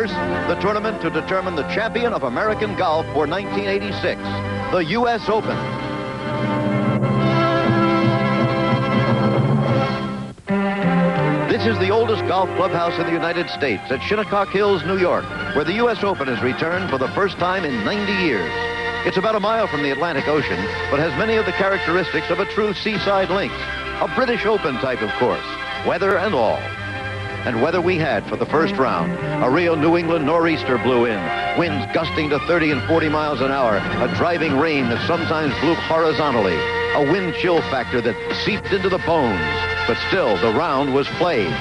First, the tournament to determine the champion of American golf for 1986, the U.S. Open. This is the oldest golf clubhouse in the United States at Shinnecock Hills, New York, where the U.S. Open has returned for the first time in 90 years. It's about a mile from the Atlantic Ocean, but has many of the characteristics of a true seaside links. A British Open type, of course, weather and all. And weather we had for the first round. A real New England nor'easter blew in, winds gusting to 30 and 40 miles an hour, a driving rain that sometimes blew horizontally, a wind chill factor that seeped into the bones. But still, the round was played.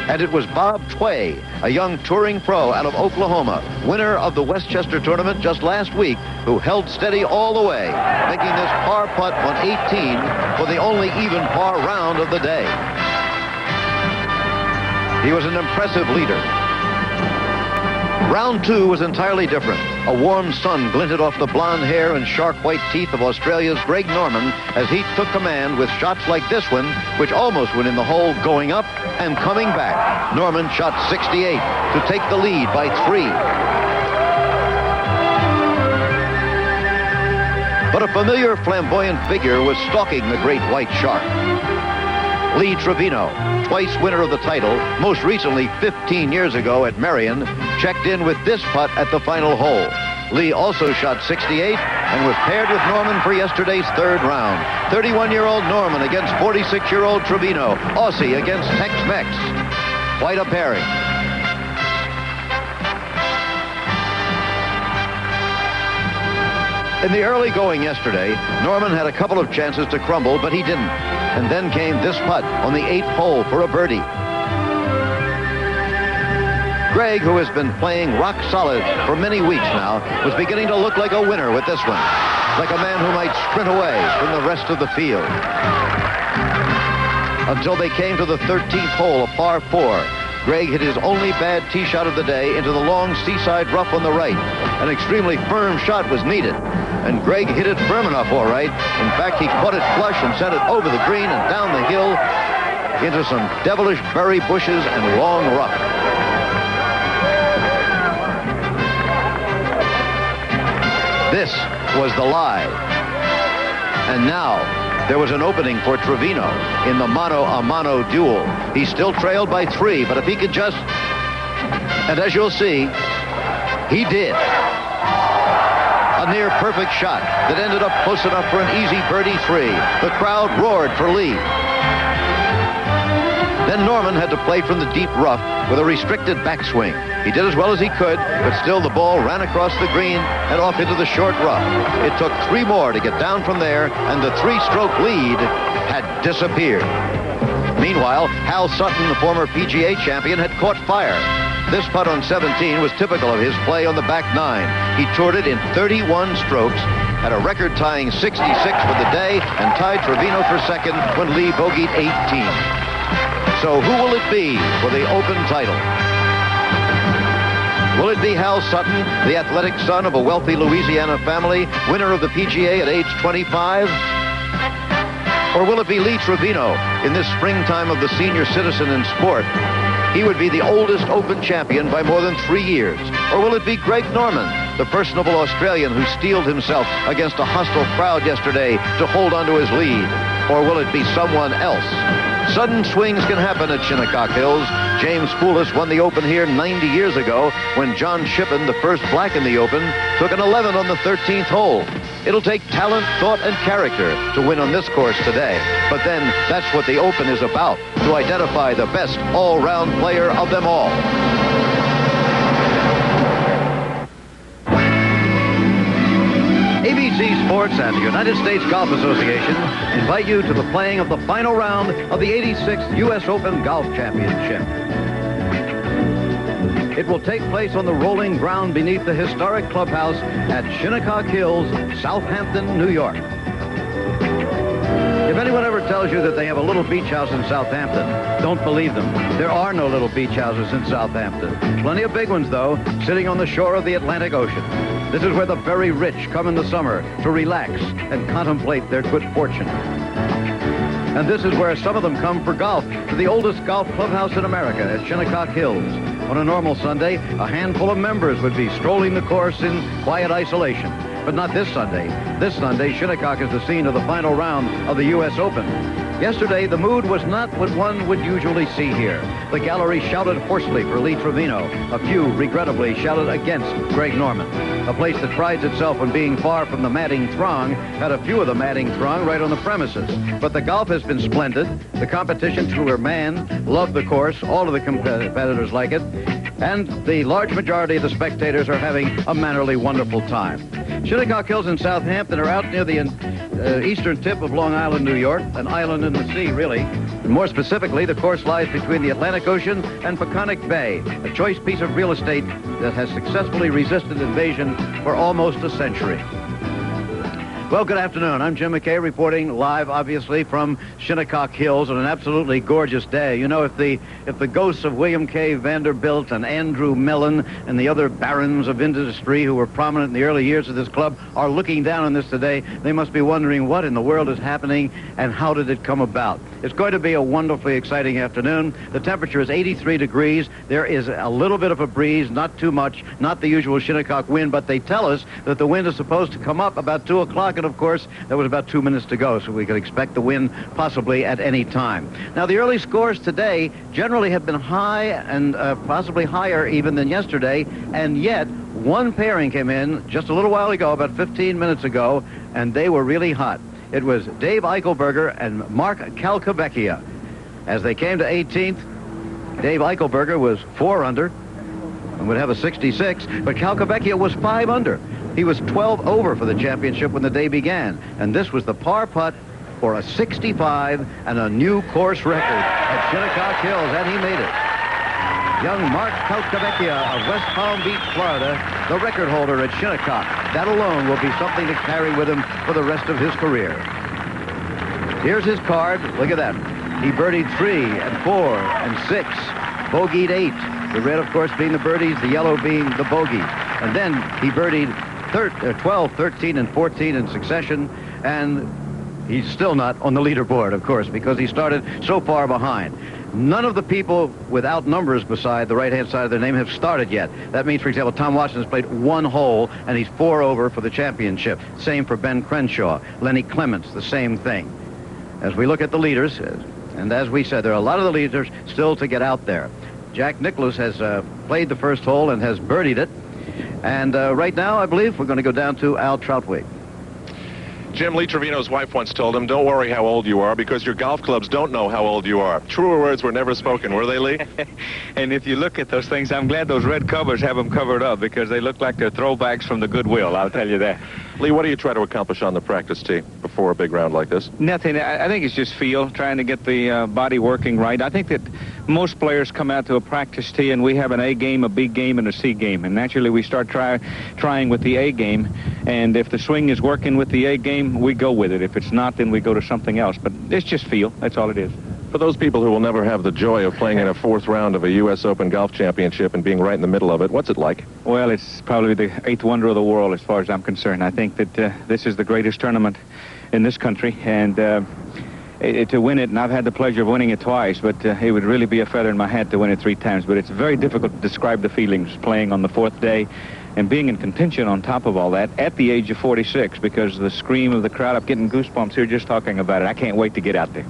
And it was Bob Tway, a young touring pro out of Oklahoma, winner of the Westchester tournament just last week, who held steady all the way, making this par putt on 18 for the only even par round of the day. He was an impressive leader. Round two was entirely different. A warm sun glinted off the blonde hair and sharp white teeth of Australia's Greg Norman as he took command with shots like this one, which almost went in the hole going up and coming back. Norman shot 68 to take the lead by 3. But a familiar flamboyant figure was stalking the great white shark. Lee Trevino, twice winner of the title, most recently 15 years ago at Marion, checked in with this putt at the final hole. Lee also shot 68 and was paired with Norman for yesterday's third round. 31-year-old Norman against 46-year-old Trevino. Aussie against Tex-Mex. Quite a pairing. In the early going yesterday, Norman had a couple of chances to crumble, but he didn't. And then came this putt on the 8th hole for a birdie. Greg, who has been playing rock solid for many weeks now, was beginning to look like a winner with this one. Like a man who might sprint away from the rest of the field. Until they came to the 13th hole, a par 4. Greg hit his only bad tee shot of the day into the long seaside rough on the right. An extremely firm shot was needed. And Greg hit it firm enough, all right. In fact, he caught it flush and sent it over the green and down the hill into some devilish berry bushes and long rough. This was the lie. And now, there was an opening for Trevino in the mano-a-mano duel. He still trailed by 3, but if he could just... And as you'll see, he did. A near-perfect shot that ended up close enough for an easy birdie 3. The crowd roared for Lee. Then Norman had to play from the deep rough with a restricted backswing. He did as well as he could, but still the ball ran across the green and off into the short rough. It took 3 more to get down from there, and the 3-stroke lead had disappeared. Meanwhile, Hal Sutton, the former PGA champion, had caught fire. This putt on 17 was typical of his play on the back 9. He toured it in 31 strokes, had a record-tying 66 for the day, and tied Trevino for second when Lee bogeyed 18. So who will it be for the Open title? Will it be Hal Sutton, the athletic son of a wealthy Louisiana family, winner of the PGA at age 25? Or will it be Lee Trevino in this springtime of the senior citizen in sport? He would be the oldest Open champion by more than 3 years. Or will it be Greg Norman, the personable Australian who steeled himself against a hostile crowd yesterday to hold onto his lead? Or will it be someone else? Sudden swings can happen at Shinnecock Hills. James Poulos won the Open here 90 years ago when John Shippen, the first black in the Open, took an 11 on the 13th hole. It'll take talent, thought, and character to win on this course today. But then, that's what the Open is about, to identify the best all-round player of them all. ABC Sports and the United States Golf Association invite you to the playing of the final round of the 86th U.S. Open Golf Championship. It will take place on the rolling ground beneath the historic clubhouse at Shinnecock Hills, Southampton, New York. If anyone ever tells you that they have a little beach house in Southampton, don't believe them. There are no little beach houses in Southampton. Plenty of big ones, though, sitting on the shore of the Atlantic Ocean. This is where the very rich come in the summer to relax and contemplate their good fortune. And this is where some of them come for golf, to the oldest golf clubhouse in America at Shinnecock Hills. On a normal Sunday, a handful of members would be strolling the course in quiet isolation. But not this Sunday. This Sunday, Shinnecock is the scene of the final round of the U.S. Open. Yesterday, the mood was not what one would usually see here. The gallery shouted hoarsely for Lee Trevino. A few, regrettably, shouted against Greg Norman. A place that prides itself on being far from the madding throng had a few of the madding throng right on the premises. But the golf has been splendid. The competition to her man loved the course. All of the competitors like it. And the large majority of the spectators are having a mannerly, wonderful time. Shinnecock Hills in Southampton are out near the eastern tip of Long Island, New York, an island in the sea, really. And more specifically, the course lies between the Atlantic Ocean and Peconic Bay, a choice piece of real estate that has successfully resisted invasion for almost a century. Well, good afternoon. I'm Jim McKay, reporting live, obviously, from Shinnecock Hills on an absolutely gorgeous day. You know, if the ghosts of William K. Vanderbilt and Andrew Mellon and the other barons of industry who were prominent in the early years of this club are looking down on this today, they must be wondering what in the world is happening and how did it come about. It's going to be a wonderfully exciting afternoon. The temperature is 83 degrees. There is a little bit of a breeze, not too much, not the usual Shinnecock wind, but they tell us that the wind is supposed to come up about 2 o'clock. And of course, there was about 2 minutes to go, so we could expect the wind possibly at any time. Now, the early scores today generally have been high and possibly higher even than yesterday, and yet one pairing came in just a little while ago, about 15 minutes ago, and they were really hot. It was Dave Eichelberger and Mark Calcavecchia. As they came to 18th, Dave Eichelberger was 4 under and would have a 66, but Calcavecchia was 5 under. He was 12 over for the championship when the day began, and this was the par putt for a 65 and a new course record at Shinnecock Hills, and he made it. Young Mark Calcavecchia of West Palm Beach, Florida, the record holder at Shinnecock. That alone will be something to carry with him for the rest of his career. Here's his card. Look at that. He birdied 3 and 4 and 6, bogeyed 8. The red, of course, being the birdies, the yellow being the bogey. And then he birdied 12, 13, and 14 in succession, and he's still not on the leaderboard, of course, because he started so far behind. None of the people without numbers beside the right-hand side of their name have started yet. That means, for example, Tom Watson has played 1 hole, and he's 4 over for the championship. Same for Ben Crenshaw. Lenny Clements, the same thing. As we look at the leaders, and as we said, there are a lot of the leaders still to get out there. Jack Nicklaus has played the first hole and has birdied it. And right now, I believe, we're going to go down to Al Troutwig. Jim, Lee Trevino's wife once told him, don't worry how old you are, because your golf clubs don't know how old you are. Truer words were never spoken, were they, Lee? And if you look at those things, I'm glad those red covers have them covered up, because they look like they're throwbacks from the Goodwill, I'll tell you that. Lee, what do you try to accomplish on the practice tee before a big round like this? Nothing. I think it's just feel, trying to get the body working right. I think that most players come out to a practice tee, and we have an A game, a B game, and a C game. And naturally, we start trying with the A game. And if the swing is working with the A game, we go with it. If it's not, then we go to something else. But it's just feel. That's all it is. For those people who will never have the joy of playing in a 4th round of a U.S. Open Golf Championship and being right in the middle of it, what's it like? Well, it's probably the 8th wonder of the world as far as I'm concerned. I think that this is the greatest tournament in this country, and to win it, and I've had the pleasure of winning it twice, but it would really be a feather in my hat to win it 3 times. But it's very difficult to describe the feelings playing on the 4th day and being in contention on top of all that at the age of 46, because the scream of the crowd, I'm getting goosebumps here just talking about it. I can't wait to get out there.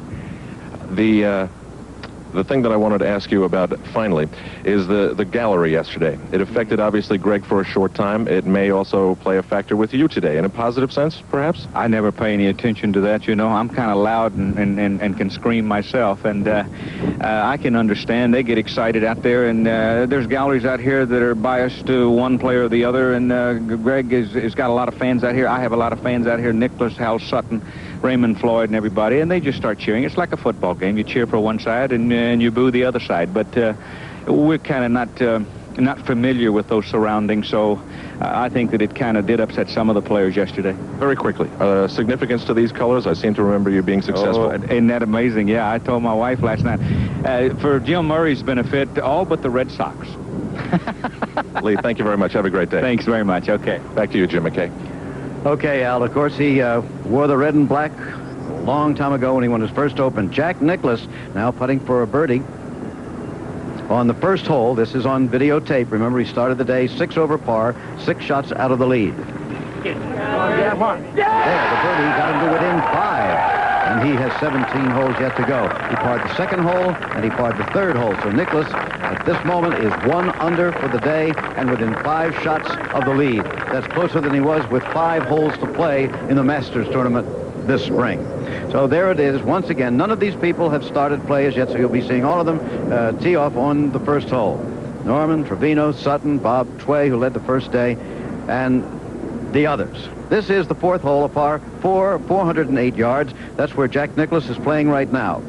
The thing that I wanted to ask you about finally is the gallery yesterday. It affected, obviously, Greg for a short time. It may also play a factor with you today, in a positive sense, perhaps? I never pay any attention to that, you know. I'm kind of loud and can scream myself, and I can understand. They get excited out there, and there's galleries out here that are biased to one player or the other, and Greg has got a lot of fans out here. I have a lot of fans out here, Nicklaus, Hal Sutton, Raymond Floyd, and everybody, and they just start cheering. It's like a football game. You cheer for one side and you boo the other side. But we're kind of not familiar with those surroundings, so I think that it kind of did upset some of the players yesterday. Very quickly, significance to these colors? I seem to remember you being successful. Oh, isn't that amazing? Yeah, I told my wife last night. For Jim Murray's benefit, all but the Red Sox. Lee, thank you very much. Have a great day. Thanks very much. Okay. Back to you, Jim McKay. Okay, Al, of course, he wore the red and black long time ago when he won his first Open. Jack Nicklaus now putting for a birdie on the first hole. This is on videotape. Remember, he started the day 6 over par, 6 shots out of the lead. There, the birdie got him to within 5. And he has 17 holes yet to go. He parred the second hole, and he parred the third hole. So Nicklaus, at this moment, is 1 under for the day and within 5 shots of the lead. That's closer than he was with 5 holes to play in the Masters tournament this spring. So there it is. Once again, none of these people have started play as yet, so you'll be seeing all of them tee off on the first hole. Norman, Trevino, Sutton, Bob Tway, who led the first day, and the others. This is the 4th hole, a par 4, 408 yards. That's where Jack Nicklaus is playing right now.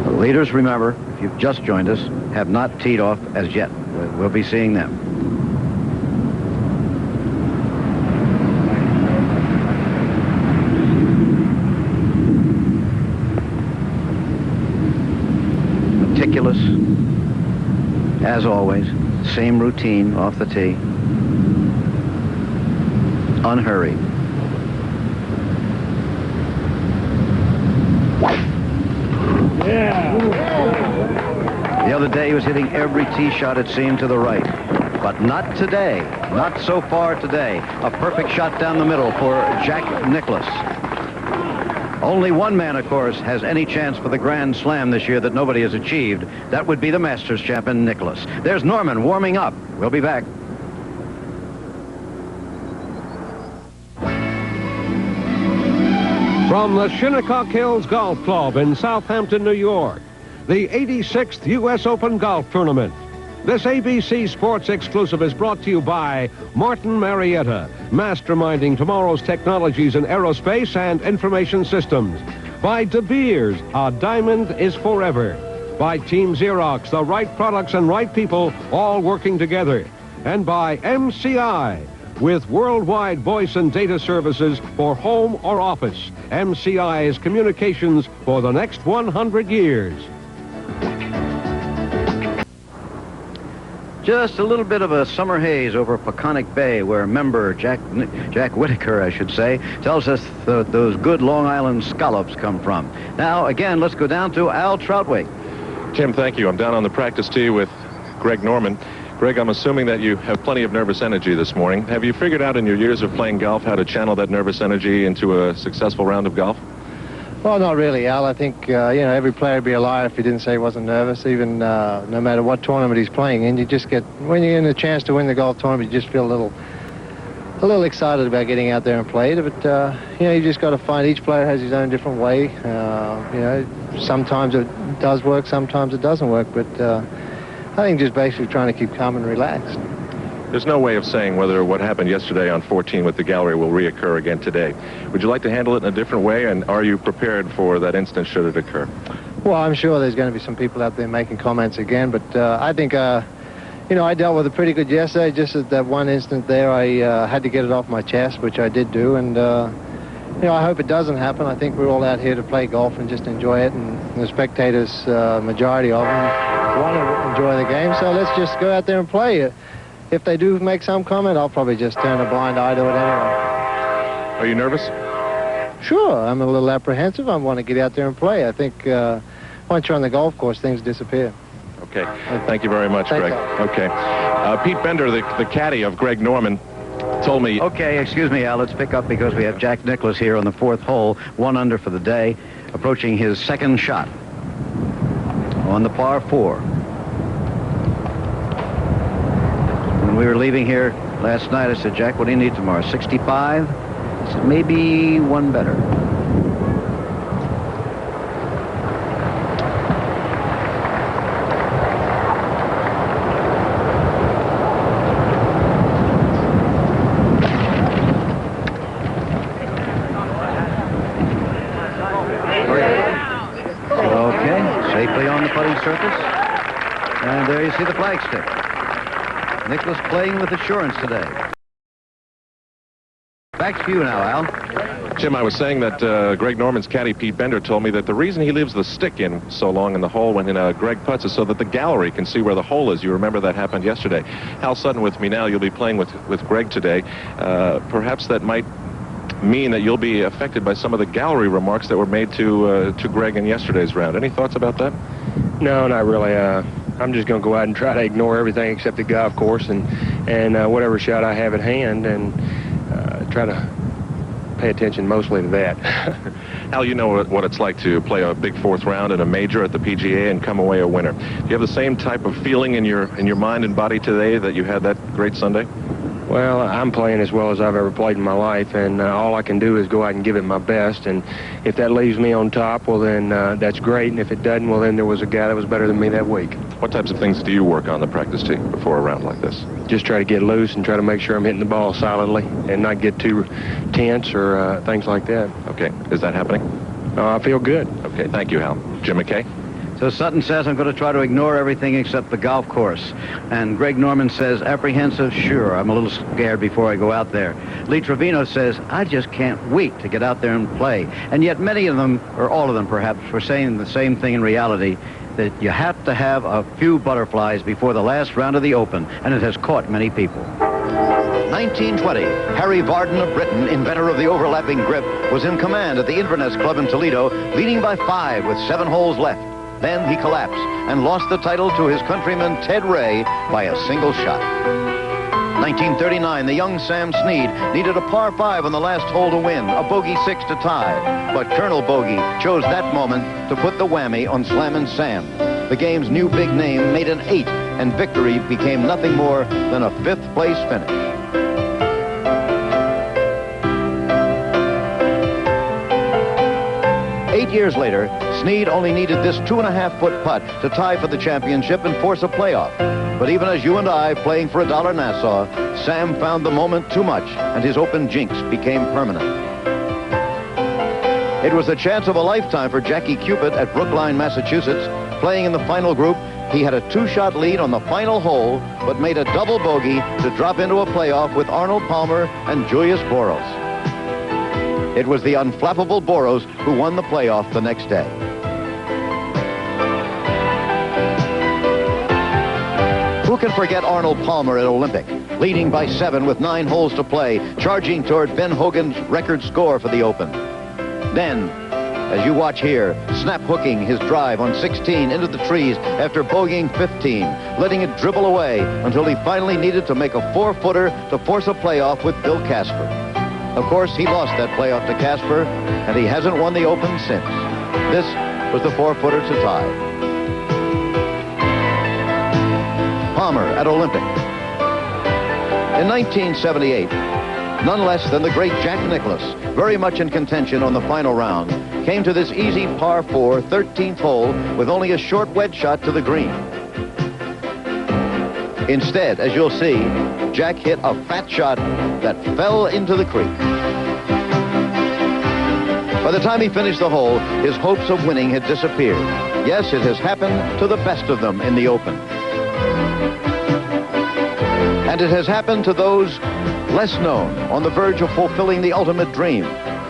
The leaders, remember, if you've just joined us, have not teed off as yet. We'll be seeing them. Meticulous, as always. Same routine off the tee. Unhurried. Yeah. The other day he was hitting every tee shot, it seemed, to the right. But not today. Not so far today. A perfect shot down the middle for Jack Nicklaus. Only one man, of course, has any chance for the Grand Slam this year that nobody has achieved. That would be the Masters champion, Nicklaus. There's Norman warming up. We'll be back. From the Shinnecock Hills Golf Club in Southampton, New York, the 86th U.S. Open Golf Tournament. This ABC Sports exclusive is brought to you by Martin Marietta, masterminding tomorrow's technologies in aerospace and information systems. By De Beers, a diamond is forever. By Team Xerox, the right products and right people all working together. And by MCI, with worldwide voice and data services for home or office. MCI is communications for the next 100 years. Just a little bit of a summer haze over Peconic Bay, where member Jack Whitaker, I should say, tells us those good Long Island scallops come from. Now, again, let's go down to Al Troutwig. Tim, thank you. I'm down on the practice tee with Greg Norman. Greg, I'm assuming that you have plenty of nervous energy this morning. Have you figured out in your years of playing golf how to channel that nervous energy into a successful round of golf? Well, not really, Al. I think, every player would be a liar if he didn't say he wasn't nervous, even no matter what tournament he's playing in. You just get, when you're in a chance to win the golf tournament, you just feel a little excited about getting out there and play it. But, you just got to find, each player has his own different way. Sometimes it does work, sometimes it doesn't work. But I think just basically trying to keep calm and relaxed. There's no way of saying whether what happened yesterday on 14 with the gallery will reoccur again today. Would you like to handle it in a different way, and are you prepared for that instance should it occur? Well, I'm sure there's going to be some people out there making comments again, but I think, I dealt with it pretty good yesterday. Just at that one instant there, I had to get it off my chest, which I did do, and, I hope it doesn't happen. I think we're all out here to play golf and just enjoy it, and the spectators, majority of them, want to enjoy the game, so let's just go out there and play. If they do make some comment, I'll probably just turn a blind eye to it anyway. Are you nervous? Sure. I'm a little apprehensive. I want to get out there and play. I think once you're on the golf course, things disappear. Okay. Thank you very much, Greg. Okay. Pete Bender, the caddy of Greg Norman, told me... Okay, excuse me, Al. Let's pick up because we have Jack Nicklaus here on the 4th hole, 1 under for the day, approaching his second shot on the par 4. When we were leaving here last night, I said, Jack, what do you need tomorrow? 65? He said, maybe one better. Okay, safely on the putting surface. And there you see the flagstick. Nicklaus playing with assurance today. Back to you now, Al. Jim, I was saying that Greg Norman's caddy, Pete Bender, told me that the reason he leaves the stick in so long in the hole when Greg putts is so that the gallery can see where the hole is. You remember that happened yesterday. Hal Sutton with me now. You'll be playing with Greg today. Perhaps that might mean that you'll be affected by some of the gallery remarks that were made to Greg in yesterday's round. Any thoughts about that? No, not really. I'm just going to go out and try to ignore everything except the golf course and whatever shot I have at hand, and try to pay attention mostly to that. Al, you know what it's like to play a big fourth round in a major at the PGA and come away a winner. Do you have the same type of feeling in your mind and body today that you had that great Sunday? Well, I'm playing as well as I've ever played in my life, and all I can do is go out and give it my best. And if that leaves me on top, well, then that's great. And if it doesn't, well, then there was a guy that was better than me that week. What types of things do you work on the practice tee before a round like this? Just try to get loose and try to make sure I'm hitting the ball solidly and not get too tense or things like that. Okay. Is that happening? I feel good. Okay. Thank you, Hal. Jim McKay? So Sutton says, I'm going to try to ignore everything except the golf course. And Greg Norman says, apprehensive, sure, I'm a little scared before I go out there. Lee Trevino says, I just can't wait to get out there and play. And yet many of them, or all of them perhaps, were saying the same thing in reality, that you have to have a few butterflies before the last round of the Open, and it has caught many people. 1920, Harry Varden of Britain, inventor of the overlapping grip, was in command at the Inverness Club in Toledo, leading by 5 with 7 holes left. Then he collapsed and lost the title to his countryman Ted Ray by a single shot. 1939, the young Sam Snead needed a par 5 on the last hole to win, a bogey 6 to tie. But Colonel Bogey chose that moment to put the whammy on Slammin' Sam. The game's new big name made an 8, and victory became nothing more than a 5th place finish. Eight years later, Snead only needed this 2.5-foot putt to tie for the championship and force a playoff. But even as you and I playing for $1 Nassau, Sam found the moment too much, and his Open jinx became permanent. It was the chance of a lifetime for Jackie Cupid at Brookline, Massachusetts. Playing in the final group, he had a 2-shot lead on the final hole, but made a double bogey to drop into a playoff with Arnold Palmer and Julius Boros. It was the unflappable Boros who won the playoff the next day. Who can forget Arnold Palmer at Olympic, leading by 7 with 9 holes to play, charging toward Ben Hogan's record score for the Open. Then, as you watch here, snap hooking his drive on 16 into the trees after bogeying 15, letting it dribble away until he finally needed to make a 4-footer to force a playoff with Bill Casper. Of course, he lost that playoff to Casper, and he hasn't won the Open since. This was the 4-footer to tie. Palmer at Olympic. In 1978, none less than the great Jack Nicklaus, very much in contention on the final round, came to this easy par 4 13th hole with only a short wedge shot to the green. Instead, as you'll see, Jack hit a fat shot that fell into the creek. By the time he finished the hole, his hopes of winning had disappeared. Yes, it has happened to the best of them in the Open. And it has happened to those less known, on the verge of fulfilling the ultimate dream.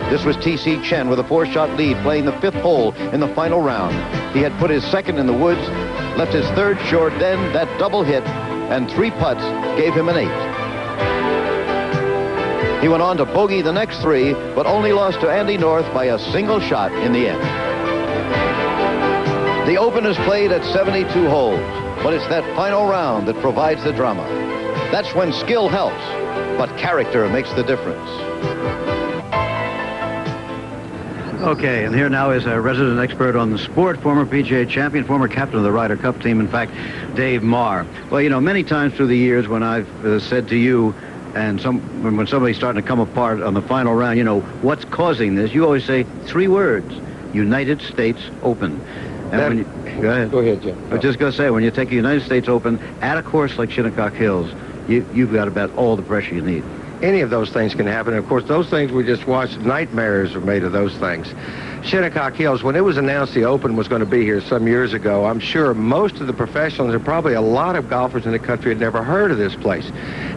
This was T.C. Chen with a 4-shot lead playing the 5th hole in the final round. He had put his 2nd in the woods, left his 3rd short, then that double hit and 3 putts gave him an 8. He went on to bogey the next 3, but only lost to Andy North by a single shot in the end. The Open is played at 72 holes, but it's that final round that provides the drama. That's when skill helps, but character makes the difference. Okay, and here now is a resident expert on the sport, former PGA champion, former captain of the Ryder Cup team, in fact, Dave Marr. Well, you know, many times through the years when I've said to you, and when somebody's starting to come apart on the final round, you know, what's causing this? You always say 3 words: United States Open. And when you, go ahead. Go ahead, Jim. I was just going to say, when you take a United States Open at a course like Shinnecock Hills, you've got about all the pressure you need. Any of those things can happen. Of course, those things we just watched, nightmares are made of those things. Shinnecock Hills, when it was announced the Open was going to be here some years ago, I'm sure most of the professionals and probably a lot of golfers in the country had never heard of this place.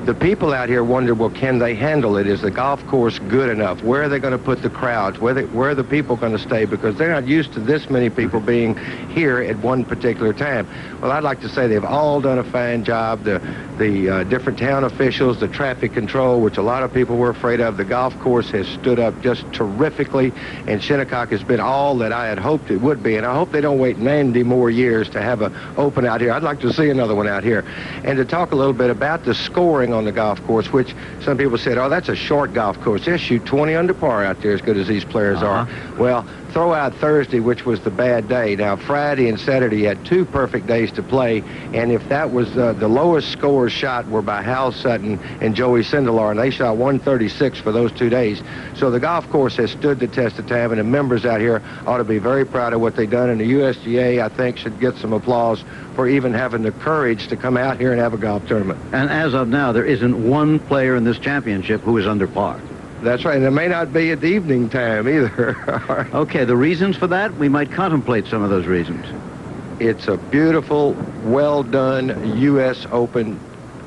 The people out here wondered, well, can they handle it? Is the golf course good enough? Where are they going to put the crowds? Where are the people going to stay? Because they're not used to this many people being here at one particular time. Well, I'd like to say they've all done a fine job. The different town officials, the traffic control, which a lot of people were afraid of. The golf course has stood up just terrifically, and Shinnecock has been all that I had hoped it would be. And I hope they don't wait 90 more years to have an Open out here. I'd like to see another one out here. And to talk a little bit about the scoring on the golf course, which some people said, oh, that's a short golf course. They shoot 20 under par out there, as good as these players are. Well, throw out Thursday, which was the bad day. Now, Friday and Saturday had 2 perfect days to play, and if that was the lowest scores shot were by Hal Sutton and Joey Sindelar, and they shot 136 for those 2 days. So the golf course has stood the test of time, and the members out here ought to be very proud of what they've done, and the USGA, I think, should get some applause for even having the courage to come out here and have a golf tournament. And as of now, there isn't one player in this championship who is under par. That's right, and it may not be at the evening time either. Okay, the reasons for that, we might contemplate some of those reasons. It's a beautiful, well-done U.S. Open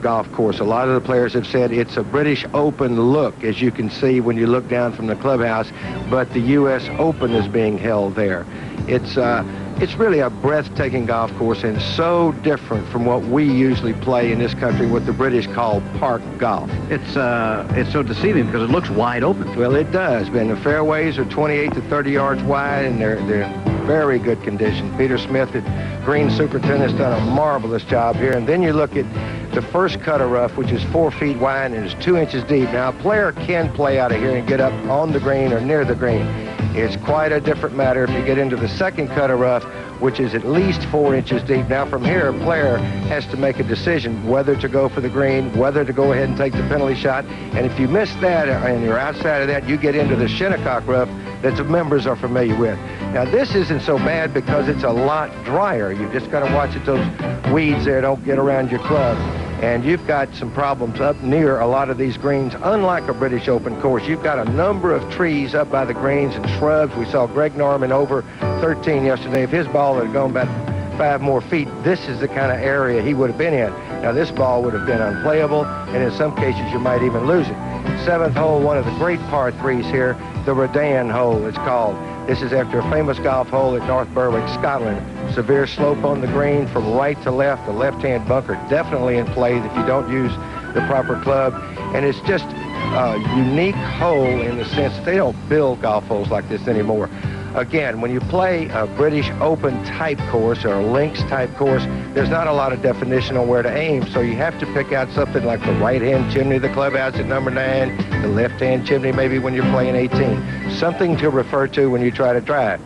golf course. A lot of the players have said it's a British Open look, as you can see when you look down from the clubhouse, but the U.S. Open is being held there. It's really a breathtaking golf course and so different from what we usually play in this country, what the British call park golf. It's so deceiving because it looks wide open. Well, it does, and the fairways are 28 to 30 yards wide, and they're in very good condition. Peter Smith, the green superintendent, has done a marvelous job here. And then you look at the first cut of rough, which is 4 feet wide and is 2 inches deep. Now, a player can play out of here and get up on the green or near the green. It's quite a different matter if you get into the second cut of rough, which is at least 4 inches deep. Now, from here, a player has to make a decision whether to go for the green, whether to go ahead and take the penalty shot. And if you miss that and you're outside of that, you get into the Shinnecock rough that the members are familiar with. Now, this isn't so bad because it's a lot drier. You just got to watch that those weeds there don't get around your club. And you've got some problems up near a lot of these greens. Unlike a British Open course, you've got a number of trees up by the greens and shrubs. We saw Greg Norman over 13 yesterday. If his ball had gone about 5 more feet, this is the kind of area he would have been in. Now, this ball would have been unplayable, and in some cases, you might even lose it. 7th hole, one of the great par 3s here, the Redan hole, it's called. This is after a famous golf hole at North Berwick, Scotland. Severe slope on the green from right to left. The left-hand bunker definitely in play if you don't use the proper club. And it's just a unique hole in the sense that they don't build golf holes like this anymore. Again, when you play a British Open type course or a links type course, there's not a lot of definition on where to aim, so you have to pick out something like the right-hand chimney of the clubhouse at number 9, the left-hand chimney maybe when you're playing 18. Something to refer to when you try to drive.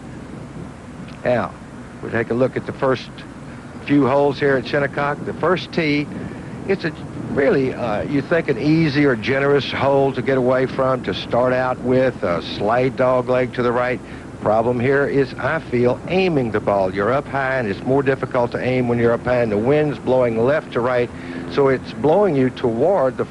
Now, we'll take a look at the first few holes here at Shinnecock. The first tee, it's a really, you think an easy or generous hole to get away from, to start out with, a slight dog leg to the right. Problem here is, I feel, aiming the ball. You're up high, and it's more difficult to aim when you're up high, and the wind's blowing left to right, so it's blowing you toward the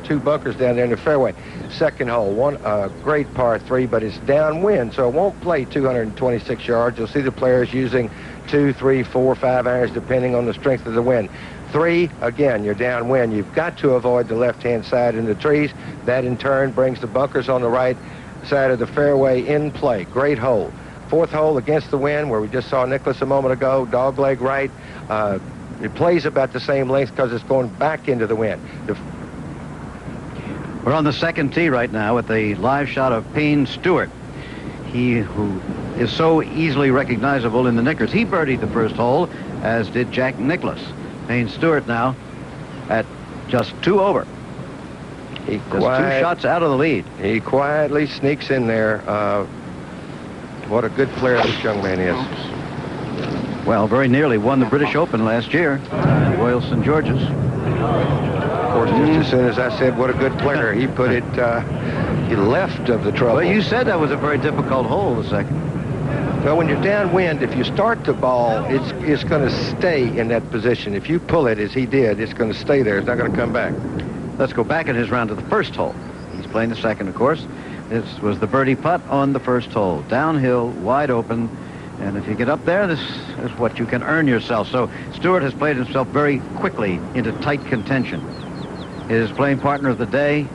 2 bunkers down there in the fairway. Second hole, one great par 3, but it's downwind, so it won't play 226 yards. You'll see the players using 2, 3, 4, 5 irons, depending on the strength of the wind. 3, again, you're downwind. You've got to avoid the left-hand side in the trees. That, in turn, brings the bunkers on the right side of the fairway in play. Great hole. 4th hole against the wind, where we just saw Nicholas a moment ago, dog leg right. It plays about the same length because it's going back into the wind. We're on the second tee right now with a live shot of Payne Stewart. He who is so easily recognizable in the knickers. He birdied the first hole, as did Jack Nicklaus. Payne Stewart now at just 2 over. Just 2 shots out of the lead. He quietly sneaks in there. What a good player this young man is. Well, very nearly won the British Open last year, Royal St. George's. Of course, just as soon as I said what a good player, he put it, he left of the trouble. Well, you said that was a very difficult hole, the second. Well, when you're downwind, if you start the ball, it's going to stay in that position. If you pull it, as he did, it's going to stay there. It's not going to come back. Let's go back in his round to the first hole. He's playing the second, of course. This was the birdie putt on the first hole. Downhill, wide open. And if you get up there, this is what you can earn yourself. So Stewart has played himself very quickly into tight contention. His playing partner of the day,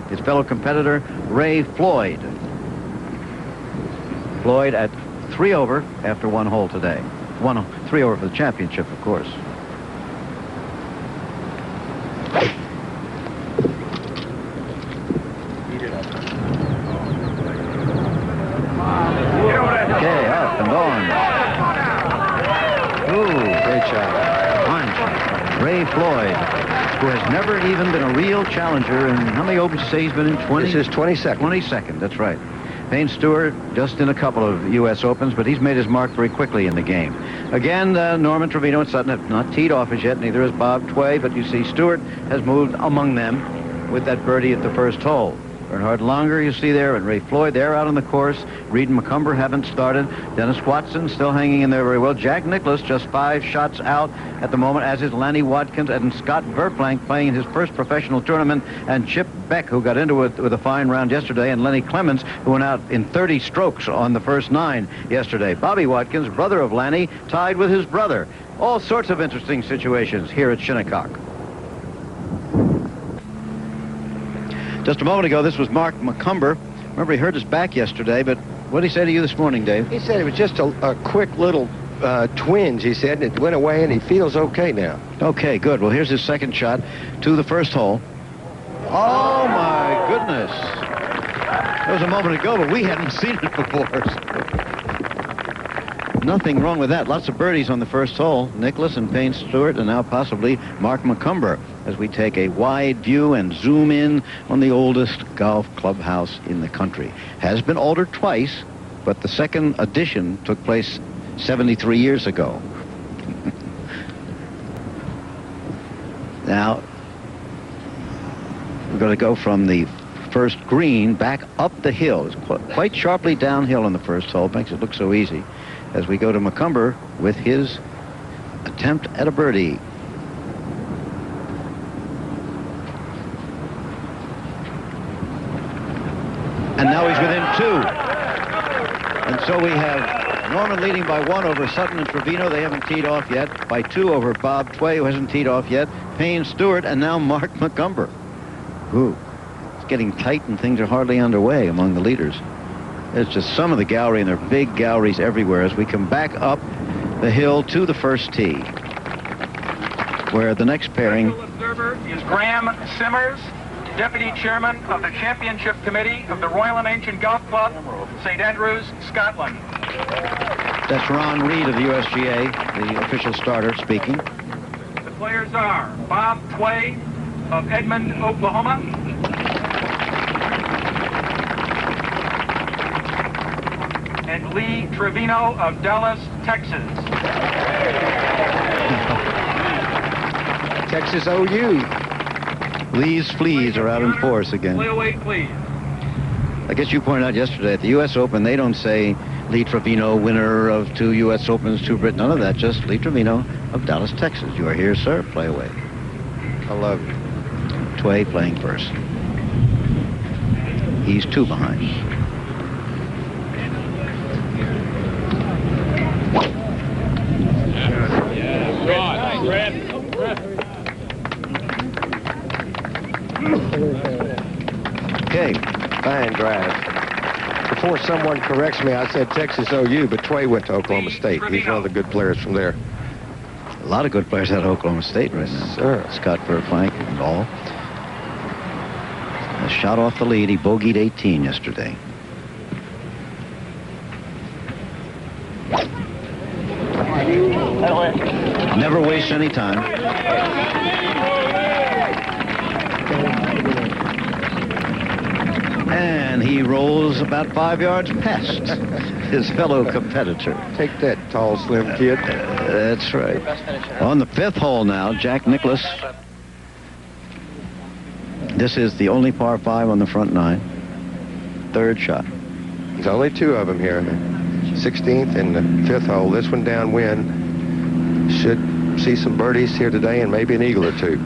his fellow competitor, Ray Floyd. Floyd at 3 over after 1 hole today. 3 over for the championship, of course. Okay, up and on. Ooh, great shot. Fine shot. Ray Floyd, who has never even been a real challenger. And how many opens you say he's been in? 20? This is 22nd. 22nd, that's right. Payne Stewart just in a couple of U.S. Opens, but he's made his mark very quickly in the game. Again, Norman Trevino and Sutton have not teed off as yet, neither has Bob Tway, but you see Stewart has moved among them with that birdie at the first hole. Bernhard Langer, you see there, and Ray Floyd, they're out on the course. Reed and McCumber haven't started. Dennis Watson still hanging in there very well. Jack Nicklaus just 5 shots out at the moment, as is Lanny Watkins and Scott Verplank playing in his first professional tournament, and Chip Beck, who got into it with a fine round yesterday, and Lenny Clements, who went out in 30 strokes on the first 9 yesterday. Bobby Watkins, brother of Lanny, tied with his brother. All sorts of interesting situations here at Shinnecock. Just a moment ago, this was Mark McCumber. Remember, he hurt his back yesterday, but what did he say to you this morning, Dave? He said it was just a quick little twinge, he said, and it went away, and he feels okay now. Okay, good. Well, here's his second shot to the first hole. Oh, my goodness. That was a moment ago, but we hadn't seen it before. Nothing wrong with that. Lots of birdies on the first hole. Nicklaus and Payne Stewart, and now possibly Mark McCumber, as we take a wide view and zoom in on the oldest golf clubhouse in the country. Has been altered twice, but the second addition took place 73 years ago. Now, we're going to go from the first green back up the hill. It's quite sharply downhill on the first hole. Makes it look so easy. As we go to McCumber with his attempt at a birdie. And now he's within 2. And so we have Norman leading by 1 over Sutton and Trevino. They haven't teed off yet. By 2 over Bob Tway, who hasn't teed off yet. Payne Stewart, and now Mark McCumber. Ooh, it's getting tight and things are hardly underway among the leaders. There's just some of the gallery, and there are big galleries everywhere as we come back up the hill to the first tee, where the next pairing... Special observer is Graham Simmers, Deputy Chairman of the Championship Committee of the Royal and Ancient Golf Club, St. Andrews, Scotland. That's Ron Reed of the USGA, the official starter, speaking. The players are Bob Tway of Edmond, Oklahoma, and Lee Trevino of Dallas, Texas. Texas OU. Lee's fleas are out in force again. Play away, please. I guess you pointed out yesterday at the U.S. Open, they don't say Lee Trevino, winner of 2 U.S. Opens, 2 Brit, none of that, just Lee Trevino of Dallas, Texas. You are here, sir. Play away. I love it. Tway playing first. He's 2 behind. Okay, fine drive. Before someone corrects me, I said Texas OU, but Tway went to Oklahoma State. He's one of the good players from there. A lot of good players out of Oklahoma State right now. Sir. Scott Verplank and all. A shot off the lead. He bogeyed 18 yesterday. Never waste any time. And he rolls about 5 yards past his fellow competitor. Take that, tall, slim kid. That's right. On the 5th hole now, Jack Nicklaus. This is the only par 5 on the front 9. 3rd shot. There's only 2 of them here. The 16th and the 5th hole. This one downwind. Should see some birdies here today and maybe an eagle or 2.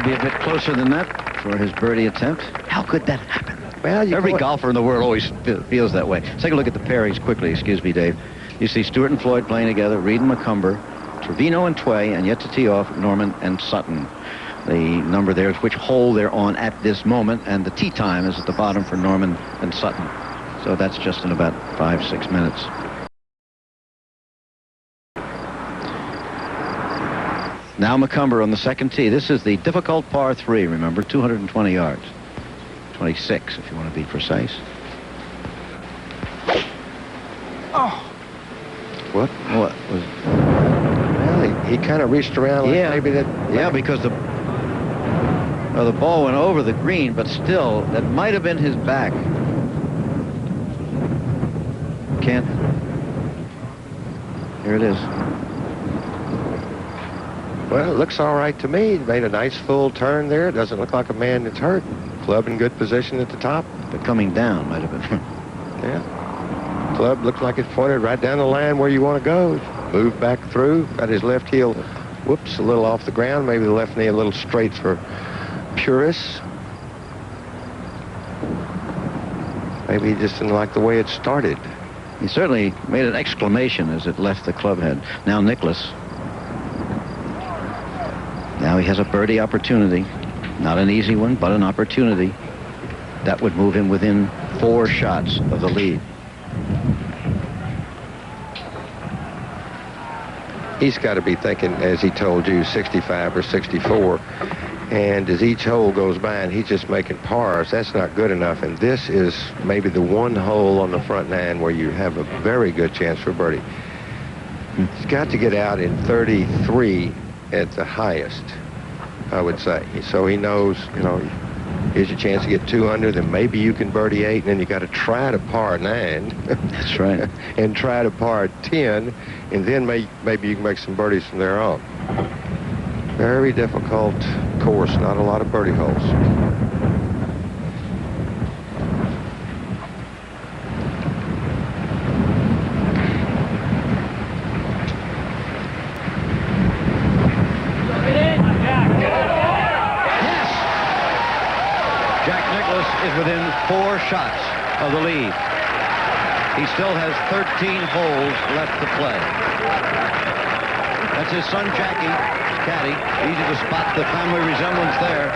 to be a bit closer than that for his birdie attempt. How could that happen? Well, Every golfer in the world always feels that way. Let's take a look at the pairings quickly. Excuse me, Dave. You see Stewart and Floyd playing together, Reed and McCumber, Trevino and Tway, and yet to tee off, Norman and Sutton. The number there is which hole they're on at this moment, and the tee time is at the bottom for Norman and Sutton. So that's just in about 5-6 minutes. Now McCumber on the second tee. This is the difficult par 3, remember, 220 yards. 26, if you want to be precise. Oh. What was? Well, he kind of reached around like maybe that. Yeah, because the ball went over the green, but still, that might have been his back. Can't. Here it is. Well, it looks all right to me. He made a nice full turn there. It doesn't look like a man that's hurt. Club in good position at the top. But coming down might have been. Yeah. Club looks like it's pointed right down the line where you want to go. Move back through. Got his left heel, whoops, a little off the ground. Maybe the left knee a little straight for purists. Maybe he just didn't like the way it started. He certainly made an exclamation as it left the club head. Now Nicklaus. Now he has a birdie opportunity. Not an easy one, but an opportunity. That would move him within 4 shots of the lead. He's got to be thinking, as he told you, 65 or 64. And as each hole goes by and he's just making pars, that's not good enough. And this is maybe the one hole on the front 9 where you have a very good chance for birdie. He's got to get out in 33 at the highest, I would say. So he knows, you know, here's your chance to get 2 under, then maybe you can birdie 8, and then you got to try to par 9. That's right. And try to par 10, and then maybe you can make some birdies from there on. Very difficult course, not a lot of birdie holes. Is within 4 shots of the lead. He still has 13 holes left to play. That's his son Jackie, caddy. Easy to spot the family resemblance there.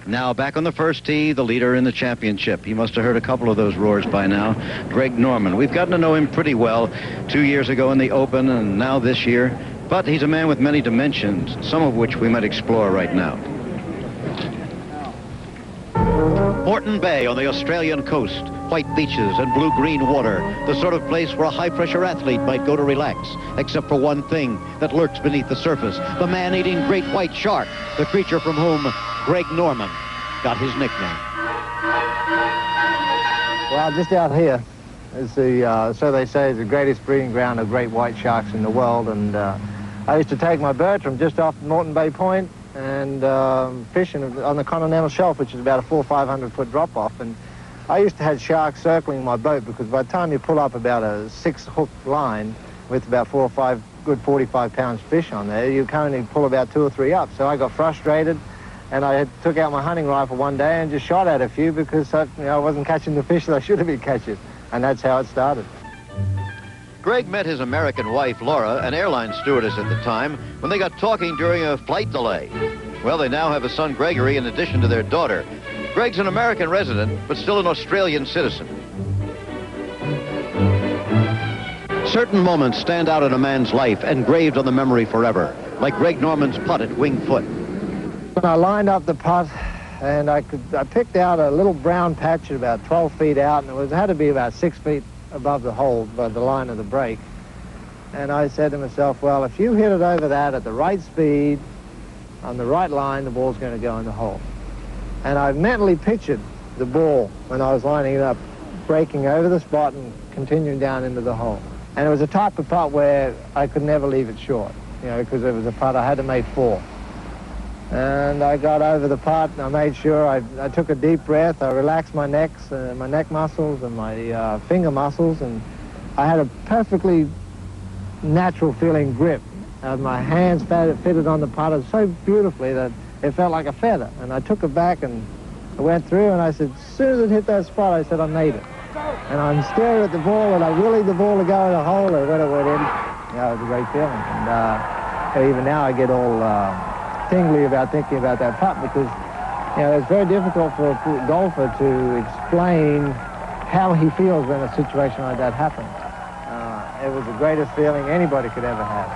Now back on the first tee, the leader in the championship. He must have heard a couple of those roars by now. Greg Norman. We've gotten to know him pretty well 2 years ago in the Open and now this year. But he's a man with many dimensions, some of which we might explore right now. Moreton Bay on the Australian coast, white beaches and blue-green water, the sort of place where a high-pressure athlete might go to relax, except for one thing that lurks beneath the surface, the man-eating great white shark, the creature from whom Greg Norman got his nickname. Well, just out here is the, so they say, is the greatest breeding ground of great white sharks in the world, and I used to take my Bertram just off Moreton Bay Point and fishing on the continental shelf, which is about a 400 or 500 foot drop off. And I used to have sharks circling my boat because by the time you pull up about a 6-hook line with about 4 or 5 good 45-pound fish on there, you can only pull about 2 or 3 up. So I got frustrated and I took out my hunting rifle one day and just shot at a few because I wasn't catching the fish that I should have been catching. And that's how it started. Greg met his American wife, Laura, an airline stewardess at the time, when they got talking during a flight delay. Well, they now have a son, Gregory, in addition to their daughter. Greg's an American resident, but still an Australian citizen. Certain moments stand out in a man's life, engraved on the memory forever, like Greg Norman's putt at Winged Foot. When I lined up the putt, and I picked out a little brown patch at about 12 feet out, and it had to be about 6 feet above the hole, by the line of the break. And I said to myself, well, if you hit it over that at the right speed, on the right line, the ball's going to go in the hole. And I mentally pictured the ball when I was lining it up, breaking over the spot and continuing down into the hole. And it was a type of putt where I could never leave it short, you know, because it was a putt I had to make 4. And I got over the putt, and I made sure I took a deep breath. I relaxed my neck muscles and my finger muscles, and I had a perfectly natural feeling grip My hands fitted on the putter so beautifully that it felt like a feather. And I took it back and I went through, and I said, as soon as it hit that spot, I said, I made it. And I'm staring at the ball, and I willied the ball to go in the hole, and when it went in, you know, it was a great feeling. And even now I get all tingly about thinking about that putt, because, you know, it's very difficult for a golfer to explain how he feels when a situation like that happens. It was the greatest feeling anybody could ever have.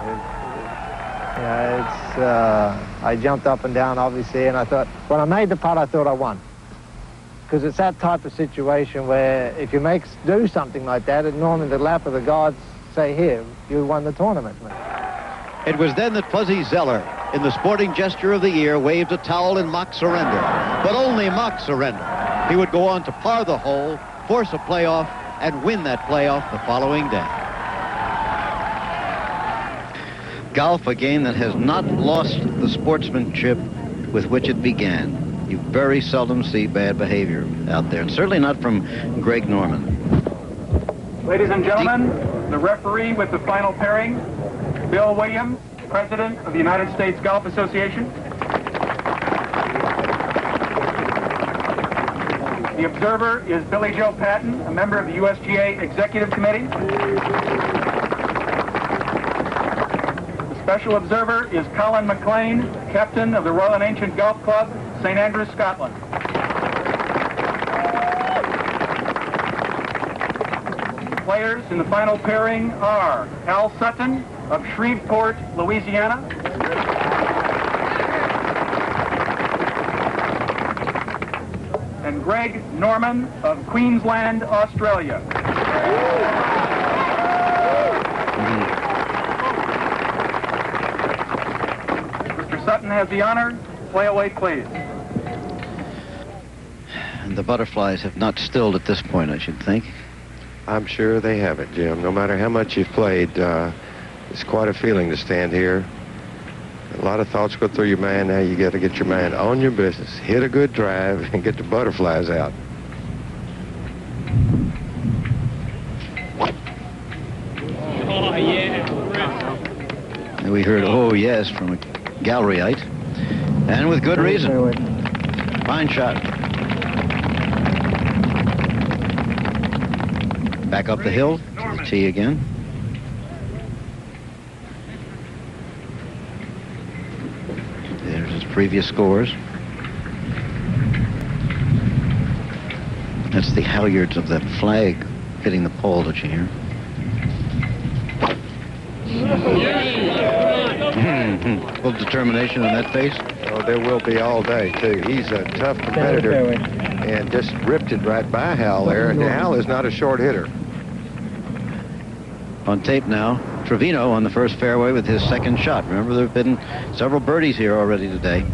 I jumped up and down, obviously, and I thought, when I made the putt, I thought I won. Because it's that type of situation where if you do something like that, and normally the lap of the gods say, here, you won the tournament. It was then that Fuzzy Zeller, in the sporting gesture of the year, waved a towel in mock surrender. But only mock surrender. He would go on to par the hole, force a playoff, and win that playoff the following day. Golf, a game that has not lost the sportsmanship with which it began. You very seldom see bad behavior out there, and certainly not from Greg Norman. Ladies and gentlemen, the referee with the final pairing, Bill Williams, President of the United States Golf Association. The observer is Billy Joe Patton, a member of the USGA Executive Committee. Special observer is Colin McLean, captain of the Royal and Ancient Golf Club, St. Andrews, Scotland. The players in the final pairing are Al Sutton of Shreveport, Louisiana. And Greg Norman of Queensland, Australia. Sutton has the honor. Play away, please. And the butterflies have not stilled at this point, I should think. I'm sure they haven't, Jim. No matter how much you've played, it's quite a feeling to stand here. A lot of thoughts go through your mind. Now you got to get your mind on your business, hit a good drive, and get the butterflies out. Oh, yeah. And we heard, oh, yes, from a galleryite, and with good reason. Fine shot. Back up the hill to the tee again. There's his previous scores. That's the halyards of that flag hitting the pole that you hear. Full determination on that face. Oh, there will be all day, too. He's a tough competitor and just ripped it right by Hal there. And Hal is not a short hitter. On tape now, Trevino on the first fairway with his second shot. Remember, there have been several birdies here already today.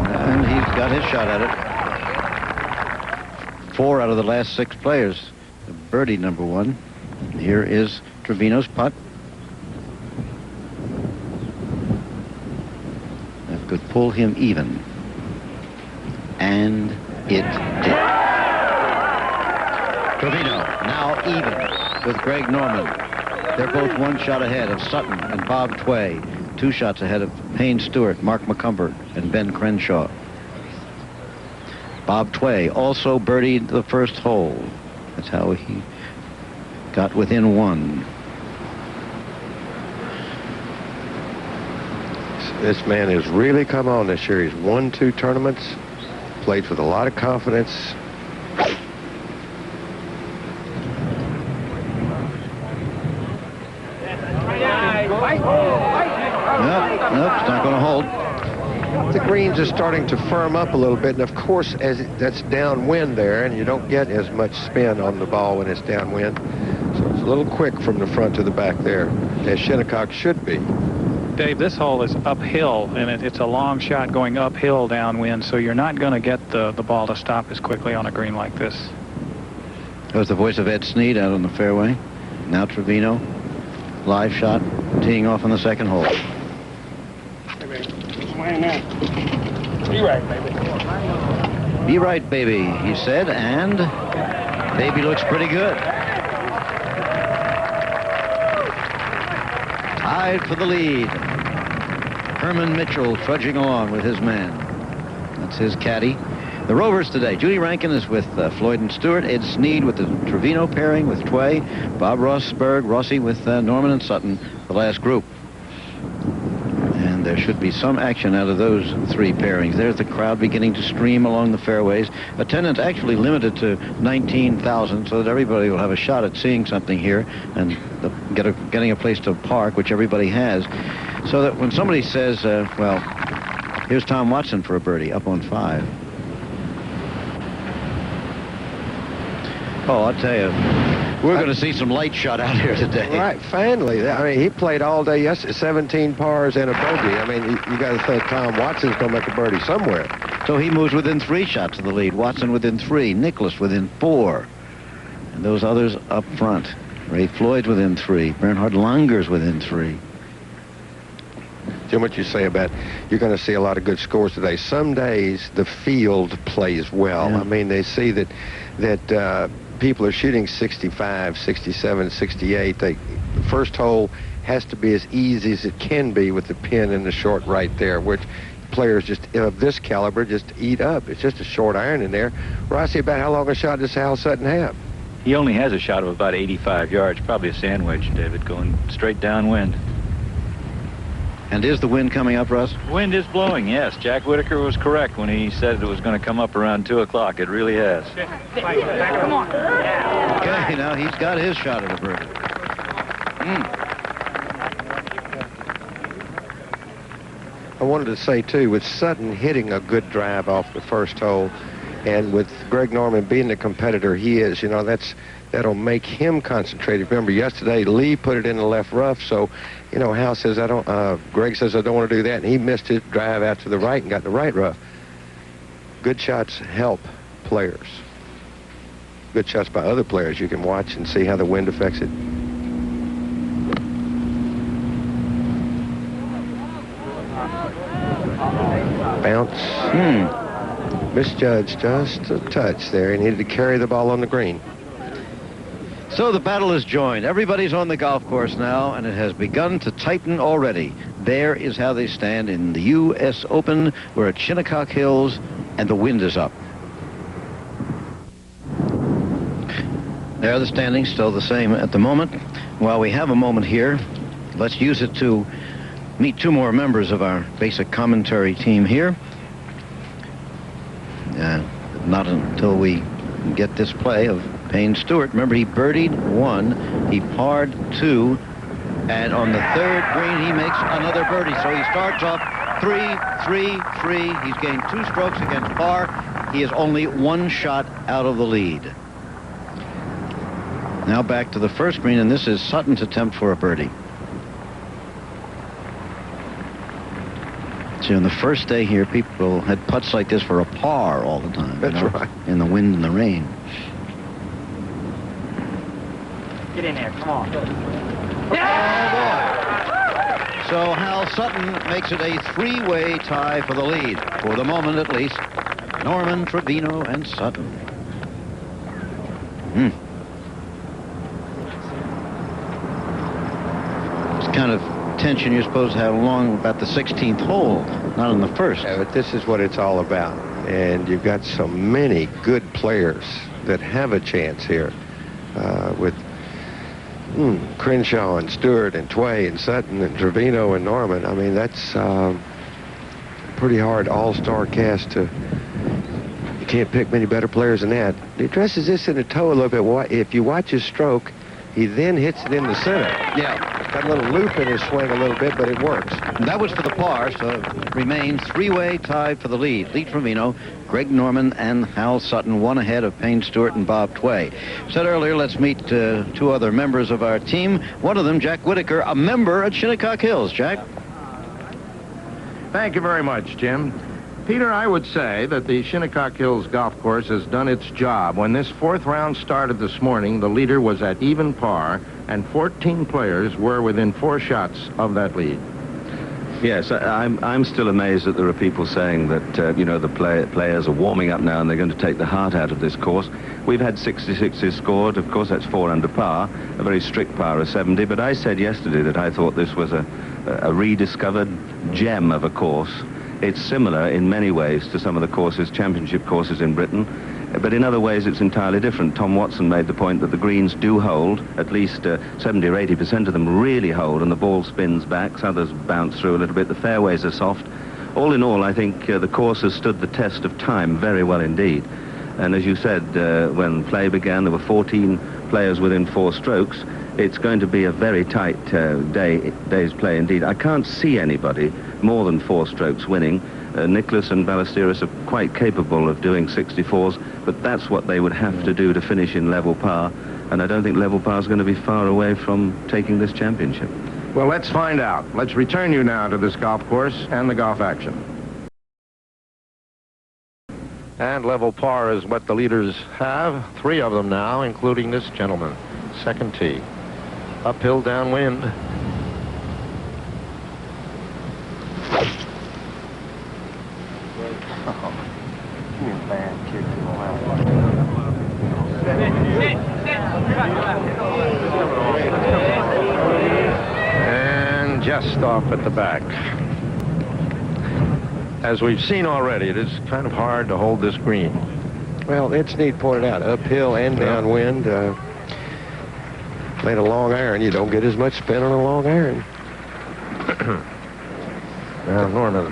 And he's got his shot at it. 4 out of the last 6 players. Birdie number 1. Here is Trevino's putt. That could pull him even. And it did. Trevino now even with Greg Norman. They're both 1 shot ahead of Sutton and Bob Tway. 2 shots ahead of Payne Stewart, Mark McCumber, and Ben Crenshaw. Bob Tway also birdied the first hole. That's how he got within 1. This man has really come on this year. He's won 2 tournaments, played with a lot of confidence. Nope, it's not going to hold. The greens are starting to firm up a little bit, and of course, as that's downwind there, and you don't get as much spin on the ball when it's downwind. So it's a little quick from the front to the back there, as Shinnecock should be. Dave, this hole is uphill, and it's a long shot going uphill downwind, so you're not going to get the ball to stop as quickly on a green like this. That was the voice of Ed Snead out on the fairway. Now Trevino, live shot, teeing off on the second hole. Be right, baby. Be right, baby, he said, and baby looks pretty good. tied for the lead. Herman Mitchell trudging along with his man. That's his caddy. The Rovers today, Judy Rankin is with Floyd and Stewart, Ed Sneed with the Trevino pairing with Tway, Bob Rossi with Norman and Sutton, the last group. And there should be some action out of those three pairings. There's the crowd beginning to stream along the fairways. Attendance actually limited to 19,000, so that everybody will have a shot at seeing something here and getting a place to park, which everybody has. So that when somebody says, well, here's Tom Watson for a birdie, up on 5. Oh, I'll tell you, we're going to see some light shot out here today. Right, finally. I mean, he played all day yesterday, 17 pars and a bogey. I mean, you got to think Tom Watson's going to make a birdie somewhere. So he moves within 3 shots of the lead. Watson within 3, Nicklaus within 4, and those others up front. Ray Floyd's within 3, Bernhard Langer's within 3. Jim, what you say about you're going to see a lot of good scores today. Some days the field plays well. Yeah. I mean, they see that people are shooting 65, 67, 68. The first hole has to be as easy as it can be with the pin in the short right there, which players just of this caliber just eat up. It's just a short iron in there. Rossi, about how long a shot does Hal Sutton have? He only has a shot of about 85 yards, probably a sand wedge, David, going straight downwind. And is the wind coming up, Russ? Wind is blowing, yes. Jack Whitaker was correct when he said it was going to come up around 2 o'clock. It really has. Come on. Okay, now he's got his shot at a birdie. I wanted to say, too, with Sutton hitting a good drive off the first hole, and with Greg Norman being the competitor he is, you know, that'll make him concentrate. Remember, yesterday, Lee put it in the left rough, so, you know, Hal says, Greg says, I don't want to do that, and he missed his drive out to the right and got the right rough. Good shots help players. Good shots by other players. You can watch and see how the wind affects it. Bounce. Misjudged just a touch there. He needed to carry the ball on the green. So the battle is joined. Everybody's on the golf course now, and it has begun to tighten already. There is how they stand in the U.S. Open. We're at Shinnecock Hills, and the wind is up. There are the standings, still the same at the moment. While we have a moment here, let's use it to meet 2 more members of our basic commentary team here. Not until we get this play of Payne Stewart. Remember, he birdied 1, he parred 2, and on the 3rd green, he makes another birdie. So he starts off 3-3-3. He's gained 2 strokes against par. He is only 1 shot out of the lead. Now back to the first green, and this is Sutton's attempt for a birdie. See, on the first day here, people had putts like this for a par all the time. That's right. In the wind and the rain. Get in there, come on. Yeah! Oh, boy. So Hal Sutton makes it a 3-way tie for the lead, for the moment at least. Norman, Trevino, and Sutton. It's kind of tension you're supposed to have along about the 16th hole, not in the first. Yeah, but this is what it's all about. And you've got so many good players that have a chance here with Crenshaw and Stewart and Tway and Sutton and Trevino and Norman. I mean, that's pretty hard all-star cast to... You can't pick many better players than that. He addresses this in the toe a little bit. If you watch his stroke, he then hits it in the center. Yeah. Got a little loop in his swing a little bit, but it works. And that was for the par, so it remains 3-way tied for the lead. Lee Trevino, Greg Norman, and Hal Sutton, 1 ahead of Payne Stewart and Bob Tway. Said earlier, let's meet 2 other members of our team. One of them, Jack Whitaker, a member at Shinnecock Hills. Jack? Thank you very much, Jim. Peter, I would say that the Shinnecock Hills Golf Course has done its job. When this 4th round started this morning, the leader was at even par, and 14 players were within 4 shots of that lead. Yes, I'm still amazed that there are people saying that, you know, the players are warming up now and they're going to take the heart out of this course. We've had 66s scored. Of course, that's 4 under par, a very strict par of 70. But I said yesterday that I thought this was a rediscovered gem of a course. It's similar in many ways to some of the courses, championship courses in Britain. But in other ways, it's entirely different. Tom Watson made the point that the greens do hold. At least 70 or 80% of them really hold, and the ball spins back. Others bounce through a little bit. The fairways are soft. All in all, I think the course has stood the test of time very well indeed. And as you said, when play began, there were 14 players within 4 strokes. It's going to be a very tight day's play indeed. I can't see anybody more than 4 strokes winning. Nicklaus and Ballesteros are quite capable of doing 64s, but that's what they would have to do to finish in level par, and I don't think level par is going to be far away from taking this championship. Well, let's find out. Let's return you now to this golf course and the golf action. And level par is what the leaders have. 3 of them now, including this gentleman. Second tee. Uphill, downwind. And just off at the back. As we've seen already, it is kind of hard to hold this green. Well, Ed Snead pointed out, uphill and downwind. Playing a long iron, you don't get as much spin on a long iron. Now, Norman.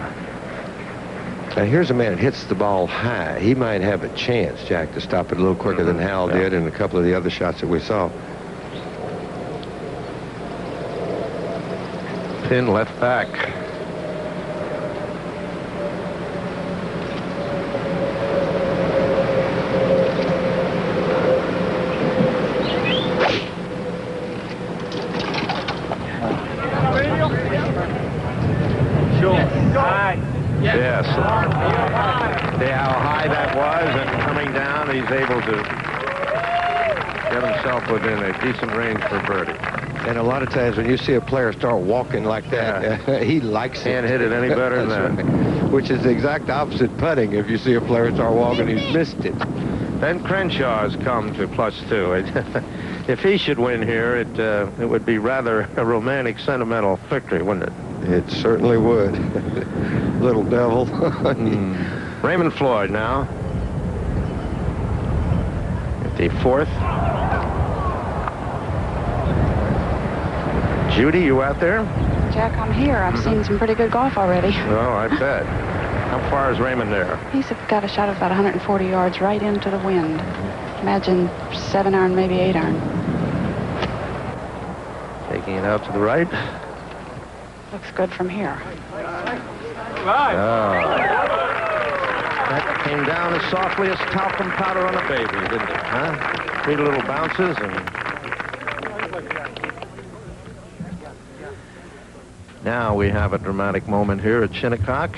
Now, here's a man that hits the ball high. He might have a chance, Jack, to stop it a little quicker than Hal did in a couple of the other shots that we saw. Pin left back. Yes. See how high that was, and coming down, he's able to get himself within a decent range for birdie. And a lot of times when you see a player start walking like that, he likes it. Can't hit it any better than that. Right. Which is the exact opposite putting. If you see a player start walking, he's missed it. Ben Crenshaw has come to +2. If he should win here, it would be rather a romantic, sentimental victory, wouldn't it? It certainly would. Little devil. Raymond Floyd now. 54th. Judy, you out there? Jack, I'm here. I've seen some pretty good golf already. Oh, I bet. How far is Raymond there? He's got a shot of about 140 yards right into the wind. Imagine 7-iron, maybe 8-iron. Taking it out to the right. Looks good from here. That came down as softly as talcum powder on a baby, didn't it? Huh? 3 little bounces and... Now we have a dramatic moment here at Shinnecock.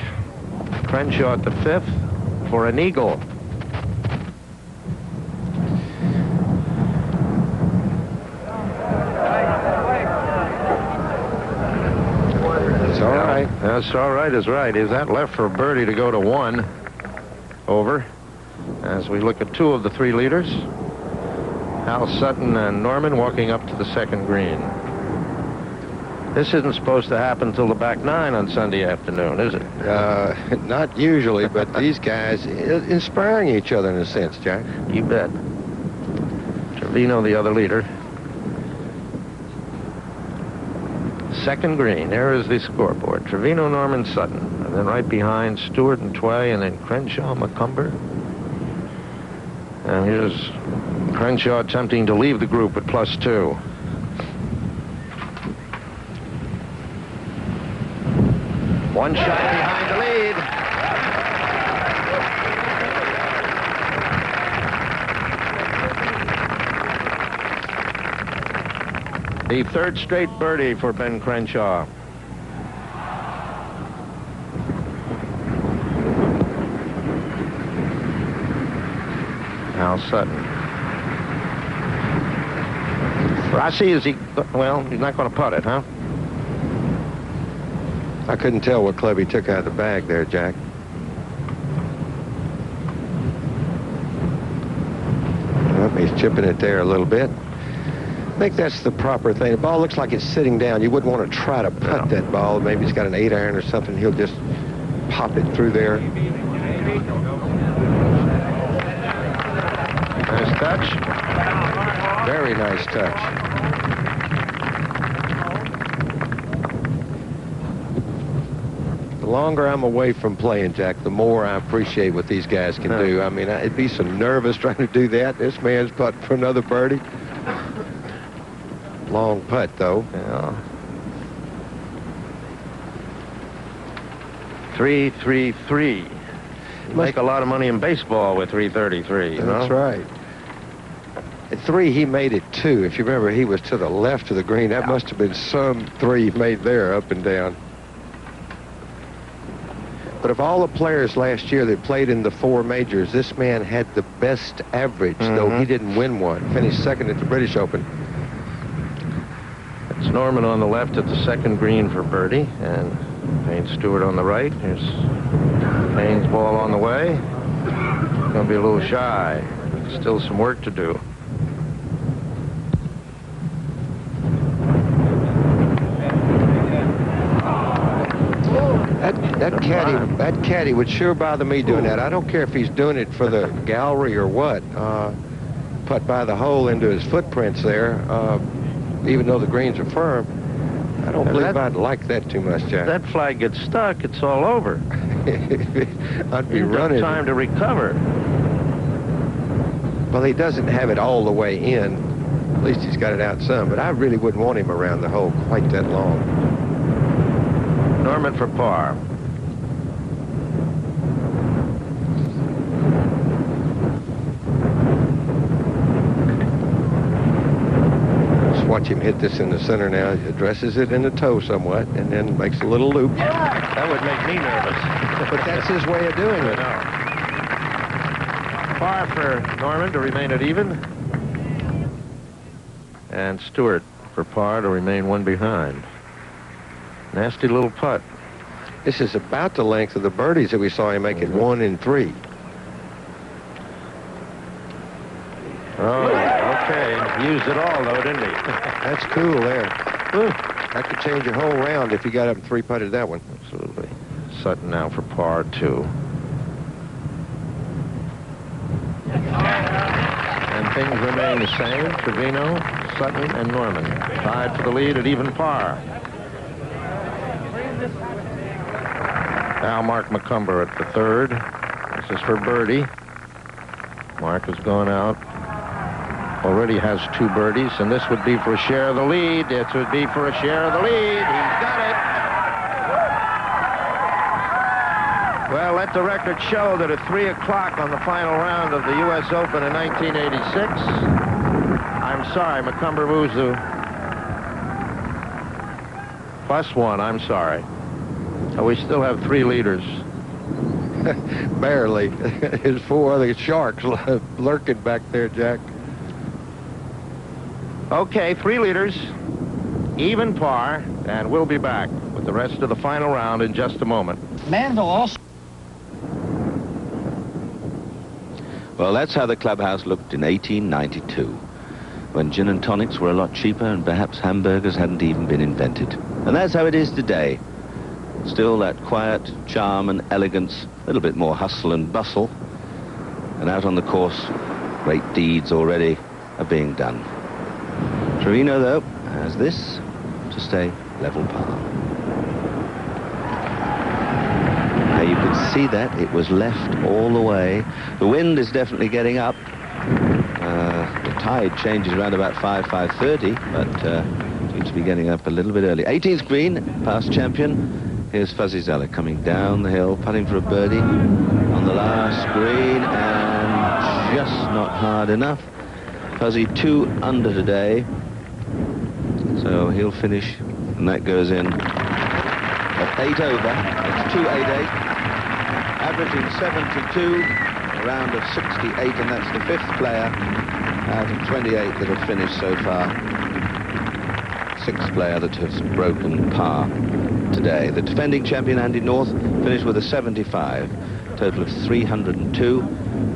Crenshaw at the 5th for an eagle. That's all right. That's all right is right. Is that left for birdie to go to 1 over? As we look at 2 of the 3 leaders. Hal Sutton and Norman walking up to the 2nd green. This isn't supposed to happen till the back 9 on Sunday afternoon, is it? Not usually, but these guys inspiring each other in a sense, Jack. You bet. Trevino, the other leader. 2nd green. There is the scoreboard. Trevino, Norman, Sutton. And then right behind, Stewart and Tway, and then Crenshaw, McCumber. And here's Crenshaw attempting to leave the group at +2. One shot behind the lead. The 3rd straight birdie for Ben Crenshaw. Hal Sutton. Rossi, is he... Well, he's not going to putt it, huh? I couldn't tell what club he took out of the bag there, Jack. Well, he's chipping it there a little bit. I think that's the proper thing. The ball looks like it's sitting down. You wouldn't want to try to putt that ball. Maybe he's got an 8-iron or something. He'll just pop it through there. Nice touch. Very nice touch. The longer I'm away from playing, Jack, the more I appreciate what these guys can do. I mean, I'd be so nervous trying to do that. This man's putting for another birdie. Long putt, though. Yeah. 333. You make a lot of money in baseball with 333, you know? That's right. At 3, he made it 2. If you remember, he was to the left of the green. That must have been some 3 made there, up and down. But of all the players last year that played in the 4 majors, this man had the best average, though he didn't win one. Finished second at the British Open. It's Norman on the left at the second green for birdie, and Payne Stewart on the right. Here's Payne's ball on the way. It's going to be a little shy. Still some work to do. That caddy would sure bother me doing that. I don't care if he's doing it for the gallery or what. Putt by the hole into his footprints there. Even though the greens are firm, I don't believe I'd like that too much, Jack. That flag gets stuck, it's all over. I'd be running. Time to recover. Well, he doesn't have it all the way in. At least he's got it out some, but I really wouldn't want him around the hole quite that long. Norman for par. Watch him hit this in the center now. He addresses it in the toe somewhat, and then makes a little loop. That would make me nervous. But that's his way of doing it. Par for Norman to remain at even. And Stewart for par to remain 1 behind. Nasty little putt. This is about the length of the birdies that we saw him make it 1 and 3. Oh, okay. Used it all, though, didn't he? That's cool there. That could change your whole round if he got up and 3-putted that one. Absolutely. Sutton now for par 2. And things remain the same. Trevino, Sutton, and Norman tied for the lead at even par. Now Mark McCumber at the 3rd. This is for birdie. Mark has gone out. Already has 2 birdies, and this would be for a share of the lead. This would be for a share of the lead. He's got it. Well, let the record show that at 3 o'clock on the final round of the U.S. Open in 1986, I'm sorry, McCumber moves the +1, I'm sorry. We still have 3 leaders. Barely. There's 4 other sharks lurking back there, Jack. Okay, 3 leaders, even par, and we'll be back with the rest of the final round in just a moment. Manville also. Well, that's how the clubhouse looked in 1892, when gin and tonics were a lot cheaper and perhaps hamburgers hadn't even been invented. And that's how it is today. Still that quiet charm and elegance, a little bit more hustle and bustle. And out on the course, great deeds already are being done. Trevino, though, has this to stay level par. Now you could see that it was left all the way. The wind is definitely getting up. The tide changes around about 5:30, but seems to be getting up a little bit early. 18th green, past champion. Here's Fuzzy Zeller coming down the hill, putting for a birdie on the last green, and just not hard enough. Fuzzy 2 under today, so he'll finish, and that goes in at 8 over. It's 288, averaging 72, a round of 68, and that's the 5th player out of 28 that have finished so far. 6th player that has broken par today. today. The defending champion, Andy North, finished with a 75. Total of 302.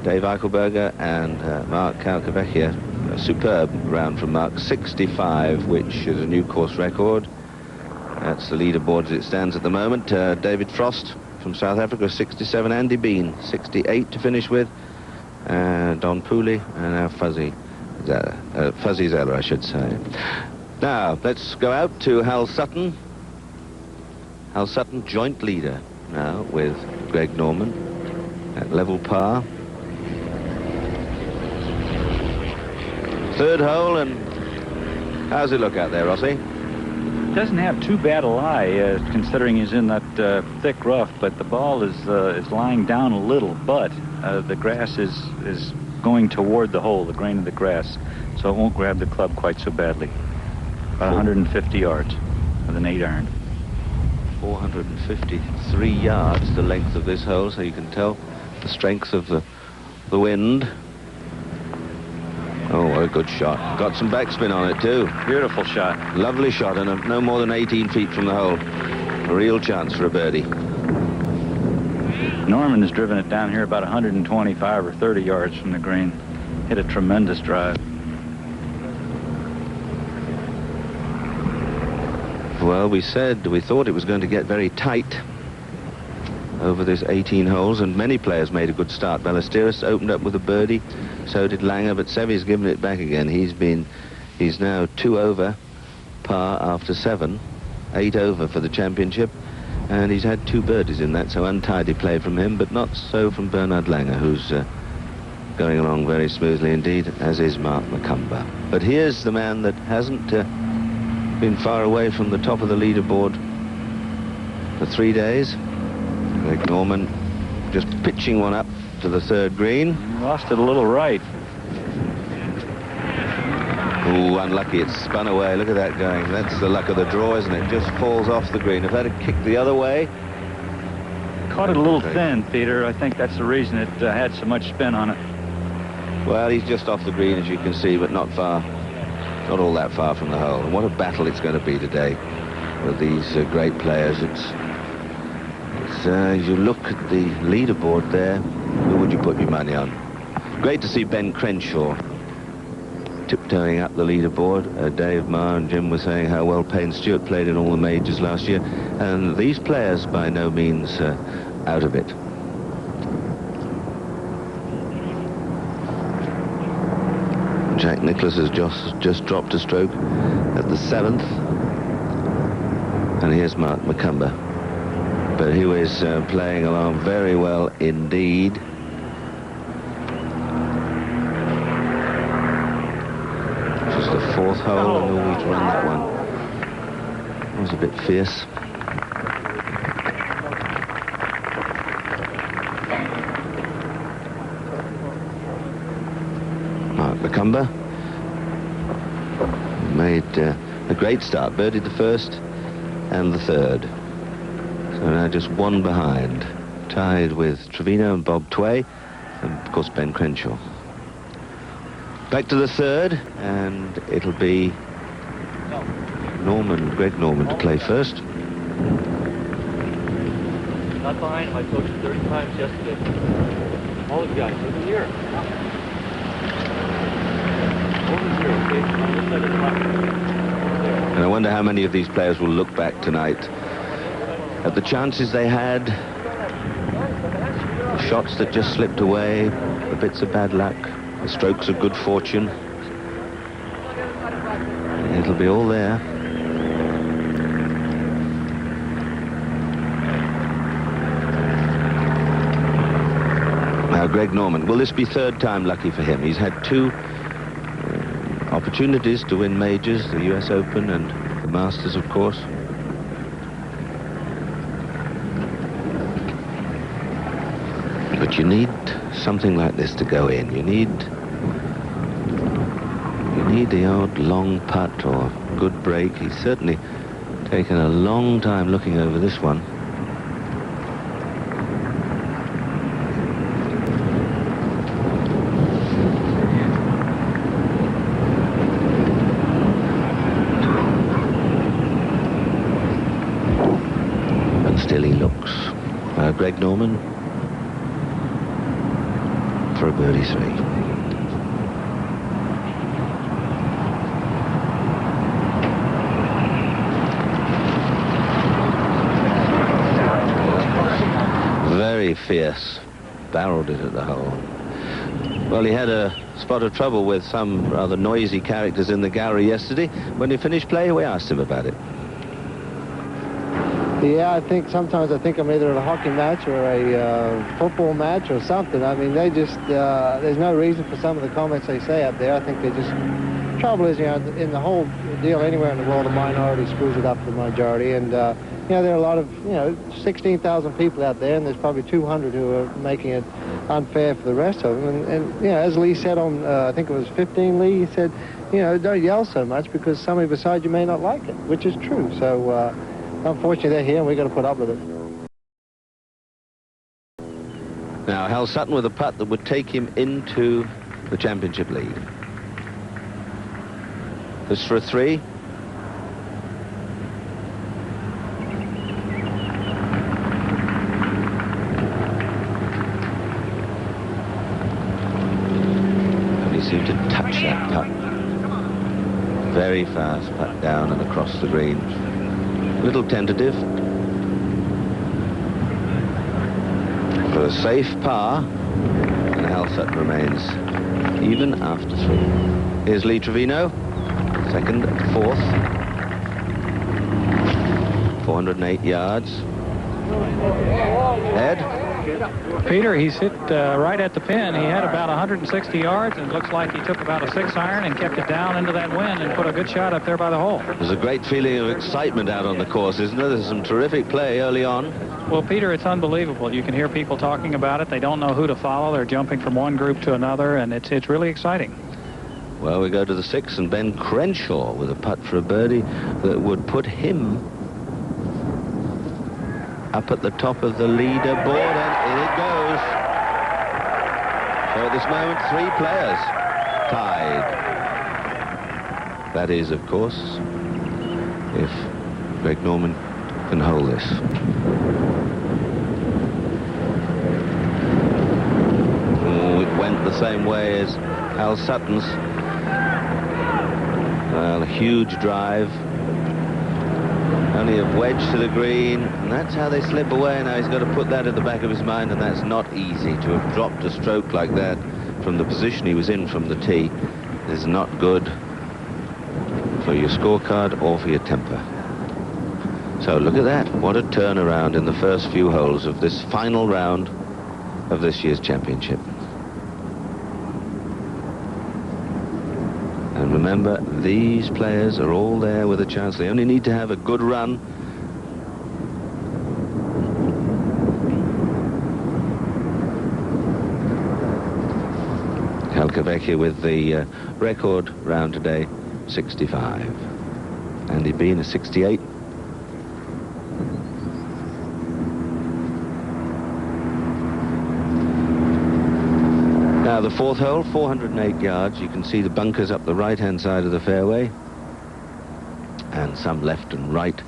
Dave Eichelberger and Mark Calcavecchia. A superb round from Mark, 65, which is a new course record. That's the leaderboard as it stands at the moment. David Frost from South Africa, 67. Andy Bean, 68 to finish with. Don Pooley and now Fuzzy Zeller, I should say. Now, let's go out to Hal Sutton. Hal Sutton, joint leader now with Greg Norman at level par. Third hole, and how's it look out there, Rossi? Doesn't have too bad a lie, considering he's in that thick rough, but the ball is lying down a little, but the grass is going toward the hole, the grain of the grass, so it won't grab the club quite so badly. About 150 yards with an 8-iron. 453 yards, the length of this hole, so you can tell the strength of the wind. Oh, what a good shot. Got some backspin on it, too. Beautiful shot. Lovely shot, and no more than 18 feet from the hole. A real chance for a birdie. Norman has driven it down here about 125 or 30 yards from the green. Hit a tremendous drive. Well, we thought it was going to get very tight over this 18 holes, and many players made a good start. Ballesteros opened up with a birdie, so did Langer, but Seve's given it back again. He's now 2 over par after 7, 8 over for the championship, and he's had 2 birdies in that, so untidy play from him, but not so from Bernard Langer, who's going along very smoothly indeed, as is Mark McCumber. But here's the man that hasn't been far away from the top of the leaderboard for 3 days. Greg Norman just pitching one up to the third green. Lost it a little right. Ooh, unlucky. It's spun away. Look at that going. That's the luck of the draw, isn't it? Just falls off the green. If that had kicked the other way. Caught it a little thin, Peter. I think that's the reason it had so much spin on it. Well, he's just off the green, as you can see, but not far. Not all that far from the hole. And what a battle it's going to be today with these great players. You look at the leaderboard there, who would you put your money on? Great to see Ben Crenshaw tiptoeing up the leaderboard. Dave Marr and Jim were saying how well Payne Stewart played in all the majors last year, and these players by no means out of it. Jack Nicklaus has just dropped a stroke at the 7th, and here's Mark McCumber. But he was playing along very well indeed. Just the 4th hole, and all to run that one. It was a bit fierce. Mark McCumber made a great start, birdied the 1st and the 3rd. So now just 1 behind, tied with Trevino and Bob Tway, and of course Ben Crenshaw. Back to the 3rd, and it'll be Greg Norman to play first. Not behind him, I coached 30 times yesterday. All the guys, over here. Over here, okay? On this side of the line. And I wonder how many of these players will look back tonight at the chances they had, the shots that just slipped away, the bits of bad luck, the strokes of good fortune. It'll be all there. Now Greg Norman, will this be 3rd time lucky for him? He's had 2 opportunities to win majors, the US Open and the Masters, of course. But you need something like this to go in. You need the odd long putt or good break. He's certainly taken a long time looking over this one. Still he looks. Greg Norman for a birdie 3. Very fierce. Barreled it at the hole. Well, he had a spot of trouble with some rather noisy characters in the gallery yesterday. When he finished play, we asked him about it. Yeah, I think sometimes I'm either at a hockey match or a football match or something. I mean, they just, there's no reason for some of the comments they say up there. I think they just, trouble is, you know, in the whole deal anywhere in the world, the minority screws it up for the majority. And, you know, there are a lot of, you know, 16,000 people out there, and there's probably 200 who are making it unfair for the rest of them. And you know, as Lee said on, I think it was 15, Lee, he said, you know, don't yell so much because somebody beside you may not like it, which is true. So, unfortunately, they're here, and we've got to put up with it. Now, Hal Sutton with a putt that would take him into the championship lead. This for a 3. And he seemed to touch that putt. Very fast putt down and across the green. A little tentative. For a safe par, and Hal Sutton remains even after 3. Here's Lee Trevino, second, fourth. 408 yards. Ed? Peter, he's hit right at the pin. He had about 160 yards, and it looks like he took about a 6-iron and kept it down into that wind and put a good shot up there by the hole. There's a great feeling of excitement out on the course, isn't there? There's some terrific play early on. Well, Peter, it's unbelievable. You can hear people talking about it. They don't know who to follow. They're jumping from one group to another, and it's really exciting. Well, we go to the 6th, and Ben Crenshaw with a putt for a birdie that would put him up at the top of the leaderboard, and in it goes. So at this moment, 3 players tied. That is, of course, if Greg Norman can hold this. Oh, it went the same way as Hal Sutton's. Well, a huge drive. Only a wedge to the green, and that's how they slip away. Now he's got to put that at the back of his mind, and that's not easy. To have dropped a stroke like that from the position he was in from the tee is not good for your scorecard or for your temper. So look at that. What a turnaround in the first few holes of this final round of this year's championship. And remember, these players are all there with a chance. They only need to have a good run. Helkavecchia with the record round today, 65. Andy Bean is 68. Now the 4th hole, 408 yards. You can see the bunkers up the right-hand side of the fairway and some left and right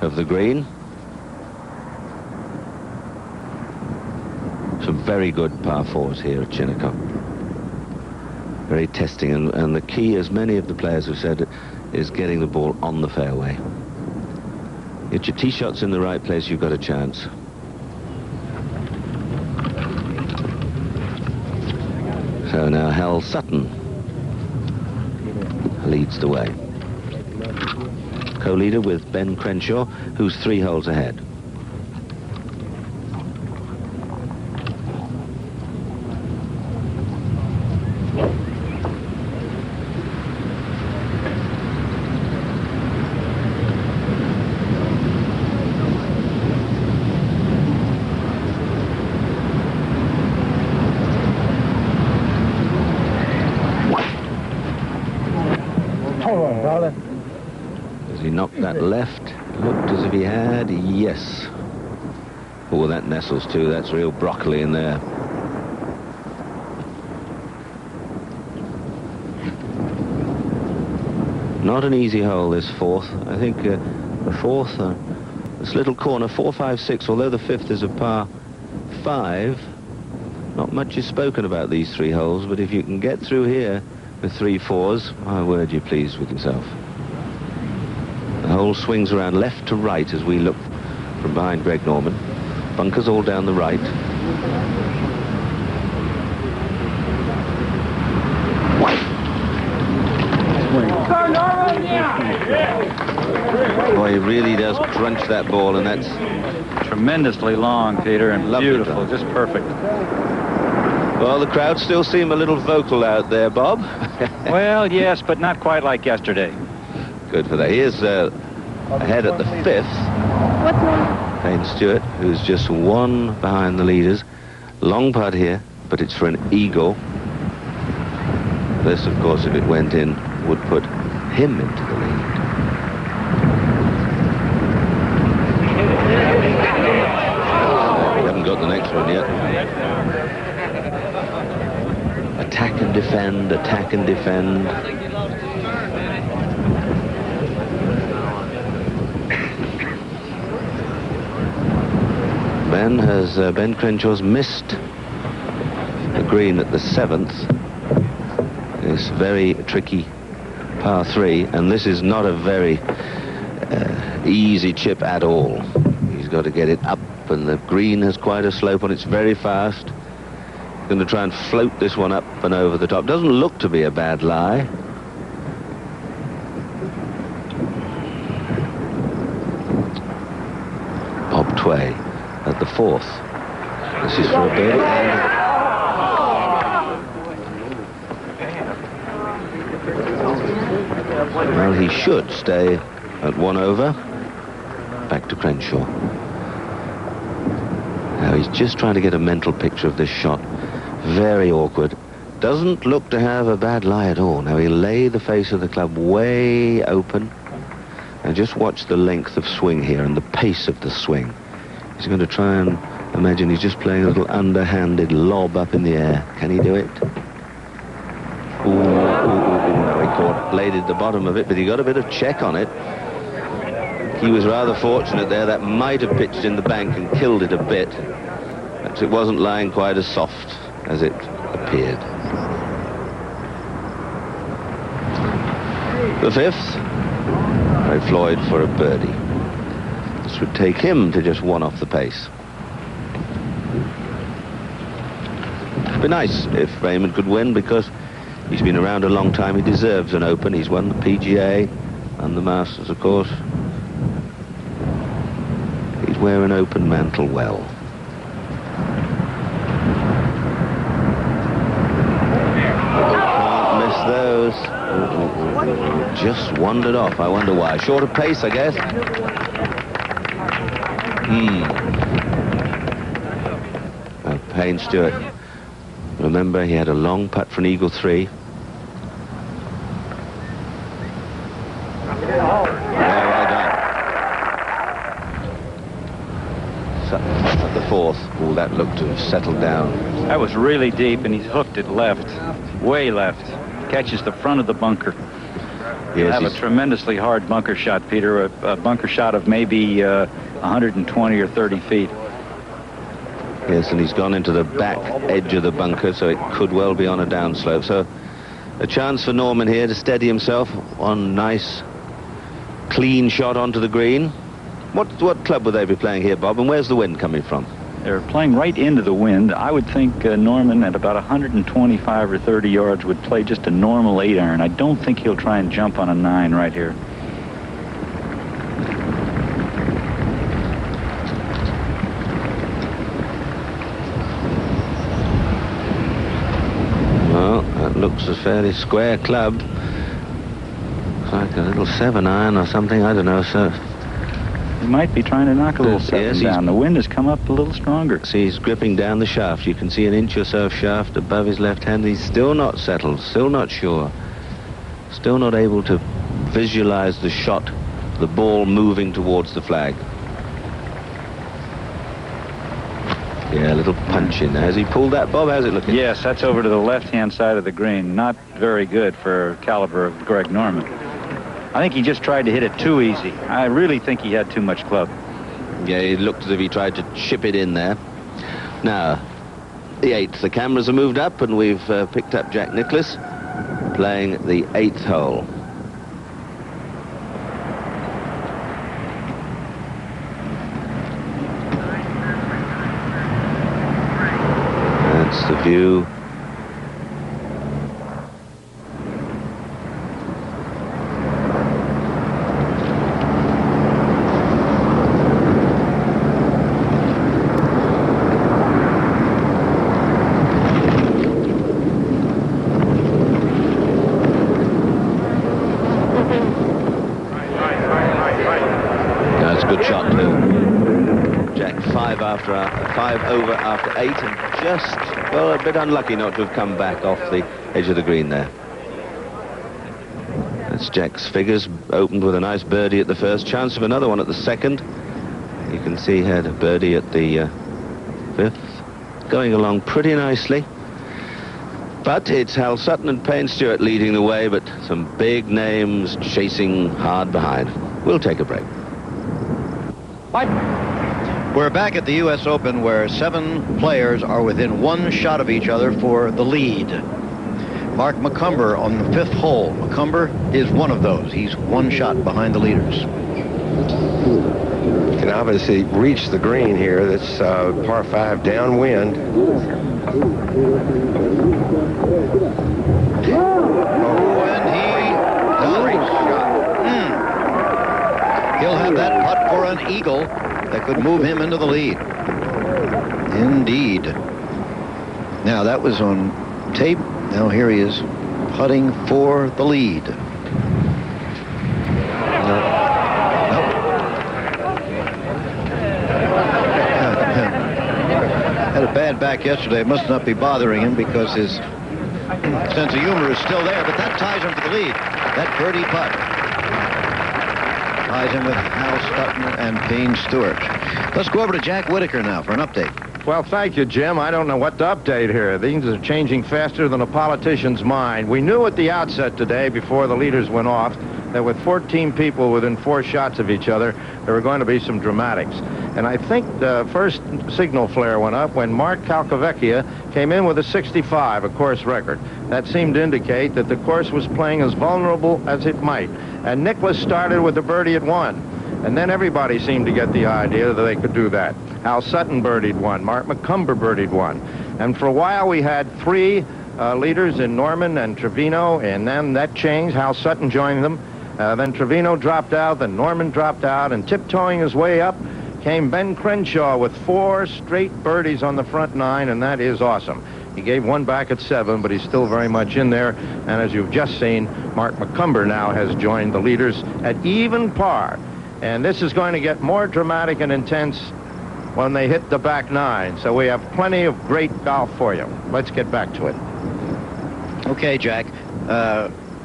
of the green. Some very good par 4s here at Shinnecock. Very testing, and the key, as many of the players have said, is getting the ball on the fairway. Get your tee shots in the right place, you've got a chance. So now Hal Sutton leads the way. Co-leader with Ben Crenshaw, who's 3 holes ahead. As he knocked that left, looked as if he had, yes. Oh, that nestles too. That's real broccoli in there. Not an easy hole, this 4th. I think the 4th This little corner, 4, 5, 6, although the fifth is a par 5, not much is spoken about these 3 holes, but if you can get through here with 3 4s, my word, you're pleased with yourself. The hole swings around left to right as we look from behind Greg Norman. Bunkers all down the right. Boy, he really does crunch that ball, and that's tremendously long, Peter, and beautiful, just perfect. Well, the crowd still seem a little vocal out there, Bob. Well, yes, but not quite like yesterday. Good for that. Here's ahead at the 5th. Payne Stewart, who's just 1 behind the leaders. Long putt here, but it's for an eagle. This, of course, if it went in, would put him into the lead. We haven't got the next one yet. Attack and defend, attack and defend. Ben Crenshaw's missed the green at the 7th. It's very tricky par 3, and this is not a very easy chip at all. He's got to get it up, and the green has quite a slope on it. It's very fast. Going to try and float this one up and over the top. Doesn't look to be a bad lie. Bob Tway at the 4th. This is for a birdie. Well, he should stay at 1 over. Back to Crenshaw. Now he's just trying to get a mental picture of this shot. Very awkward. Doesn't look to have a bad lie at all. Now he'll lay the face of the club way open. And just watch the length of swing here and the pace of the swing. He's going to try and imagine he's just playing a little underhanded lob up in the air. Can he do it? Ooh, no, he caught, bladed the bottom of it, but he got a bit of check on it. He was rather fortunate there. That might have pitched in the bank and killed it a bit. Perhaps it wasn't lying quite as soft as it appeared. The 5th, Ray Floyd for a birdie. This would take him to just 1 off the pace. It'd be nice if Raymond could win, because he's been around a long time. He deserves an Open. He's won the PGA and the Masters, of course. He'd wear an Open mantle well. Can't miss those. Just wandered off. I wonder why. Shorter pace, I guess. Payne Stewart. Remember, he had a long putt for an eagle 3. Well done. At the 4th. Oh, that looked to have settled down. That was really deep, and he's hooked it left, way left. Catches the front of the bunker. Yes, have a tremendously hard bunker shot, Peter. A bunker shot of maybe 120 or 30 feet. Yes, and he's gone into the back edge of the bunker, so it could well be on a downslope. So a chance for Norman here to steady himself. One nice, clean shot onto the green. What club would they be playing here, Bob, and where's the wind coming from? They're playing right into the wind. I would think Norman at about 125 or 30 yards would play just a normal 8-iron. I don't think he'll try and jump on a 9 right here. Well, that looks a fairly square club. Looks like a little 7-iron or something, I don't know, so... He might be trying to knock a little 7 down. The wind has come up a little stronger. See, he's gripping down the shaft. You can see an inch or so of shaft above his left hand. He's still not settled, still not sure. Still not able to visualize the shot, the ball moving towards the flag. Yeah, a little punch in there. Has he pulled that, Bob? How's it looking? Yes, that's over to the left-hand side of the green. Not very good for caliber of Greg Norman. I think he just tried to hit it too easy. I really think he had too much club. Yeah, he looked as if he tried to chip it in there. Now, the 8th. The cameras are moved up, and we've picked up Jack Nicklaus playing the 8th hole. That's the view. That's a good shot too. Jack 5 over after 8, and just, well, a bit unlucky not to have come back off the edge of the green there. That's Jack's figures. Opened with a nice birdie at the first, chance of another one at the second. You can see he had a birdie at the 5th. Going along pretty nicely. But it's Hal Sutton and Payne Stewart leading the way, but some big names chasing hard behind. We'll take a break. We're back at the U.S. Open, where 7 players are within 1 shot of each other for the lead. Mark McCumber on the 5th hole. McCumber is one of those. He's 1 shot behind the leaders. Can obviously reach the green here. That's par 5 downwind. He'll have that putt for an eagle that could move him into the lead. Indeed. Now, that was on tape. Now here he is putting for the lead. Had a bad back yesterday. It must not be bothering him because his sense of humor is still there, but that ties him for the lead. That birdie putt ties him with Hal Sutton and Payne Stewart. Let's go over to Jack Whitaker now for an update. Well, thank you, Jim. I don't know what to update here. Things are changing faster than a politician's mind. We knew at the outset today, before the leaders went off, that with 14 people within 4 shots of each other, there were going to be some dramatics. And I think the first signal flare went up when Mark Calcavecchia came in with a 65, a course record. That seemed to indicate that the course was playing as vulnerable as it might. And Nicklaus started with a birdie at 1. And then everybody seemed to get the idea that they could do that. Hal Sutton birdied 1. Mark McCumber birdied 1. And for a while we had 3 leaders in Norman and Trevino, and then that changed. Hal Sutton joined them. Then Trevino dropped out, then Norman dropped out, and tiptoeing his way up came Ben Crenshaw with 4 straight birdies on the front 9, and that is awesome. He gave 1 back at 7, but he's still very much in there. And as you've just seen, Mark McCumber now has joined the leaders at even par. And this is going to get more dramatic and intense when they hit the back 9. So we have plenty of great golf for you. Let's get back to it. Okay, Jack.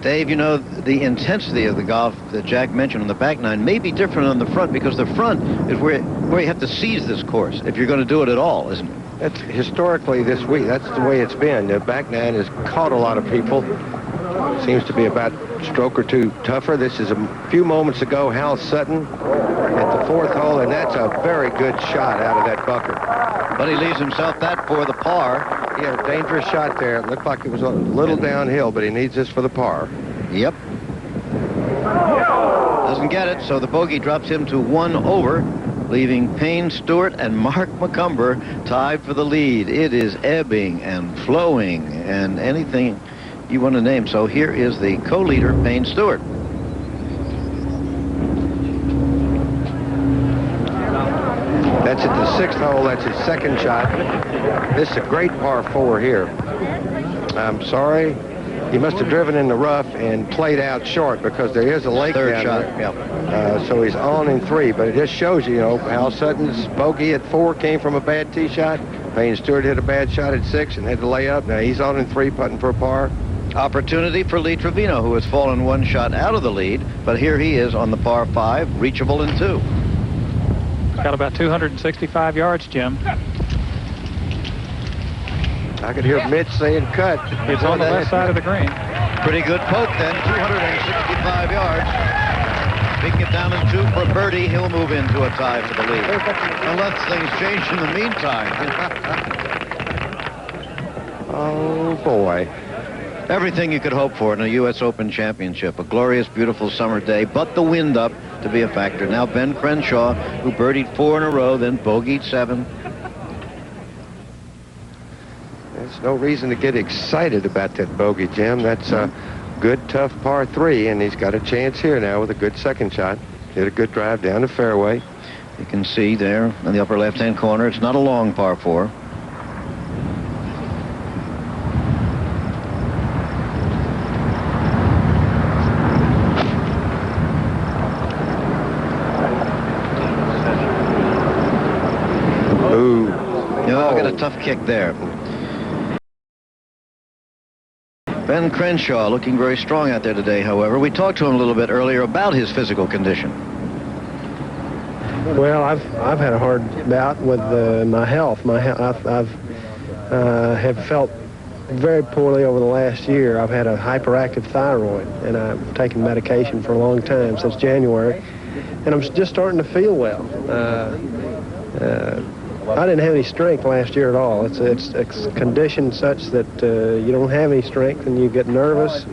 Dave, you know, the intensity of the golf that Jack mentioned on the back 9 may be different on the front, because the front is where you have to seize this course if you're going to do it at all, isn't it? That's historically this week. That's the way it's been. The back 9 has caught a lot of people. Seems to be about a stroke or 2 tougher. This is a few moments ago, Hal Sutton at the 4th hole, and that's a very good shot out of that bunker. But he leaves himself that for the par. Yeah, dangerous shot there. It looked like it was a little downhill, but he needs this for the par. Yep. Doesn't get it, so the bogey drops him to 1 over, leaving Payne Stewart and Mark McCumber tied for the lead. It is ebbing and flowing and anything you want to name. So here is the co-leader, Payne Stewart. That's at the 6th hole. That's his 2nd shot. This is a great par 4 here. I'm sorry. He must have driven in the rough and played out short, because there is a lake down there. Yep. So he's on in 3, but it just shows you, Hal Sutton's bogey at 4 came from a bad tee shot. Payne Stewart hit a bad shot at 6 and had to lay up. Now he's on in 3, putting for a par. Opportunity for Lee Trevino, who has fallen 1 shot out of the lead, but here he is on the par 5, reachable in 2. Got about 265 yards, Jim. I could hear Mitch saying cut. It's on the left side of the green. Pretty good poke then, 265 yards. If he can get down in 2 for birdie, he'll move into a tie for the lead. Unless things change in the meantime. Oh, boy. Everything you could hope for in a U.S. Open championship. A glorious, beautiful summer day, but the wind up to be a factor. Now Ben Crenshaw, who birdied 4 in a row, then bogeyed 7. There's no reason to get excited about that bogey, Jim. That's a good, tough par 3, and he's got a chance here now with a good second shot. Hit a good drive down the fairway. You can see there in the upper left-hand corner, it's not a long par 4. Tough kick there. Ben Crenshaw looking very strong out there today, however. We talked to him a little bit earlier about his physical condition. Well, I've had a hard bout with my health. I've have felt very poorly over the last year. I've had a hyperactive thyroid, and I've taken medication for a long time, since January, and I'm just starting to feel well. I didn't have any strength last year at all. It's conditioned such that you don't have any strength and you get nervous.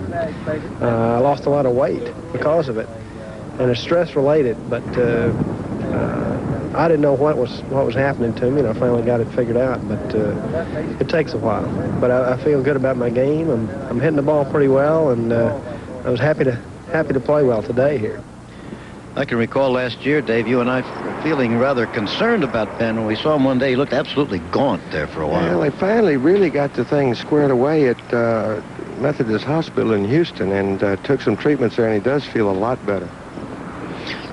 I lost a lot of weight because of it, and it's stress related. But I didn't know what was happening to me, and I finally got it figured out. But it takes a while. But I feel good about my game. I'm hitting the ball pretty well, and I was happy to play well today here. I can recall last year, Dave, you and I were feeling rather concerned about Ben. When we saw him one day, he looked absolutely gaunt there for a while. Well, they finally really got the thing squared away at Methodist Hospital in Houston, and took some treatments there, and he does feel a lot better.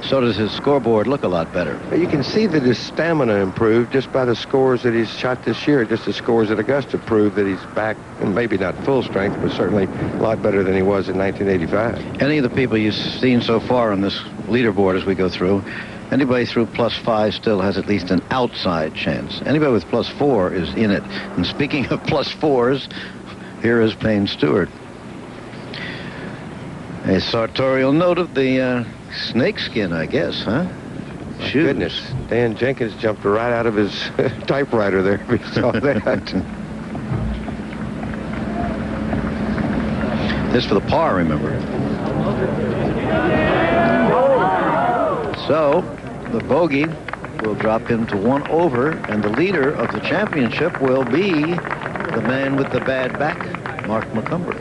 So does his scoreboard look a lot better. But you can see that his stamina improved just by the scores that he's shot this year. Just the scores at Augusta prove that he's back, and maybe not full strength, but certainly a lot better than he was in 1985. Any of the people you've seen so far on this leaderboard as we go through, anybody through +5 still has at least an outside chance. Anybody with +4 is in it. And speaking of +4s, here is Payne Stewart. A sartorial note of the snakeskin, I guess, huh? My goodness. Dan Jenkins jumped right out of his typewriter there. We saw that. This for the par, remember. So, the bogey will drop him to 1 over, and the leader of the championship will be the man with the bad back, Mark McCumber.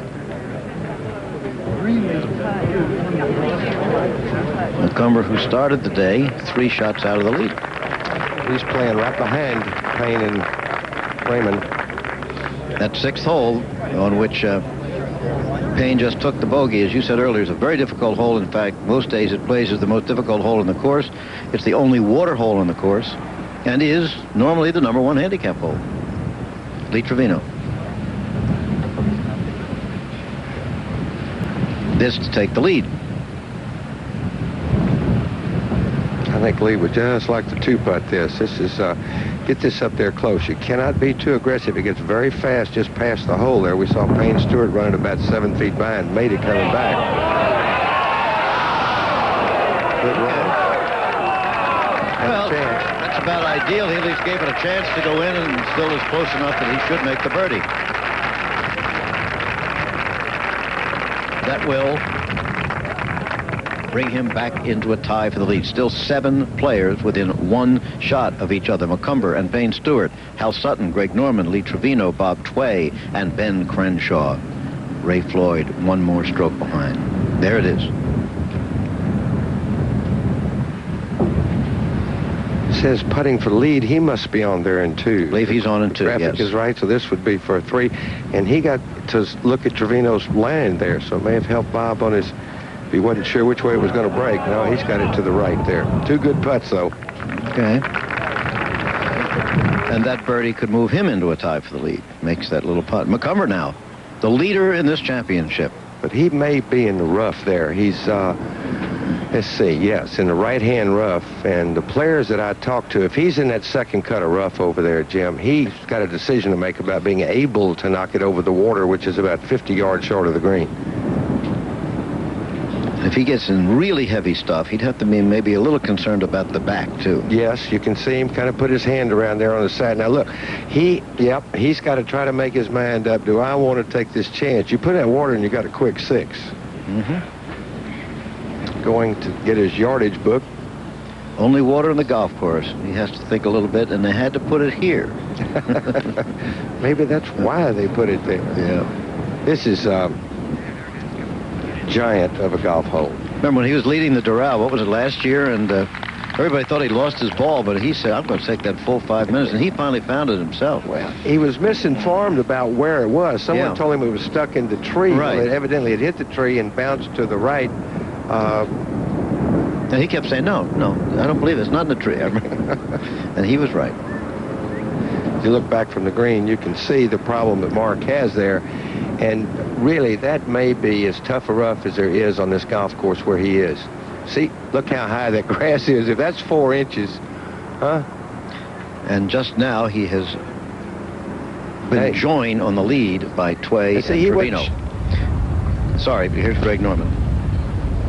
McCumber, who started the day 3 shots out of the lead. He's playing right behind Payne and Raymond. That 6th hole on which Payne just took the bogey, as you said earlier, is a very difficult hole. In fact, most days it plays as the most difficult hole in the course. It's the only water hole in the course, and is normally the #1 handicap hole. Lee Trevino. This to take the lead. I think Lee would just like to 2-putt this. This is, get this up there close. You cannot be too aggressive. It gets very fast just past the hole there. We saw Payne Stewart running about 7 feet behind. Made it coming back. Good run. Well, that's about ideal. He at least gave it a chance to go in, and still is close enough that he should make the birdie. That will bring him back into a tie for the lead. Still 7 players within 1 shot of each other. McCumber and Payne Stewart, Hal Sutton, Greg Norman, Lee Trevino, Bob Tway, and Ben Crenshaw. Ray Floyd, 1 more stroke behind. There it is. It says putting for the lead. He must be on there in 2. I believe he's on in 2, the graphic is right, so this would be for a 3. And he got to look at Trevino's land there, so it may have helped Bob on his... If he wasn't sure which way it was going to break. No, he's got it to the right there. 2 good putts, though. Okay. And that birdie could move him into a tie for the lead. Makes that little putt. McCumber now, the leader in this championship. But he may be in the rough there. He's, let's see, yes, in the right-hand rough. And the players that I talked to, if he's in that second cut of rough over there, Jim, he's got a decision to make about being able to knock it over the water, which is about 50 yards short of the green. If he gets in really heavy stuff, he'd have to be maybe a little concerned about the back, too. Yes, you can see him kind of put his hand around there on the side. Now, look, he's got to try to make his mind up. Do I want to take this chance? You put in that water and you got a quick 6. Going to get his yardage book. Only water in the golf course. He has to think a little bit, and they had to put it here. Maybe that's why they put it there. Yeah. This is giant of a golf hole. Remember when he was leading the Doral, what was it, last year? And everybody thought he lost his ball, but he said, I'm going to take that full 5 minutes, and he finally found it himself. Well, he was misinformed about where it was. Someone told him it was stuck in the tree. Right. Well, evidently it hit the tree and bounced to the right. And he kept saying, no, I don't believe it. It's not in the tree. And he was right. If you look back from the green, you can see the problem that Mark has there. And really, that may be as tough a rough as there is on this golf course where he is. See, look how high that grass is. If that's 4 inches, huh? And just now he has been joined on the lead by Tway and Trevino. Sorry, but here's Greg Norman.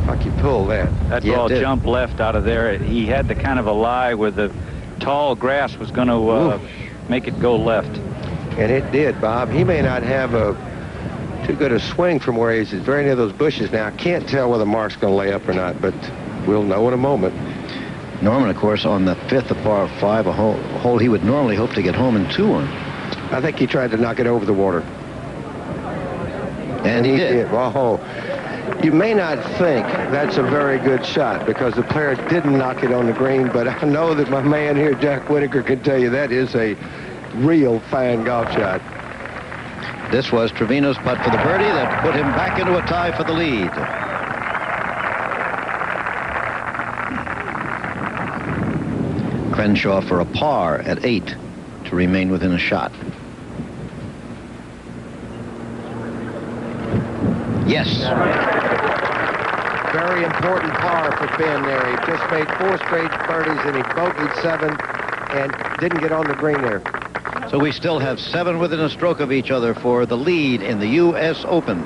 Like you pull that. That ball jumped left out of there. He had the kind of a lie where the tall grass was going to make it go left. And it did, Bob. He may not have too good a swing from where he's very near those bushes now. I can't tell whether Mark's going to lay up or not, but we'll know in a moment. Norman, of course, on the 5th of par 5, a hole he would normally hope to get home in 2 on. I think he tried to knock it over the water. And he did. Oh, you may not think that's a very good shot because the player didn't knock it on the green, but I know that my man here, Jack Whitaker, can tell you that is a real fine golf shot. This was Trevino's putt for the birdie that put him back into a tie for the lead. Crenshaw for a par at 8 to remain within a shot. Yes. Very important par for Ben there. He just made 4 straight birdies and he bogeyed 7 and didn't get on the green there. So we still have 7 within a stroke of each other for the lead in the U.S. Open.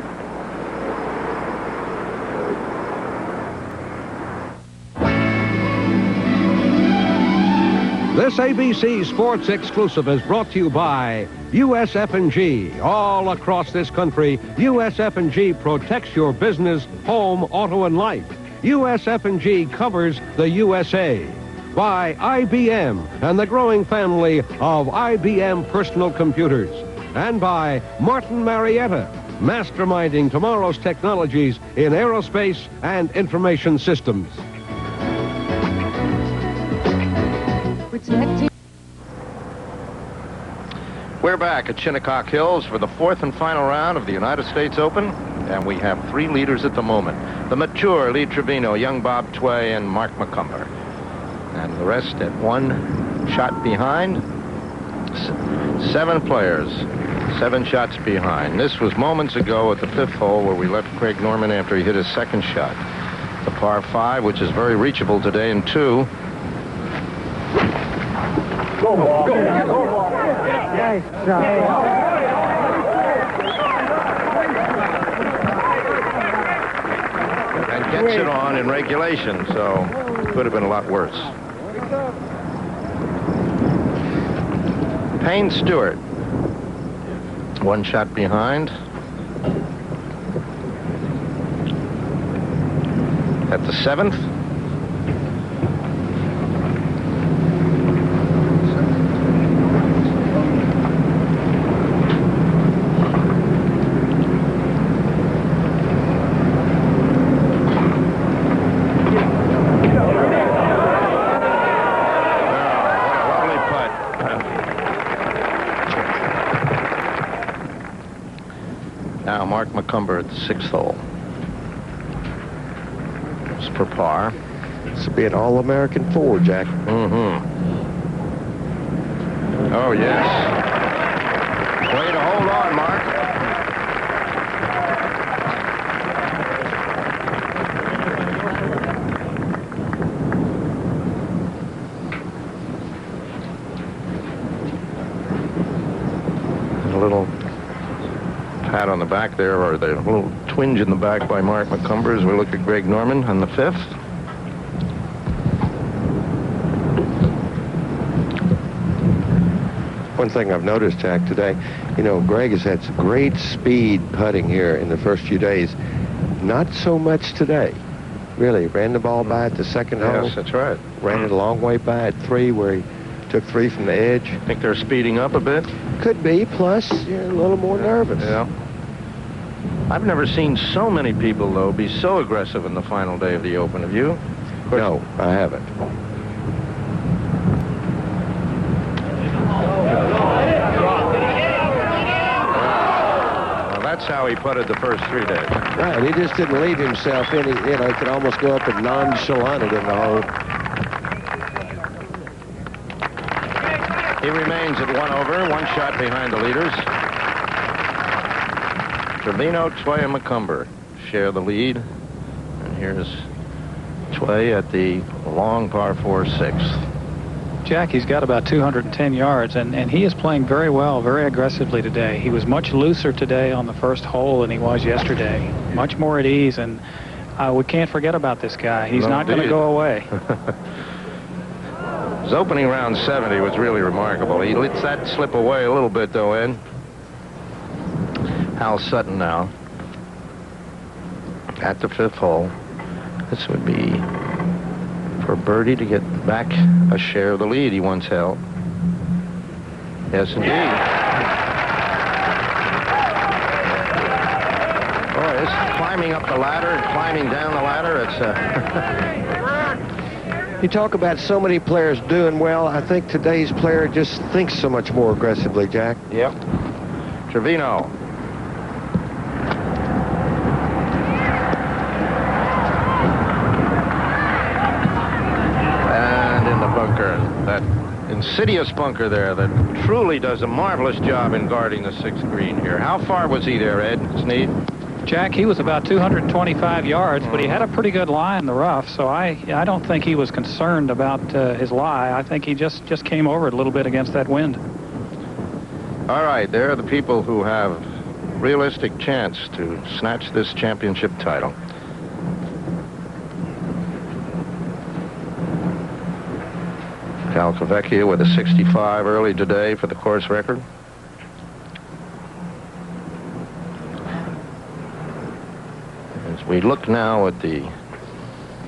This ABC Sports exclusive is brought to you by USF&G. All across this country, USF&G protects your business, home, auto, and life. USF&G covers the USA. By IBM and the growing family of IBM personal computers. And by Martin Marietta, masterminding tomorrow's technologies in aerospace and information systems. We're back at Shinnecock Hills for the 4th and final round of the United States Open, and we have 3 leaders at the moment. The mature Lee Trevino, young Bob Tway, and Mark McCumber. And the rest at 1 shot behind. 7 players, 7 shots behind. This was moments ago at the 5th hole where we left Craig Norman after he hit his 2nd shot. The par 5, which is very reachable today in 2. Go ball. Go ball. Nice shot. And gets it on in regulation, so it could have been a lot worse. Payne Stewart, 1 shot behind. At the 7th. Now Mark McCumber at the 6th hole. It's per par. This will be an All-American 4, Jack. Mm-hmm. Oh, yes. Way to hold on, Mark. A little pat on the back there, or the little twinge in the back by Mark McCumber as we look at Greg Norman on the 5th. One thing I've noticed, Jack, today, you know, Greg has had some great speed putting here in the first few days. Not so much today. Really, ran the ball by at the second hole. Yes, that's right. Ran it a long way by at 3, where he took 3 from the edge. Think they're speeding up a bit? Could be, plus you're a little more nervous. Yeah. I've never seen so many people, though, be so aggressive in the final day of the Open. Have you? No, I haven't. That's how he putted the first 3 days. Right, he just didn't leave himself any, you know, he could almost go up and nonchalant it in the hole. He remains at 1 over, 1 shot behind the leaders. Trevino, Tway, and McCumber share the lead. And here's Tway at the long par 4 6th. Jack, he's got about 210 yards, and he is playing very well, very aggressively today. He was much looser today on the first hole than he was yesterday. Much more at ease, and we can't forget about this guy. He's not going to go away. His opening round 70 was really remarkable. He lets that slip away a little bit, though, Ed. Hal Sutton now at the 5th hole. This would be for birdie to get back a share of the lead he once held. Yes, indeed. Boy, this climbing up the ladder and climbing down the ladder, it's You talk about so many players doing well. I think today's player just thinks so much more aggressively, Jack. Yep. Trevino. That insidious bunker there that truly does a marvelous job in guarding the 6th green here. How far was he there, Ed Snead? Jack, he was about 225 yards, but he had a pretty good lie in the rough, so I don't think he was concerned about his lie. I think he just came over it a little bit against that wind. All right, there are the people who have realistic chance to snatch this championship title. Calcavecchia with a 65 early today for the course record. As we look now at the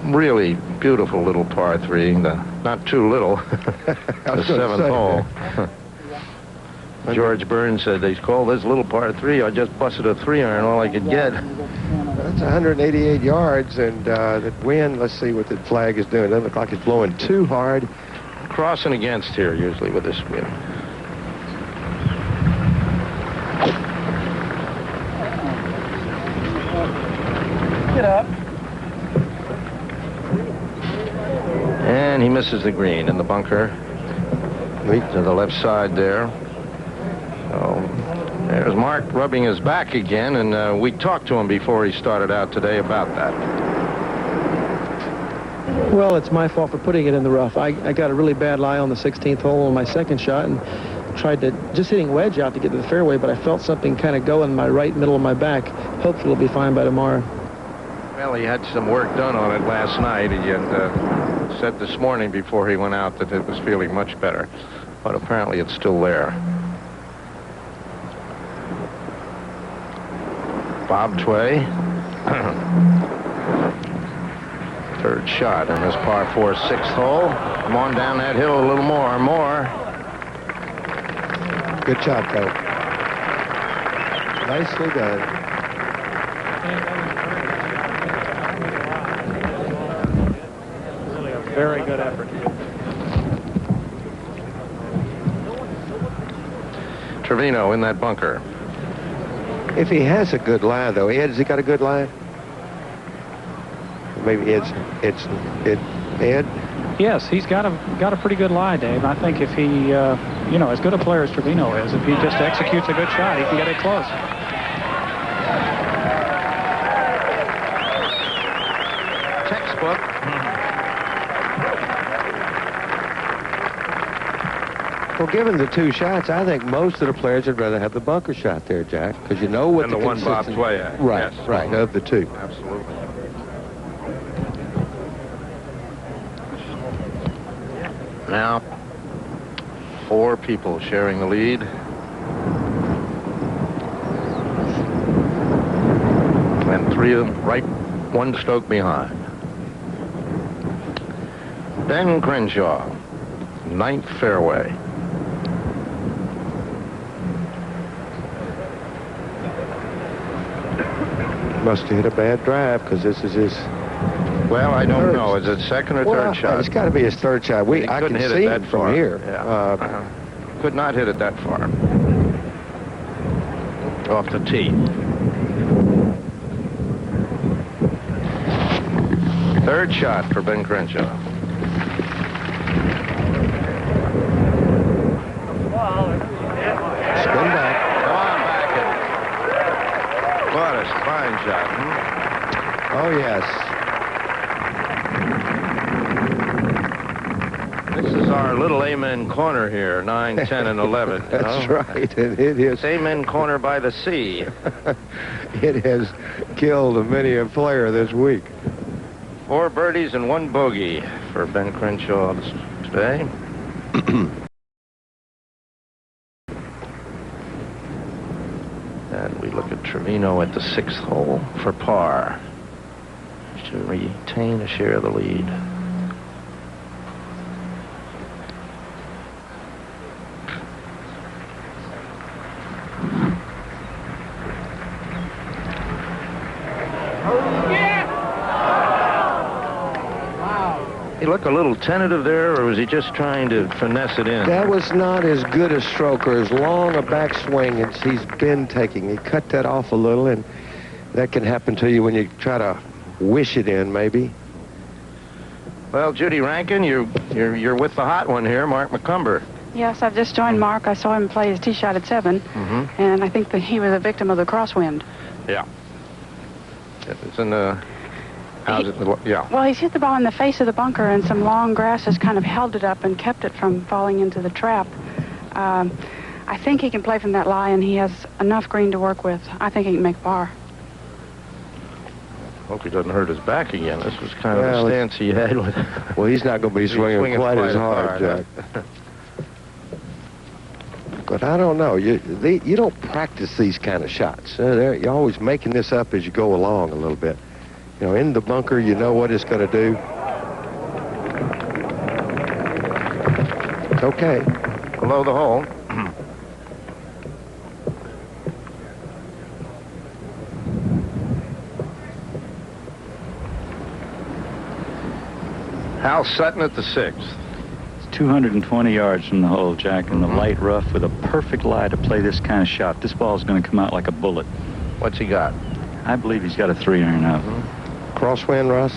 really beautiful little par 3, not too little, the 7th hole. George Burns said they call this little par 3. I just busted a 3-iron, all I could get. That's 188 yards, and that wind, let's see what the flag is doing. It doesn't look like it's blowing too hard. Crossing against here usually with this wind. Get up. And he misses the green in the bunker. To the left side there. So there's Mark rubbing his back again, and we talked to him before he started out today about that. Well, it's my fault for putting it in the rough. I got a really bad lie on the 16th hole on my second shot and tried to just hitting wedge out to get to the fairway, but I felt something kind of go in my right middle of my back. Hopefully it'll be fine by tomorrow. Well, he had some work done on it last night. He had said this morning before he went out that it was feeling much better, but apparently it's still there. Bob Tway. Third shot in this par 4 6th hole. Come on down that hill a little more. Good shot, Cole. Nicely done. Really a very good effort. Trevino in that bunker. If he has a good lie, though, Ed, has he got a good lie? Maybe Ed. Yes, he's got a pretty good lie, Dave. I think if he, you know, as good a player as Trevino is, if he just executes a good shot, he can get it close. Textbook. Well, given the two shots, I think most of the players would rather have the bunker shot there, Jack, because you know what And the one Bob's way at. Right, Yes. right, of the two. Absolutely. Now, 4 people sharing the lead. And 3 of them right 1 stroke behind. Ben Crenshaw, 9th fairway. Must have hit a bad drive because this is his. Well, I don't know. Is it second or third shot? It's got to be his third shot. He I couldn't can hit see it that him far. from here. Yeah. Could not hit it that far. Off the tee. Third shot for Ben Crenshaw. Spin back. Come on back. What a fine shot. Oh, yes. This is our little amen corner here, 9, 10, and 11. That's right. And it is. It's amen corner by the sea. It has killed many a player this week. 4 birdies and 1 bogey for Ben Crenshaw today. And we look at Trevino at the 6th hole for par to retain a share of the lead. He looked a little tentative there, or was he just trying to finesse it in? That was not as good a stroke or as long a backswing as he's been taking. He cut that off a little, and that can happen to you when you try to wish it in, maybe. Well, Judy Rankin, you're with the hot one here, Mark McCumber. Yes, I've just joined Mark. I saw him play his tee shot at 7, and I think that he was a victim of the crosswind. Yeah. It's in the... How's it? Yeah. Well, he's hit the ball in the face of the bunker, and some long grass has kind of held it up and kept it from falling into the trap. I think he can play from that lie, and he has enough green to work with. I think he can make par. Hope he doesn't hurt his back again. This was kind of the stance he had with... Well, he's not going to be swinging quite as hard, Jack. But I don't know. You don't practice these kind of shots. You're always making this up as you go along a little bit. You know, in the bunker, you know what it's going to do. It's okay. Below the hole. Hal Sutton at the 6th. It's 220 yards from the hole, Jack, in the light rough with a perfect lie to play this kind of shot. This ball is going to come out like a bullet. What's he got? I believe he's got a 3 iron out. Crosswind, Russ?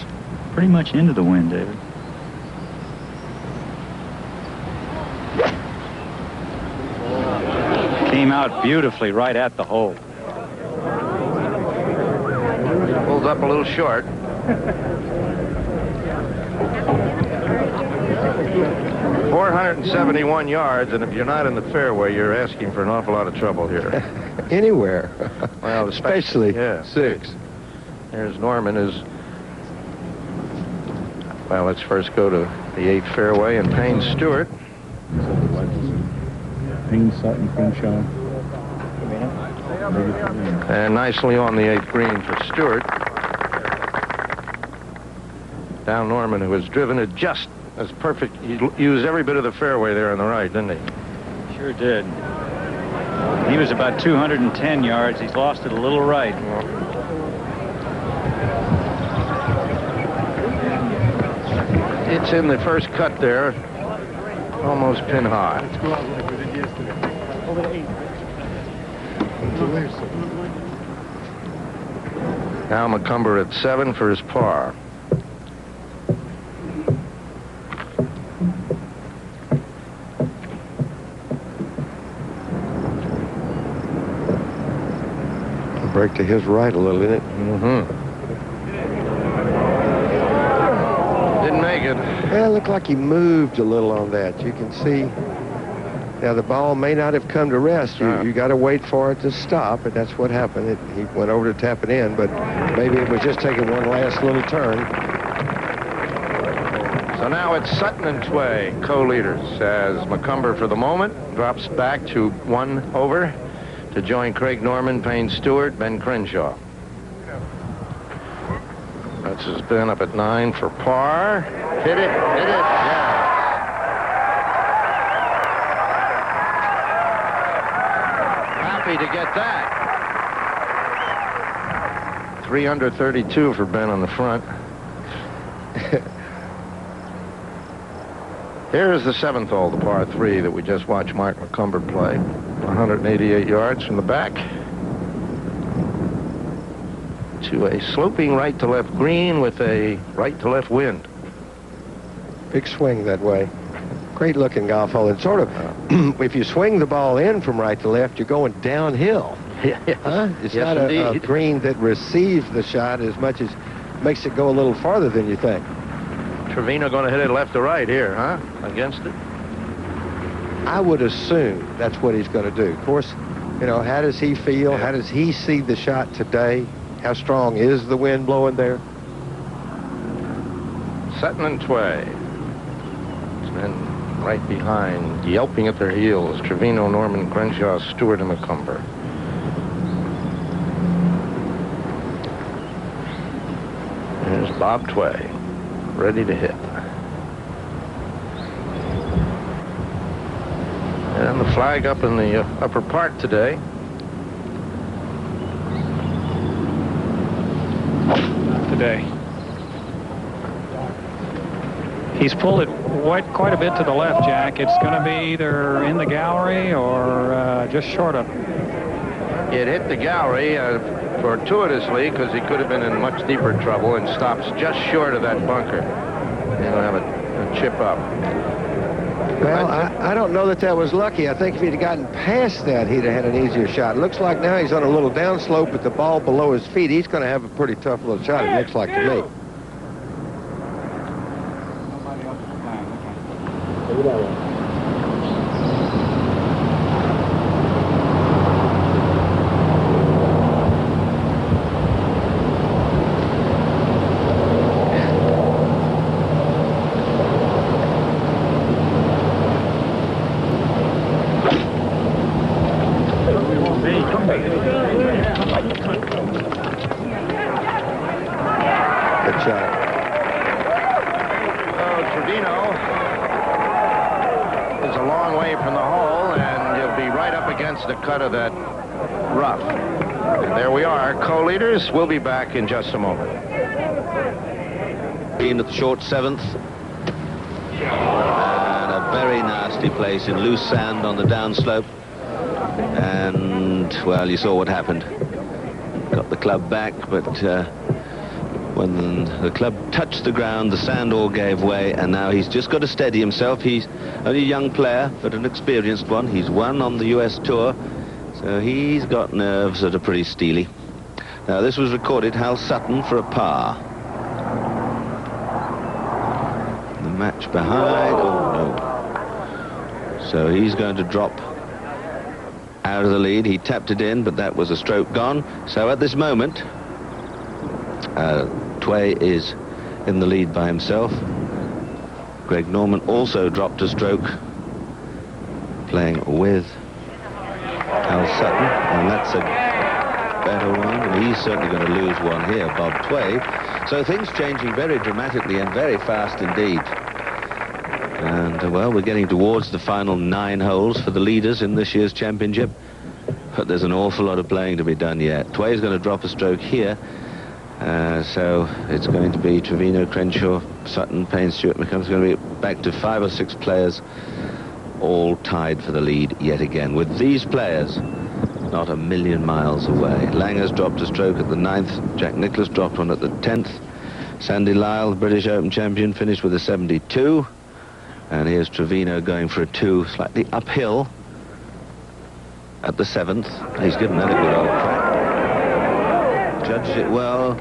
Pretty much into the wind, David. Came out beautifully right at the hole. Pulls up a little short. .471 yards, and if you're not in the fairway, you're asking for an awful lot of trouble here. Anywhere. Well, especially 6. There's Norman who's... Well, let's first go to the 8th fairway and Payne Stewart. Payne, Sutton, Crenshaw. And nicely on the 8th green for Stewart. Down Norman, who has driven it just as perfect. He used every bit of the fairway there on the right, didn't he? Sure did. He was about 210 yards. He's lost it a little right. It's in the first cut there, almost pin high. Let's go out like we did yesterday. Over the 8. Now McCumber at 7 for his par. Break to his right a little, isn't it? Didn't make it. Yeah, it looked like he moved a little on that. You can see Now, the ball may not have come to rest. You got to wait for it to stop, and that's what happened. He went over to tap it in, but maybe it was just taking one last little turn. So now it's Sutton and Tway, co-leaders, as McCumber for the moment drops back to 1 over to join Craig Norman, Payne Stewart, Ben Crenshaw. That's his Ben up at 9 for par. Hit it, yeah. Happy to get that. 3 under 32 for Ben on the front. Here's the 7th hole, the par 3 that we just watched Mark McCumber play. 188 yards from the back to a sloping right to left green with a right to left wind. Big swing that way. Great looking golf hole. It's sort of, if you swing the ball in from right to left, you're going downhill. Huh? It's Yes, not a indeed. green that receives the shot as much as makes it go a little farther than you think. Trevino going to hit it left to right here, huh? Against it? I would assume that's what he's going to do. Of course, you know, how does he feel? How does he see the shot today? How strong is the wind blowing there? Sutton and Tway. And right behind, yelping at their heels, Trevino, Norman, Crenshaw, Stewart, and McCumber. There's Bob Tway, ready to hit. And the flag up in the upper part today. Today. He's pulled it quite a bit to the left, Jack. It's going to be either in the gallery or just short of it. It hit the gallery fortuitously because he could have been in much deeper trouble and stops just short of that bunker. He'll have a chip up. Well, I don't know that was lucky. I think if he'd have gotten past that, he'd have had an easier shot. It looks like now he's on a little downslope with the ball below his feet. He's going to have a pretty tough little shot, it looks like to me. Good shot. Trevino is a long way from the hole, and he'll be right up against the cut of that rough. And there we are, co-leaders. We'll be back in just a moment. In at the short 7th. And a very nasty place in loose sand on the downslope. And, well, you saw what happened. Got the club back, but when the club touched the ground, the sand all gave way, and now he's just got to steady himself. He's only a young player, but an experienced one. He's won on the US Tour, so he's got nerves that are pretty steely. Now, this was recorded, Hal Sutton for a par. The match behind, oh no. So he's going to drop out of the lead. He tapped it in, but that was a stroke gone. So at this moment, Tway is in the lead by himself. Greg Norman also dropped a stroke, playing with Hal Sutton, and that's a better one, and he's certainly going to lose one here, Bob Tway. So things changing very dramatically and very fast indeed. And, well, we're getting towards the final 9 holes for the leaders in this year's championship. But there's an awful lot of playing to be done yet. Tway's going to drop a stroke here. So it's going to be Trevino, Crenshaw, Sutton, Payne, Stewart, McCumber. It's going to be back to 5 or 6 players, all tied for the lead yet again. With these players not a million miles away. Langer's dropped a stroke at the 9th. Jack Nicklaus dropped one at the 10th. Sandy Lyle, the British Open champion, finished with a 72. And here's Trevino going for a 2, slightly uphill at the 7th. He's given that a good old crack. Judged it well.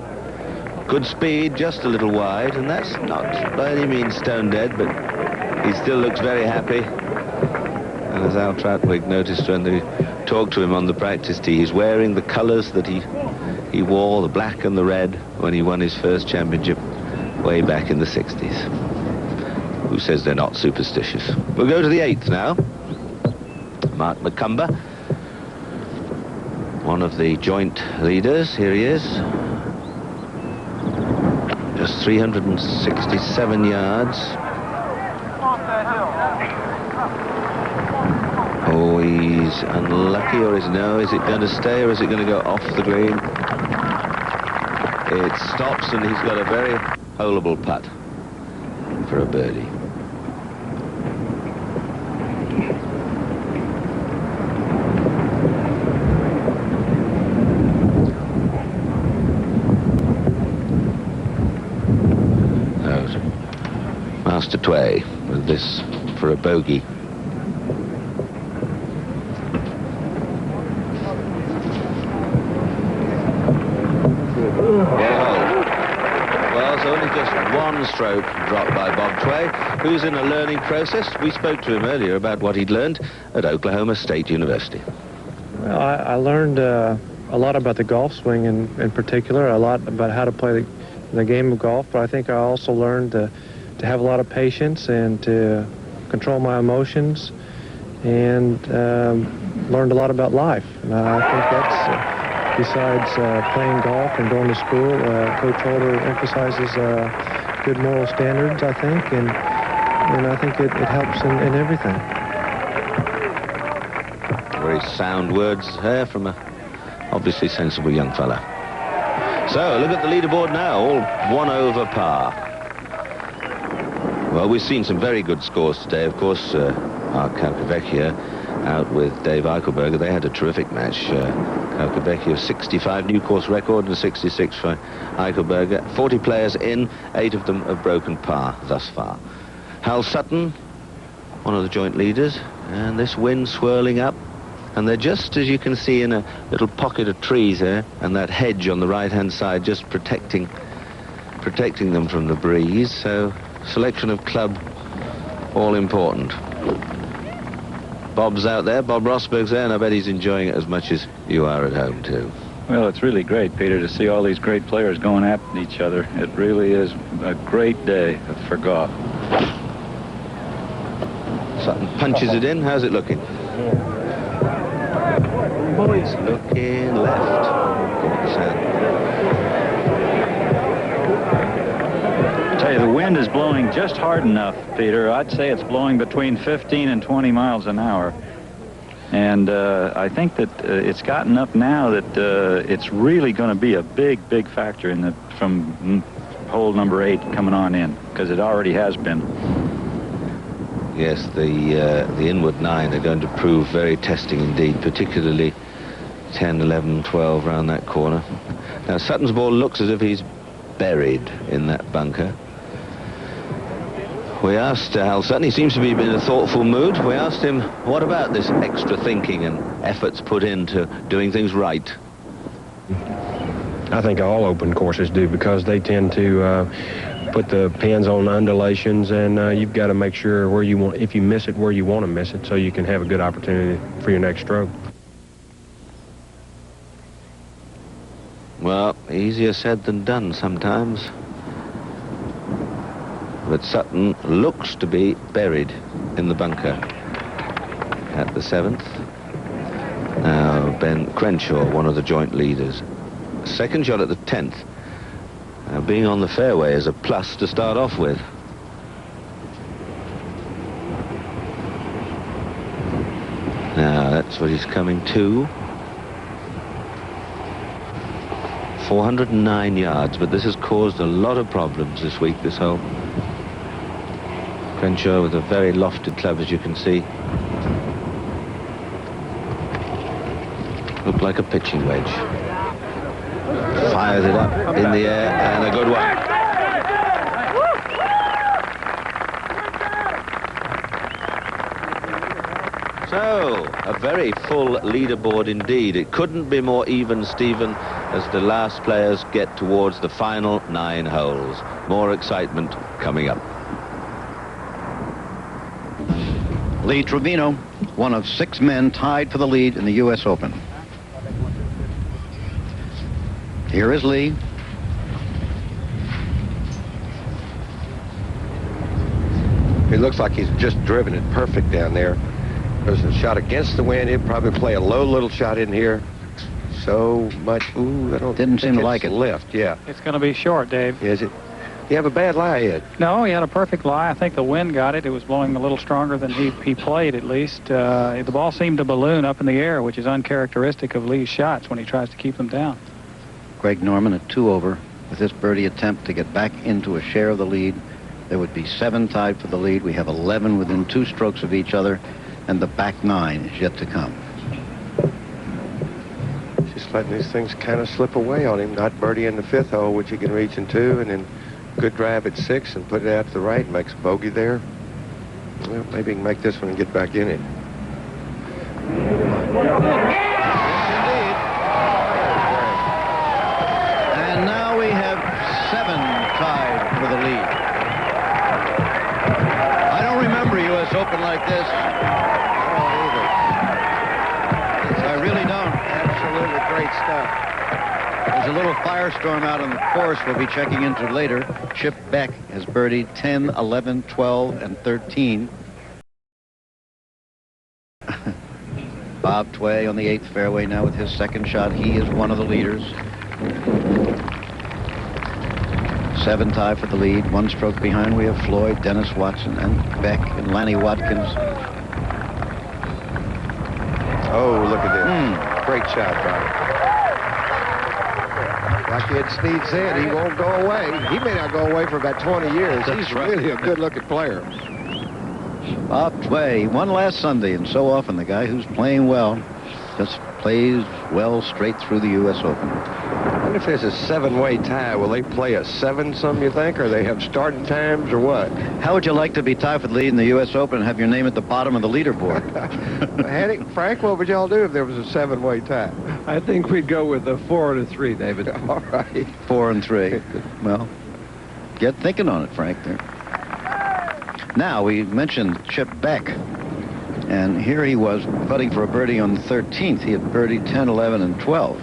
Good speed, just a little wide, and that's not by any means stone dead, but he still looks very happy. And as as Al Trautwig noticed when they talked to him on the practice tee, he's wearing the colours that he wore, the black and the red, when he won his first championship way back in the 60s. Who says they're not superstitious? We'll go to the 8th now. Mark McCumber, one of the joint leaders. Here he is. Just 367 yards. Oh, he's unlucky, or is it going to stay, or is it going to go off the green? It stops, and he's got a very holeable putt for a birdie. Master Tway with this for a bogey. Well, it's only just one stroke dropped by Bob Tway, who's in a learning process. We spoke to him earlier about what he'd learned at Oklahoma State University. Well, I learned a lot about the golf swing in particular, a lot about how to play the game of golf, but I think I also learned to have a lot of patience and to control my emotions, and learned a lot about life. And I think that's, besides playing golf and going to school, Coach Holder emphasizes good moral standards, I think, and I think it helps in everything. Very sound words there from a obviously sensible young fella. So, look at the leaderboard now, all 1 over par. Well, we've seen some very good scores today. Of course, Mark Calcavecchia out with Dave Eichelberger. They had a terrific match. Calcavecchia 65 new course record and 66 for Eichelberger. 40 players in, 8 of them have broken par thus far. Hal Sutton, one of the joint leaders, and this wind swirling up. And they're just, as you can see, in a little pocket of trees there, and that hedge on the right-hand side just protecting them from the breeze. So, selection of club, all important. Bob's out there, Bob Rosberg's there, and I bet he's enjoying it as much as you are at home too. Well, it's really great, Peter, to see all these great players going at each other. It really is a great day for golf. Sutton punches it in. How's it looking? It's looking left. I tell you, the wind is blowing just hard enough, Peter. I'd say it's blowing between 15 and 20 miles an hour. And I think that it's gotten up now that it's really going to be a big factor in from hole number 8 coming on in, because it already has been. Yes, the inward 9 are going to prove very testing indeed, particularly 10, 11, 12 around that corner. Now, Sutton's ball looks as if he's buried in that bunker. We asked Hal Sutton, he seems to be in a thoughtful mood. We asked him, what about this extra thinking and efforts put into doing things right? I think all open courses do, because they tend to put the pins on undulations, and you've got to make sure where you want, if you miss it, where you want to miss it, so you can have a good opportunity for your next stroke. Well, easier said than done sometimes. But Sutton looks to be buried in the bunker at the 7th. Now, Ben Crenshaw, one of the joint leaders. Second shot at the 10th. Now, being on the fairway is a plus to start off with. Now, that's what he's coming to. 409 yards, but this has caused a lot of problems this week, this hole. Crenshaw with a very lofted club, as you can see. Looked like a pitching wedge. Fires it up in the air, and a good one. So, a very full leaderboard indeed. It couldn't be more even, Stephen, as the last players get towards the final 9 holes. More excitement coming up. Lee Trevino, one of 6 men tied for the lead in the U.S. Open. Here is Lee. He looks like he's just driven it perfect down there. There's a shot against the wind. He'll probably play a low little shot in here. So much. Ooh, I don't. Didn't seem to like it. Left, yeah. It's going to be short, Dave. Is it? You have a bad lie, Ed. No, he had a perfect lie. I think the wind got it. It was blowing a little stronger than he played, at least. The ball seemed to balloon up in the air, which is uncharacteristic of Lee's shots when he tries to keep them down. Greg Norman at 2 over with this birdie attempt to get back into a share of the lead. There would be 7 tied for the lead. We have 11 within 2 strokes of each other, and the back 9 is yet to come. Just letting these things kind of slip away on him. Not birdie in the 5th hole, which he can reach in 2, and then good drive at 6 and put it out to the right, makes a bogey there. Well, maybe he can make this one and get back in it. And now we have 7 tied for the lead. I don't remember U.S. Open like this. I really don't. Absolutely great stuff. There's a little firestorm out on the course we'll be checking into later. Chip Beck has birdied 10, 11, 12, and 13. Bob Tway on the 8th fairway now with his second shot. He is one of the leaders. 7 tie for the lead. 1 stroke behind we have Floyd, Dennis Watson, and Beck, and Lanny Watkins. Oh, look at this. Great shot, Bob. Like Ed Sneed said, he won't go away. He may not go away for about 20 years. He's really a good-looking player. Bob Tway won last Sunday, and so often the guy who's playing well just plays well straight through the U.S. Open. I wonder if there's a 7-way tie. Will they play a 7-some, you think, or they have starting times, or what? How would you like to be tied for the lead in the U.S. Open and have your name at the bottom of the leaderboard? Frank, what would y'all do if there was a 7-way tie? I think we'd go with a 4 and a 3, David. All right. 4 and 3. Well, get thinking on it, Frank, there. Now, we mentioned Chip Beck. And here he was putting for a birdie on the 13th. He had birdied 10, 11, and 12.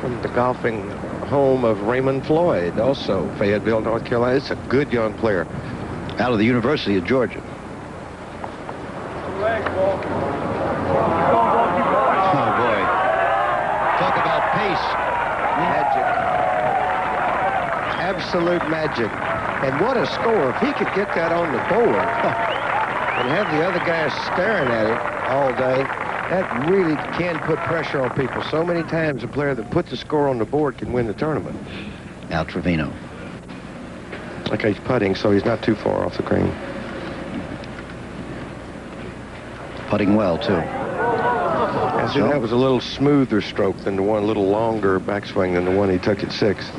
From the golfing home of Raymond Floyd, also Fayetteville, North Carolina. It's a good young player. Out of the University of Georgia. Oh, boy. Talk about pace. Magic. Absolute magic. And what a score. If he could get that on the board and have the other guys staring at it all day, that really can put pressure on people. So many times a player that puts a score on the board can win the tournament. Now Trevino. Okay, he's putting, so he's not too far off the green. Putting well, too. I think that was a little smoother stroke than the one, a little longer backswing than the one he took at 6.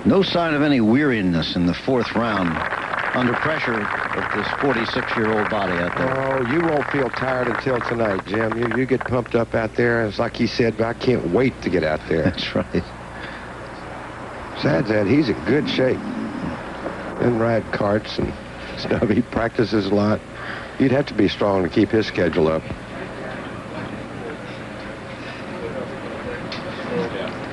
No sign of any weariness in the 4th round under pressure of this 46-year-old body out there. Oh, you won't feel tired until tonight, Jim. You get pumped up out there, and it's like he said, I can't wait to get out there. That's right. Besides that, he's in good shape. Doesn't ride carts and stuff. He practices a lot. You'd have to be strong to keep his schedule up.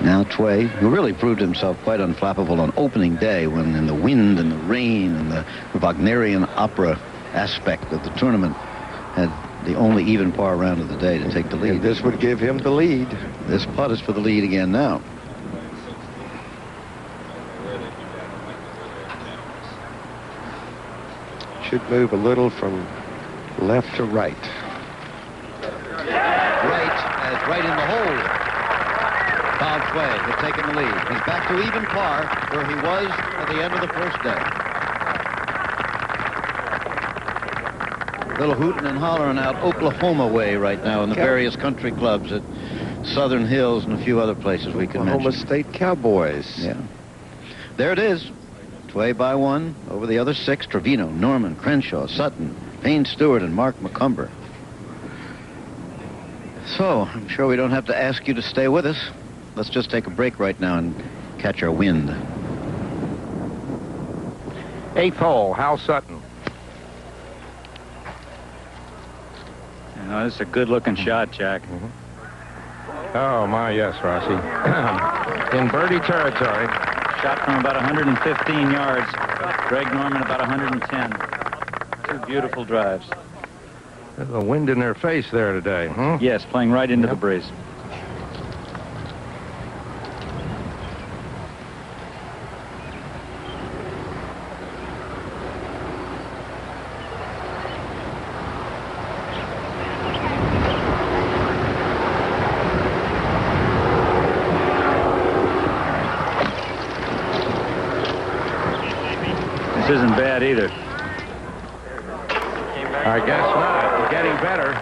Now Tway, who really proved himself quite unflappable on opening day when in the wind and the rain and the Wagnerian opera aspect of the tournament had the only even par round of the day to take the lead. And this would give him the lead. This putt is for the lead again now. Should move a little from left to right. Right in the hole. Bob Tway has taken the lead. He's back to even par where he was at the end of the first day. Little hooting and hollering out Oklahoma way right now in the various country clubs at Southern Hills and a few other places we can mention. Oklahoma State Cowboys. Yeah. There it is. Tway by 1 over the other 6. Trevino, Norman, Crenshaw, Sutton, Payne Stewart, and Mark McCumber. So, I'm sure we don't have to ask you to stay with us. Let's just take a break right now and catch our wind. 8th hole, Hal Sutton. No, this is a good-looking shot, Jack. Oh, my, yes, Rossi. In birdie territory. Shot from about 115 yards. Greg Norman about 110. Two beautiful drives. There's a wind in their face there today, huh? Yes, playing right into the breeze. This isn't bad either. I guess not. We're getting better.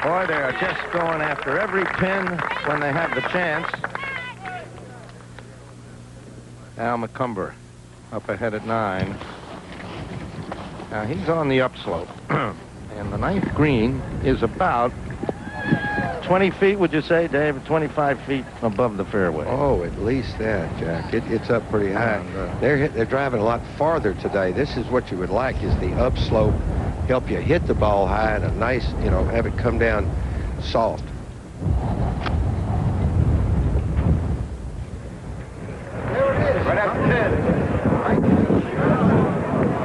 Boy, they are just going after every pin when they have the chance. Al McCumber up ahead at 9. Now, he's on the upslope. And the 9th green is about 20 feet, would you say, Dave? 25 feet above the fairway. Oh, at least that, Jack. It's up pretty high. And, they're driving a lot farther today. This is what you would like, is the upslope. Help you hit the ball high and a nice, have it come down soft. Right after 10.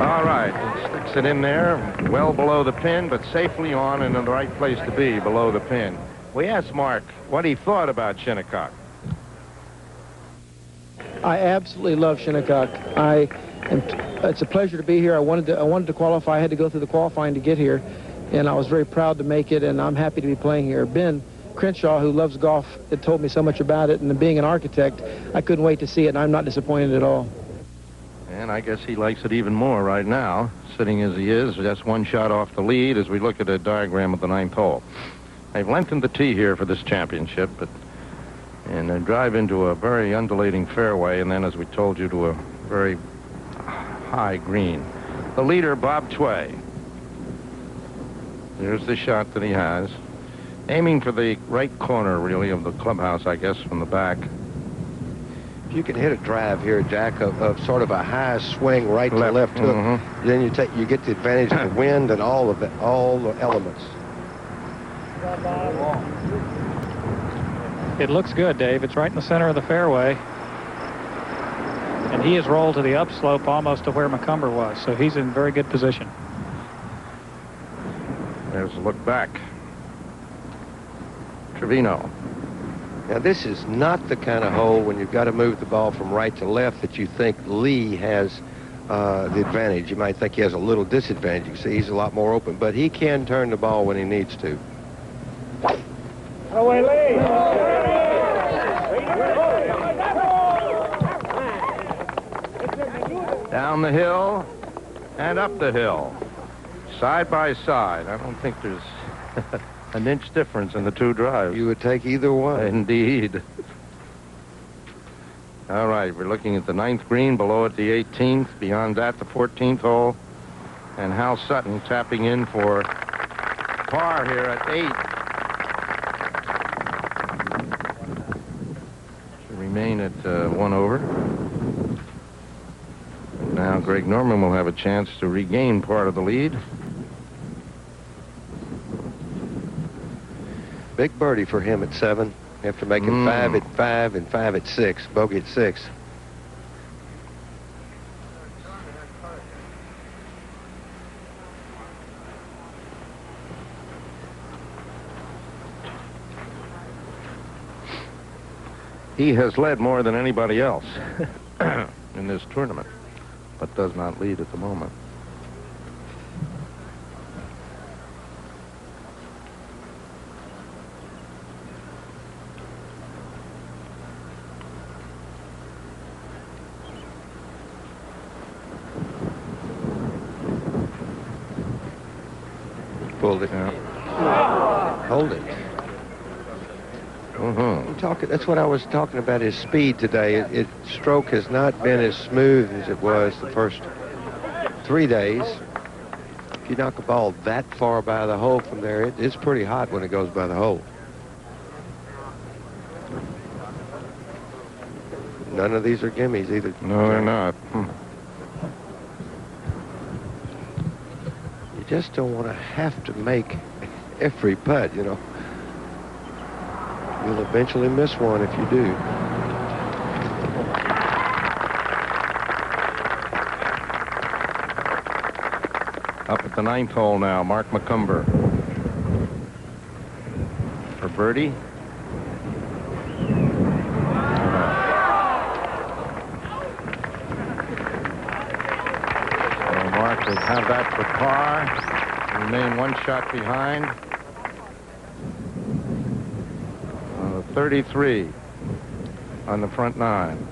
All right. It sticks it in there, well below the pin, but safely on and in the right place to be, below the pin. We asked Mark what he thought about Shinnecock. I absolutely love Shinnecock. It's a pleasure to be here. I wanted to qualify. I had to go through the qualifying to get here, and I was very proud to make it, and I'm happy to be playing here. Ben Crenshaw, who loves golf, had told me so much about it, and being an architect, I couldn't wait to see it, and I'm not disappointed at all. And I guess he likes it even more right now, sitting as he is, just one shot off the lead as we look at a diagram of the 9th hole. They've lengthened the tee here for this championship, and they drive into a very undulating fairway, and then, as we told you, to a very high green. The leader, Bob Tway. There's the shot that he has. Aiming for the right corner, really, of the clubhouse, I guess, from the back. If you can hit a drive here, Jack, of sort of a high swing right to left hook, then you get the advantage of the wind and all the elements. It looks good, Dave. It's right in the center of the fairway. And he has rolled to the upslope almost to where McCumber was, so he's in very good position. There's a look back. Trevino. Now, this is not the kind of hole when you've got to move the ball from right to left that you think Lee has the advantage. You might think he has a little disadvantage. You see, he's a lot more open, but he can turn the ball when he needs to. Away, Lee! Down the hill and up the hill. Side by side. I don't think there's an inch difference in the two drives. You would take either one. Indeed. All right, we're looking at the 9th green, below it the 18th, beyond that the 14th hole, and Hal Sutton tapping in for par here at 8. Should remain at 1 over. And now Greg Norman will have a chance to regain part of the lead. Big birdie for him at 7. After making 5 at 5 and 5 at 6. Bogey at 6. He has led more than anybody else in this tournament, but does not lead at the moment. Pulled it. Yeah. Hold it. That's what I was talking about, his speed today. Its stroke has not been as smooth as it was the first 3 days. If you knock a ball that far by the hole from there, it's pretty hot when it goes by the hole. None of these are gimmies either. No, they're not. You just don't want to have to make every putt, you know. You'll eventually miss one if you do. Up at the 9th hole now, Mark McCumber. For birdie. So Mark would have that for par. Remain one shot behind. 33 on the front 9.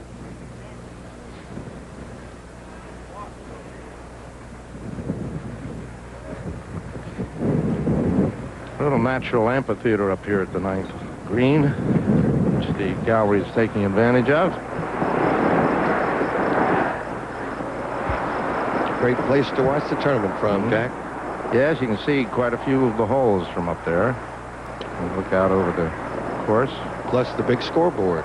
A little natural amphitheater up here at the 9th green, which the gallery is taking advantage of. Great place to watch the tournament from, Jack. Yes, you can see quite a few of the holes from up there. And look out over the course. Plus the big scoreboard.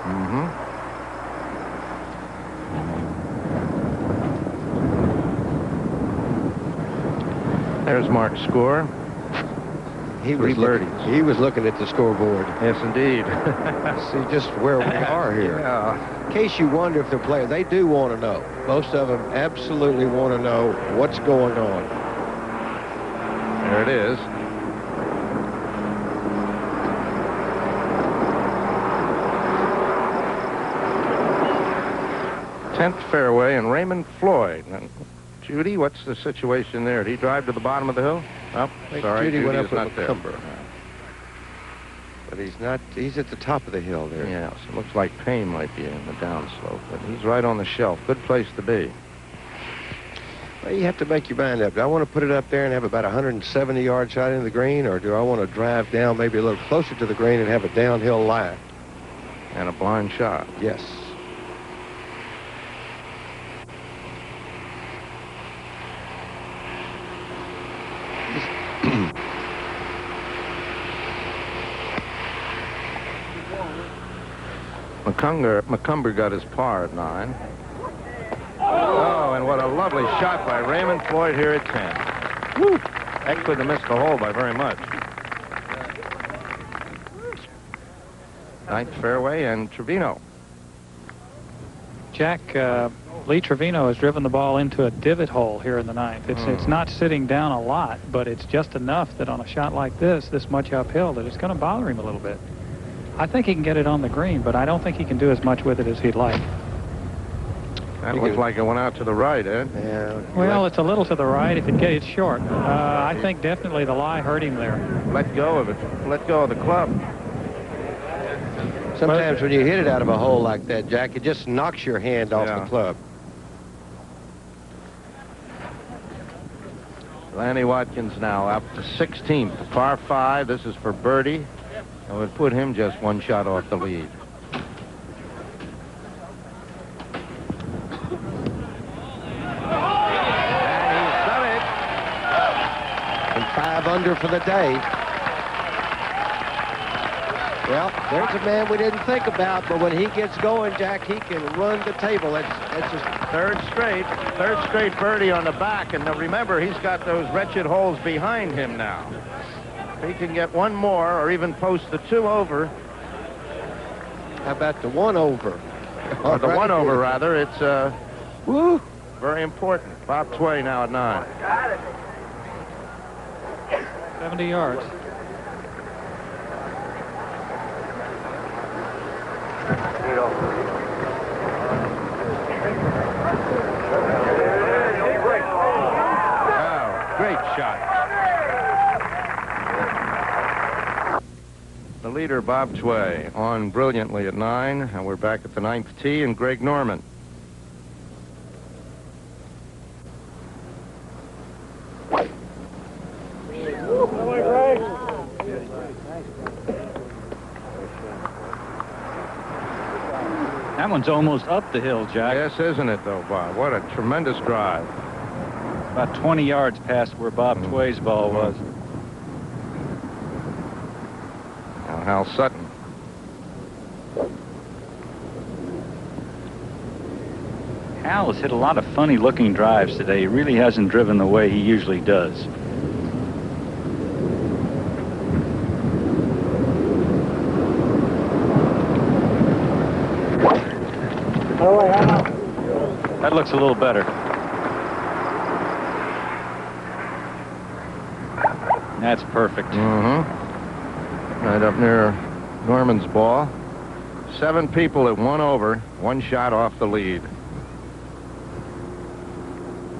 There's Mark's score. He was looking at the scoreboard. Yes, indeed. See just where we are here. Yeah. In case you wonder if they're playing, they do want to know. Most of them absolutely want to know what's going on. There it is. Tenth fairway, and Raymond Floyd. And Judy, what's the situation there? Did he drive to the bottom of the hill? Oh, sorry, Judy went up is with not there. McCumber. But he's not. He's at the top of the hill there. Yeah, so it looks like Payne might be in the downslope, but he's right on the shelf. Good place to be. Well, you have to make your mind up. Do I want to put it up there and have about 170 yard shot into the green, or do I want to drive down maybe a little closer to the green and have a downhill lie? And a blind shot. Yes. McCumber got his par at 9. Oh, and what a lovely shot by Raymond Floyd here at 10. Woo! That couldn't have missed the hole by very much. 9th fairway, and Trevino. Jack, Lee Trevino has driven the ball into a divot hole here in the 9th. It's not sitting down a lot, but it's just enough that on a shot like this much uphill, that it's going to bother him a little bit. I think he can get it on the green, but I don't think he can do as much with it as he'd like. That looks like it went out to the right, Ed. Yeah. Well, it's a little to the right if it gets short. I think definitely the lie hurt him there. Let go of it. Let go of the club. Sometimes when you hit it out of a hole like that, Jack, it just knocks your hand off the club. Lanny Watkins now up to 16th, par 5. This is for birdie. It would put him just one shot off the lead. And he's done it. And 5 under for the day. Well, there's a man we didn't think about, but when he gets going, Jack, he can run the table. That's just third straight birdie on the back. And now remember, he's got those wretched holes behind him now. If he can get one more or even post the 2 over. How about the 1 over? Or the 1 over, rather. It's woo, very important. Bob Tway now at 9. 70 yards. Wow, great shot. The leader, Bob Tway, on brilliantly at 9, and we're back at the 9th tee, and Greg Norman. That one's almost up the hill, Jack. Yes, isn't it, though, Bob? What a tremendous drive. About 20 yards past where Bob Tway's ball was. Now Hal Sutton. Hal has hit a lot of funny-looking drives today. He really hasn't driven the way he usually does. looks a little better. That's perfect. Right up near Norman's ball. 7 people at 1 over, 1 shot off the lead.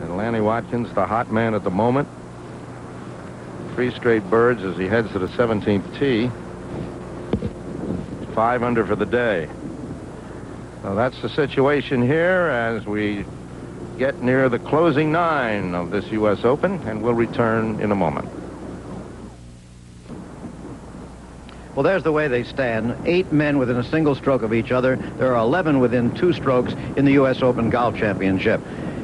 And Lanny Watkins, the hot man at the moment. 3 straight birds as he heads to the 17th tee. 5 under for the day. So that's the situation here as we get near the closing 9 of this U.S. Open, and we'll return in a moment. Well, there's the way they stand. 8 men within a single stroke of each other. There are 11 within 2 strokes in the U.S. Open Golf Championship.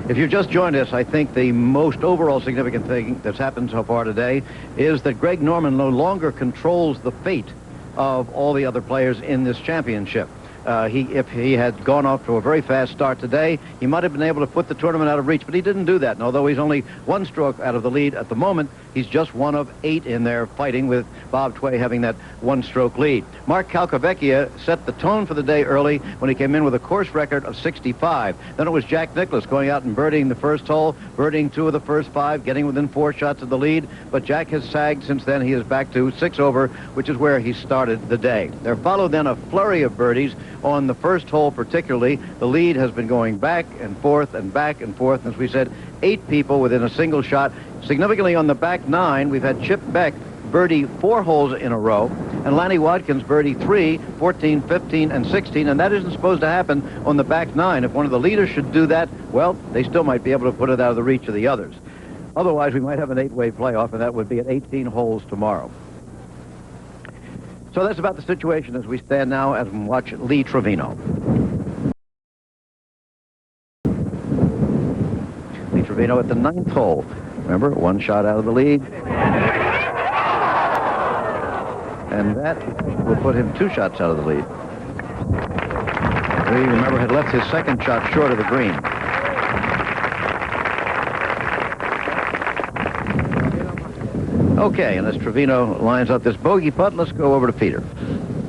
If you've just joined us, I think the most overall significant thing that's happened so far today is that Greg Norman no longer controls the fate of all the other players in this championship. If he had gone off to a very fast start today, he might have been able to put the tournament out of reach, but he didn't do that. And although he's only 1 stroke out of the lead at the moment, he's just one of 8 in there fighting, with Bob Tway having that 1-stroke lead. Mark Calcavecchia set the tone for the day early when he came in with a course record of 65. Then it was Jack Nicklaus going out and birdieing the first hole, birdieing 2 of the first 5, getting within 4 shots of the lead. But Jack has sagged since then. He is back to 6 over, which is where he started the day. There followed then a flurry of birdies. On the first hole particularly, the lead has been going back and forth and back and forth. As we said, 8 people within a single shot. Significantly on the back 9, we've had Chip Beck birdie 4 holes in a row, and Lanny Watkins birdie 3, 14, 15, and 16, and that isn't supposed to happen on the back 9. If one of the leaders should do that, well, they still might be able to put it out of the reach of the others. Otherwise, we might have an 8-way playoff, and that would be at 18 holes tomorrow. So that's about the situation as we stand now as we watch Lee Trevino. Lee Trevino at the 9th hole. Remember, 1 shot out of the lead. And that will put him 2 shots out of the lead. Lee, remember, had left his 2nd shot short of the green. Okay, and as Trevino lines up this bogey putt, let's go over to Peter.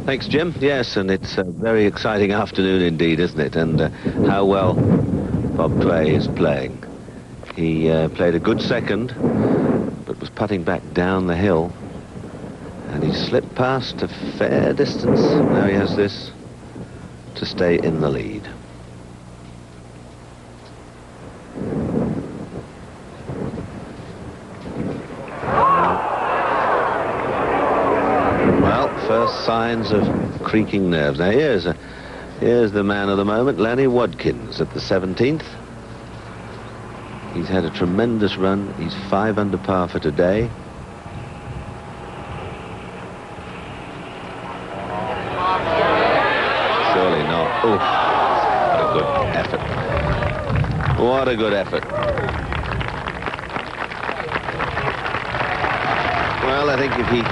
Thanks, Jim. Yes, and it's a very exciting afternoon indeed, isn't it? And how well Bob Tway is playing. He played a good second, but was putting back down the hill. And he slipped past a fair distance. Now he has this to stay in the lead. First signs of creaking nerves. Now here's the man of the moment, Lanny Watkins at the 17th. He's had a tremendous run. He's 5 under par for today. Surely not. Oh, what a good effort. What a good effort. Well, I think if he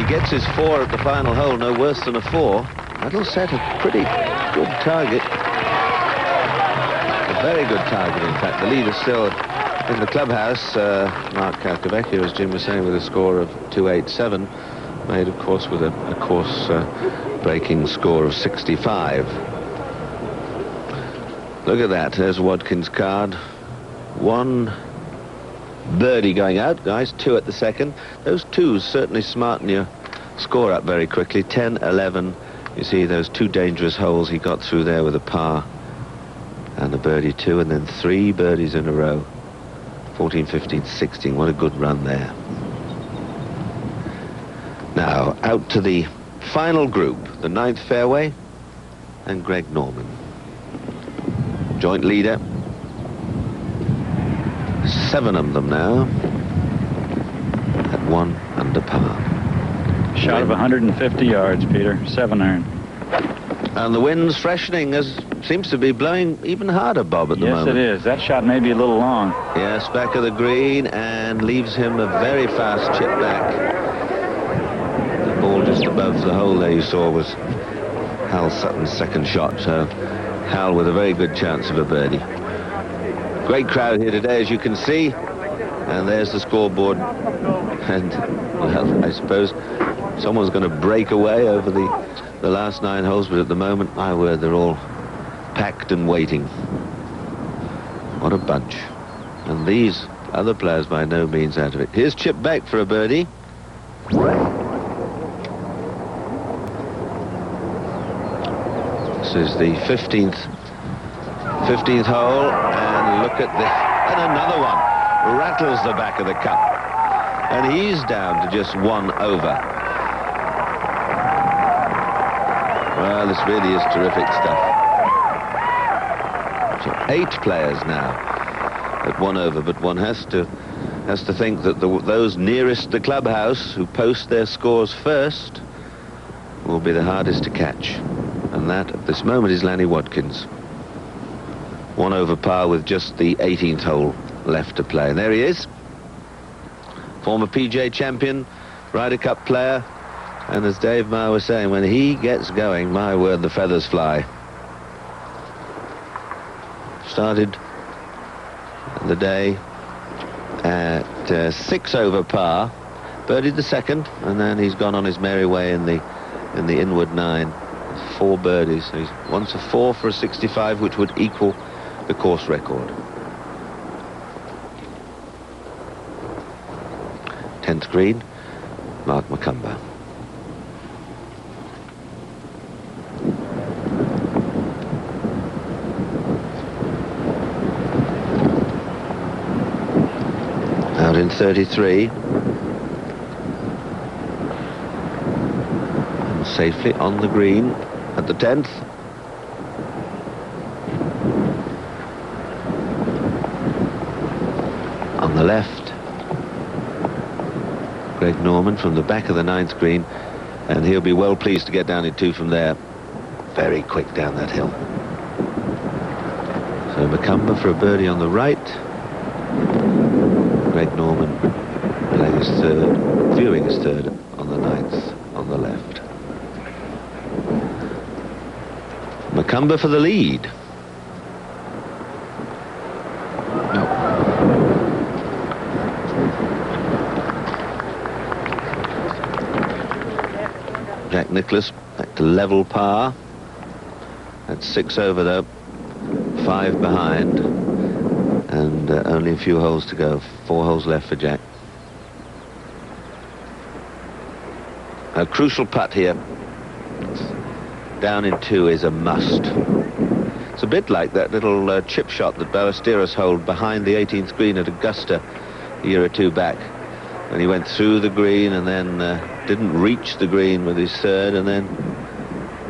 gets his 4 at the final hole, no worse than a 4, that'll set a pretty good target. A very good target, in fact. The lead is still in the clubhouse. Mark Calcavecchia, as Jim was saying, with a score of 287, made, of course, with a course-breaking score of 65. Look at that. There's Watkins' card. 1 birdie going out, guys. 2 at the second. Those 2s certainly smarten your score up very quickly. 10, 11. You see those 2 dangerous holes he got through there with a par and a birdie 2, and then 3 birdies in a row. 14, 15, 16. What a good run there. Now out to the final group, the 9th fairway, and Greg Norman, joint leader. 7 of them now at 1 under par. Shot of 150 yards, Peter. 7 iron. And the wind's freshening, as seems to be blowing even harder, Bob, at the moment. Yes, it is. That shot may be a little long. Yes, back of the green, and leaves him a very fast chip back. The ball just above the hole there you saw was Hal Sutton's 2nd shot, so Hal with a very good chance of a birdie. Great crowd here today, as you can see, and there's the scoreboard. And well, I suppose someone's going to break away over the last 9 holes, but at the moment, my word, they're all packed and waiting. a bunch. And these other players by no means out of it. Here's Chip Beck for a birdie. This is the 15th hole, and look at this. And another one. Rattles the back of the cup. And he's down to just 1 over. Well, this really is terrific stuff. So 8 players now at 1 over, but one has to think that those nearest the clubhouse who post their scores first will be the hardest to catch. And that, at this moment, is Lanny Watkins. 1 over par with just the 18th hole left to play. And there he is. Former PGA champion, Ryder Cup player. And as Dave Meyer was saying, when he gets going, my word, the feathers fly. Started the day at 6 over par, birdied the second, and then he's gone on his merry way in the inward 9. 4 birdies. So he's wants a 4 for a 65, which would equal the course record. 10th green, Mark McCumber. Out in 33. And safely on the green at the 10th. On the left, Greg Norman from the back of the 9th green, and he'll be well pleased to get down in 2 from there. Very quick down that hill. So McCumber for a birdie on the right. Greg Norman playing his third, viewing his third on the 9th on the left. McCumber for the lead. Jack Nicklaus back to level par. That's 6 over though, 5 behind, and only a few holes to go. 4 holes left for Jack. A crucial putt here. Down in 2 is a must. It's a bit like that little chip shot that Ballesteros holed behind the 18th green at Augusta a year or 2 back. And he went through the green and then didn't reach the green with his third and then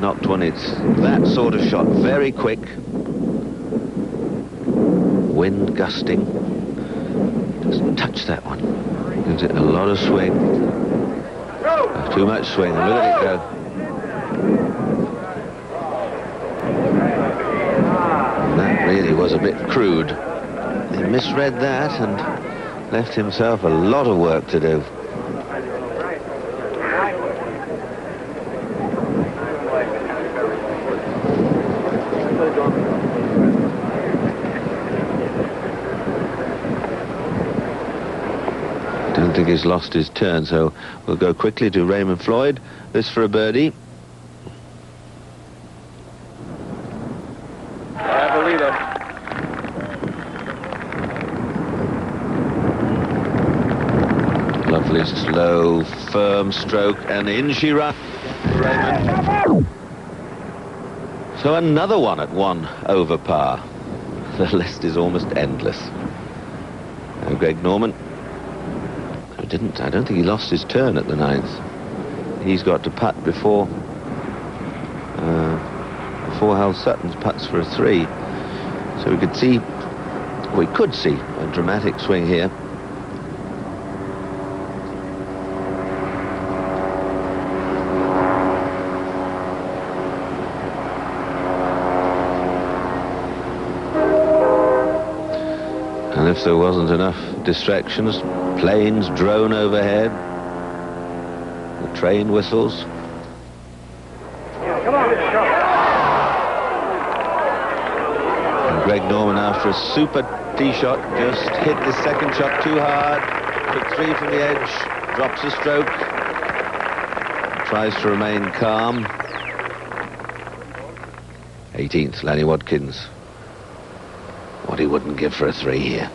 knocked one. It's that sort of shot, very quick. Wind gusting. Doesn't touch that one. Gives it a lot of swing. Too much swing. Look at it go. That really was a bit crude. He misread that and left himself a lot of work to do. Don't think he's lost his turn, so we'll go quickly to Raymond Floyd. This for a birdie. Lovely slow, firm stroke, and in she runs. Raymond. So another one at 1 over par. The list is almost endless. And Greg Norman. I don't think he lost his turn at the 9th. He's got to putt before Hal Sutton's putts for a 3. So we could see a dramatic swing here. And if there wasn't enough distractions, planes drone overhead, the train whistles. And Greg Norman, after a super tee shot, just hit the second shot too hard, took 3 from the edge, drops a stroke, tries to remain calm. 18th, Lanny Watkins. what he wouldn't give for a 3 here.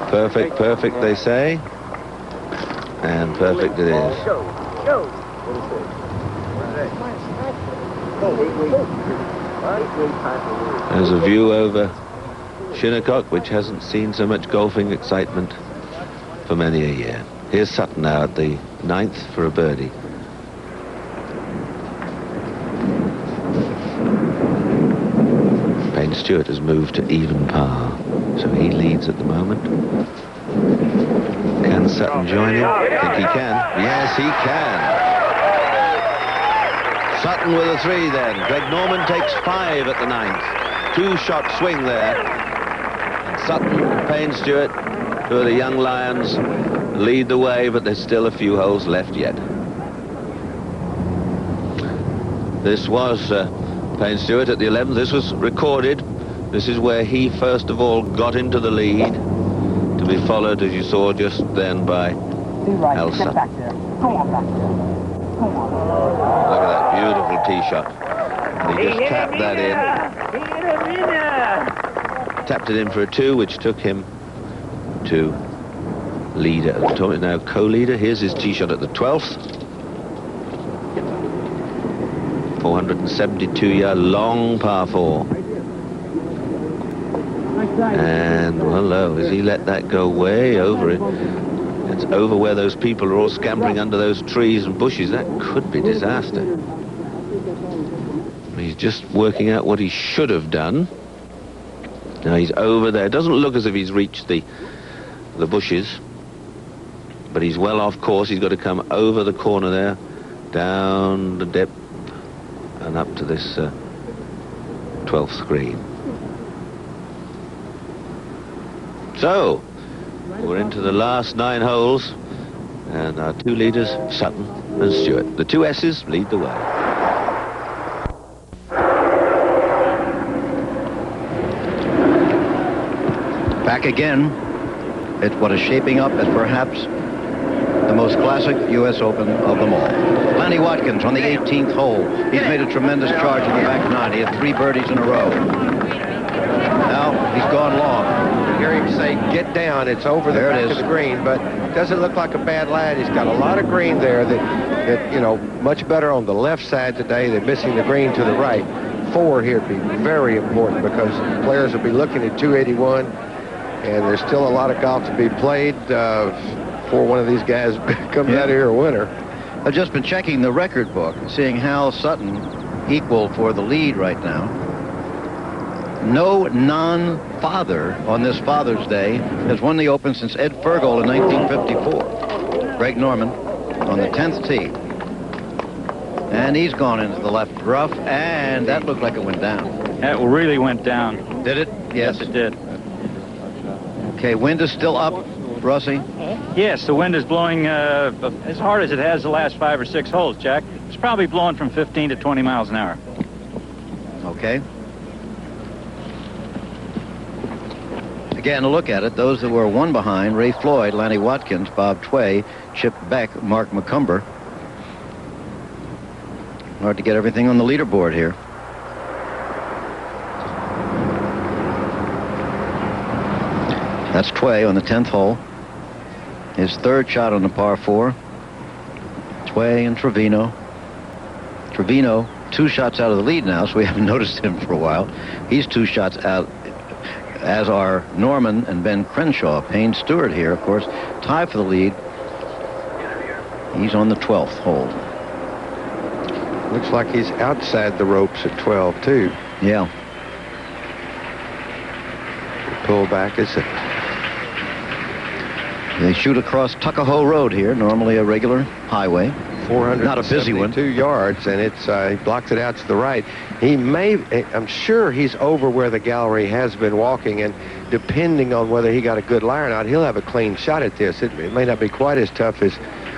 Perfect, perfect, they say. And perfect it is. There's a view over Shinnecock, which hasn't seen so much golfing excitement for many a year. Here's Sutton now at the 9th for a birdie. Payne Stewart has moved to even par, so he leads at the moment. Can Sutton join him? I think he can. Yes, he can. Sutton with a 3 then. Greg Norman takes 5 at the 9th. 2-shot swing there. And Sutton and Payne Stewart, who are the young lions, lead the way, but there's still a few holes left yet. This was Payne Stewart at the 11th. This was recorded. This is where he first of all got into the lead, to be followed, as you saw just then, by Al Sutton. Back there. Go on back there. Go on. Look at that beautiful tee shot. And he just tapped that in. Tapped it in for a 2, which took him to leader. Tom is now co-leader. Here's his tee shot at the 12th. 472-yard long par 4. And, well, no, as he let that go way over it. It's over where those people are all scampering under those trees and bushes. That could be disaster. He's just working out what he should have done. Now he's over there. It doesn't look as if he's reached the bushes, but he's well off course. He's got to come over the corner there, down the dip, and up to this 12th green. So, we're into the last 9 holes, and our 2 leaders, Sutton and Stewart. The 2 S's lead the way. Back again at what is shaping up as perhaps the most classic U.S. Open of them all. Lanny Watkins on the 18th hole. He's made a tremendous charge in the back 9. He had 3 birdies in a row. Now he's gone long. You hear him say, get down. It's over the back of the green, but it doesn't look like a bad lad. He's got a lot of green there that, you know, much better on the left side today. They're missing the green to the right. 4 here would be very important because players will be looking at 281, and there's still a lot of golf to be played before one of these guys comes out of here a winner. I've just been checking the record book, seeing Hal Sutton equal for the lead right now. No non-father on this Father's Day has won the Open since Ed Fergal in 1954. Greg Norman on the 10th tee. And he's gone into the left rough, and that looked like it went down. That really went down. Did it? Yes, it did. Okay, wind is still up, Rossi? Yes, the wind is blowing as hard as it has the last 5 or 6 holes, Jack. It's probably blowing from 15 to 20 miles an hour. Okay. Again, a look at it. Those that were 1 behind: Ray Floyd, Lanny Watkins, Bob Tway, Chip Beck, Mark McCumber. Hard to get everything on the leaderboard here. That's Tway on the 10th hole. His 3rd shot on the par 4. Tway and Trevino. Trevino 2 shots out of the lead now, so we haven't noticed him for a while. He's 2 shots out, as are Norman and Ben Crenshaw. Payne Stewart here, of course, tied for the lead. He's on the 12th hole. Looks like he's outside the ropes at 12, too. Yeah. Pull back, is it? They shoot across Tuckahoe Road here, normally a regular highway. 472 Not a busy one. yards, and it's he blocks it out to the right. He may, I'm sure he's over where the gallery has been walking, and depending on whether he got a good lie or not, he'll have a clean shot at this. It may not be quite as tough as,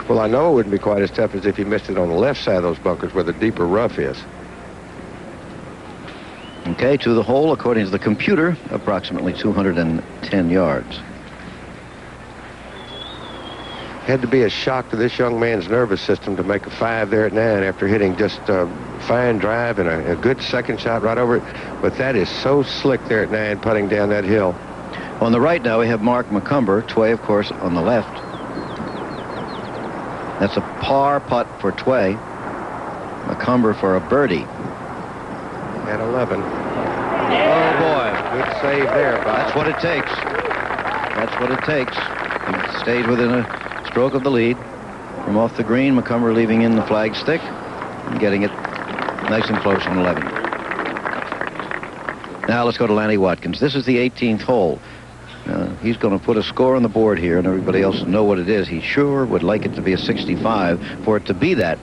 well, I know it wouldn't be quite as tough as if he missed it on the left side of those bunkers where the deeper rough is. Okay, to the hole, according to the computer, approximately 210 yards. Had to be a shock to this young man's nervous system to make a 5 there at 9 after hitting just a fine drive and a good second shot right over it. But that is so slick there at 9, putting down that hill. On the right now, we have Mark McCumber. Tway, of course, on the left. That's a par putt for Tway. McCumber for a birdie. At 11. Oh, boy. Good save there, Bob. That's what it takes. That's what it takes. He stays within a stroke of the lead. From off the green, McCumber leaving in the flag stick and getting it nice and close on 11. Now let's go to Lanny Watkins. This is the 18th hole. He's going to put a score on the board here, and everybody else will know what it is. He sure would like it to be a 65. For it to be that,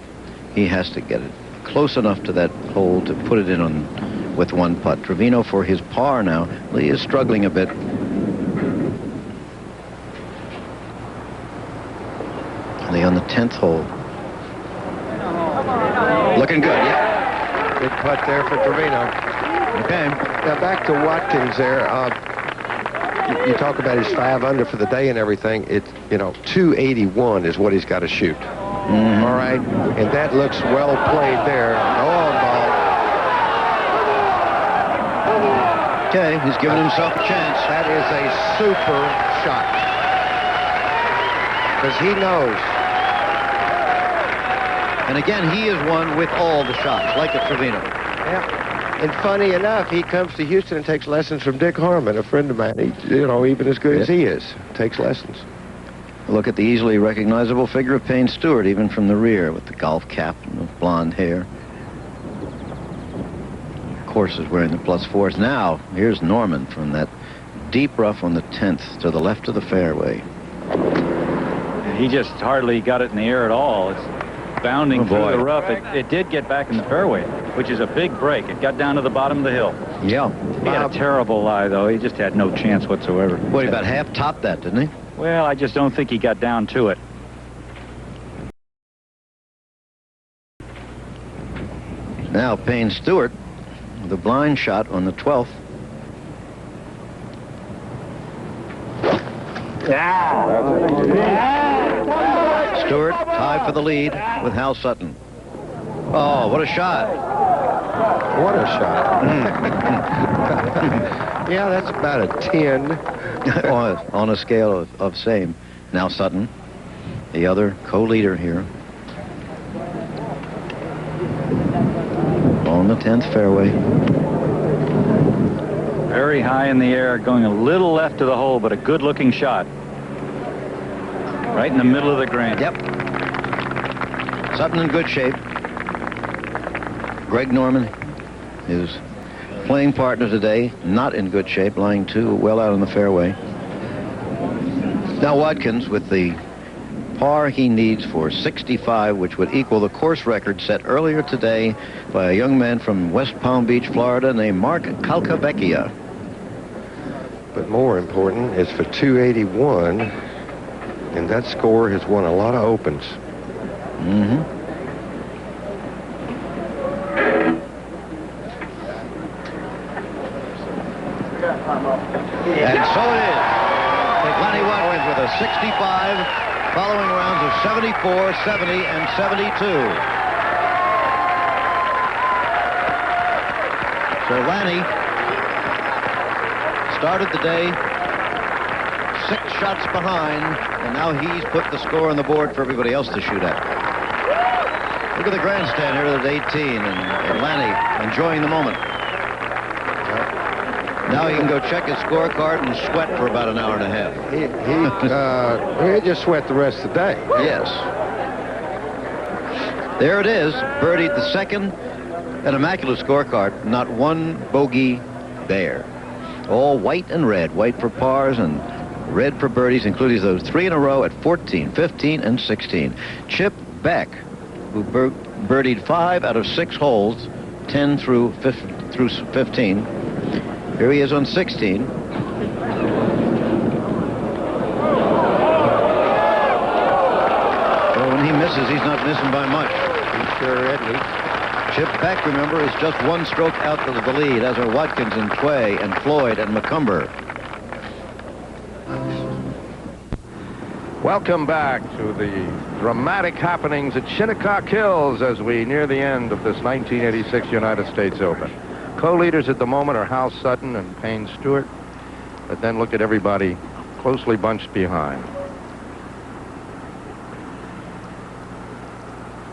he has to get it close enough to that hole to put it in on with one putt. Trevino for his par now. Lee is struggling a bit. Lee on the 10th hole. Looking good, yeah. Good putt there for Trevino. Okay. Now back to Watkins there. You talk about his 5 under for the day and everything. It's, 281 is what he's got to shoot. Mm-hmm. All right, and that looks well played there. Oh, ball. Okay, he's giving himself a chance. That is a super shot. Because he knows. And again, he is one with all the shots, like a Trevino. Yeah. And funny enough, he comes to Houston and takes lessons from Dick Harmon, a friend of mine. He, even as good as he is, takes lessons. Look at the easily recognizable figure of Payne Stewart, even from the rear, with the golf cap and the blonde hair. Of course, is wearing the +4s. Now, here's Norman from that deep rough on the 10th to the left of the fairway. He just hardly got it in the air at all. It's bounding through the rough. It did get back in the fairway, which is a big break. It got down to the bottom of the hill. Yeah. He had a terrible lie, though. He just had no chance whatsoever. What, he about half topped that, didn't he? Well, I just don't think he got down to it. Now Payne Stewart, the blind shot on the 12th. Stewart tied for the lead with Hal Sutton. Oh, what a shot. What a shot. Yeah, that's about a 10. on a scale of same. Now Sutton, the other co-leader here. On the 10th fairway. Very high in the air, going a little left of the hole, but a good-looking shot. Right in the middle of the green. Yep. Sutton in good shape. Greg Norman, his playing partner today, not in good shape, lying too well out on the fairway. Now Watkins with the par he needs for 65, which would equal the course record set earlier today by a young man from West Palm Beach, Florida, named Mark Calcavecchia. But more important is for 281, and that score has won a lot of opens. Mm-hmm. And so it is. Lenny Watkins with a 65, following rounds of 74, 70, and 72. So Lanny started the day 6 shots behind, and now he's put the score on the board for everybody else to shoot at. Look at the grandstand here at 18, and Lanny enjoying the moment. Now he can go check his scorecard and sweat for about an hour and a half. He'll just sweat the rest of the day. Yes. There it is. Birdied the second. An immaculate scorecard. Not one bogey there. All white and red. White for pars and red for birdies, including those 3 in a row at 14, 15, and 16. Chip Beck, who birdied 5 out of 6 holes, 10 through 15. Here he is on 16. So when he misses, he's not missing by much. He's sure isn't. Chip Beck, remember, is just 1 stroke out of the lead, as are Watkins and Tway and Floyd and McCumber. Welcome back to the dramatic happenings at Shinnecock Hills as we near the end of this 1986 United States Open. Co-leaders at the moment are Hal Sutton and Payne Stewart, but then look at everybody closely bunched behind.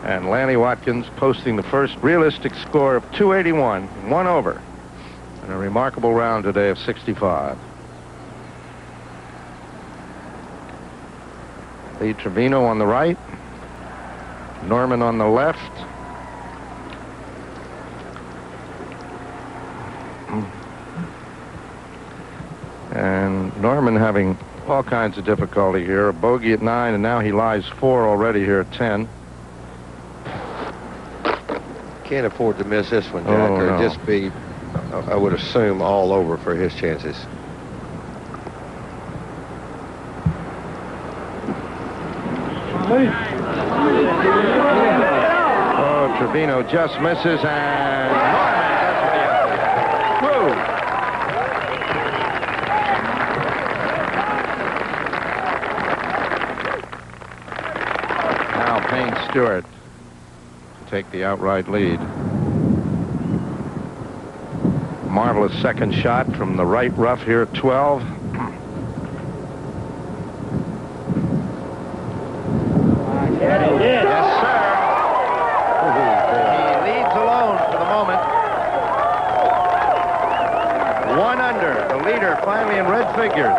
And Lanny Watkins posting the first realistic score of 281, 1 over, and a remarkable round today of 65. Lee Trevino on the right, Norman on the left. And Norman having all kinds of difficulty here. A bogey at 9, and now he lies 4 already here at 10. Can't afford to miss this one, Jack, or no. just be, I would assume, all over for his chances. Oh, Trevino just misses, and Norman does what he has to do. Woo! Now Payne Stewart to take the outright lead. Marvelous second shot from the right rough here at 12. Yes, sir. He leads alone for the moment. 1 under. The leader finally in red figures.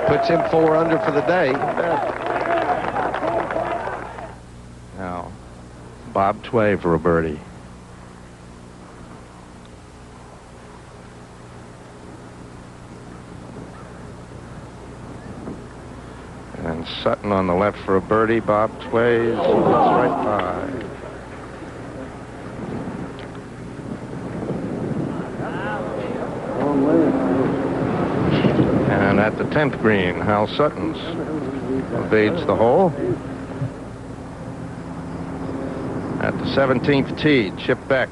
Puts him 4 under for the day. Now, Bob Tway for a birdie. And Sutton on the left for a birdie. Bob Tway is right by. And at the 10th green, Hal Sutton's evades the hole. At the 17th tee, Chip Beck.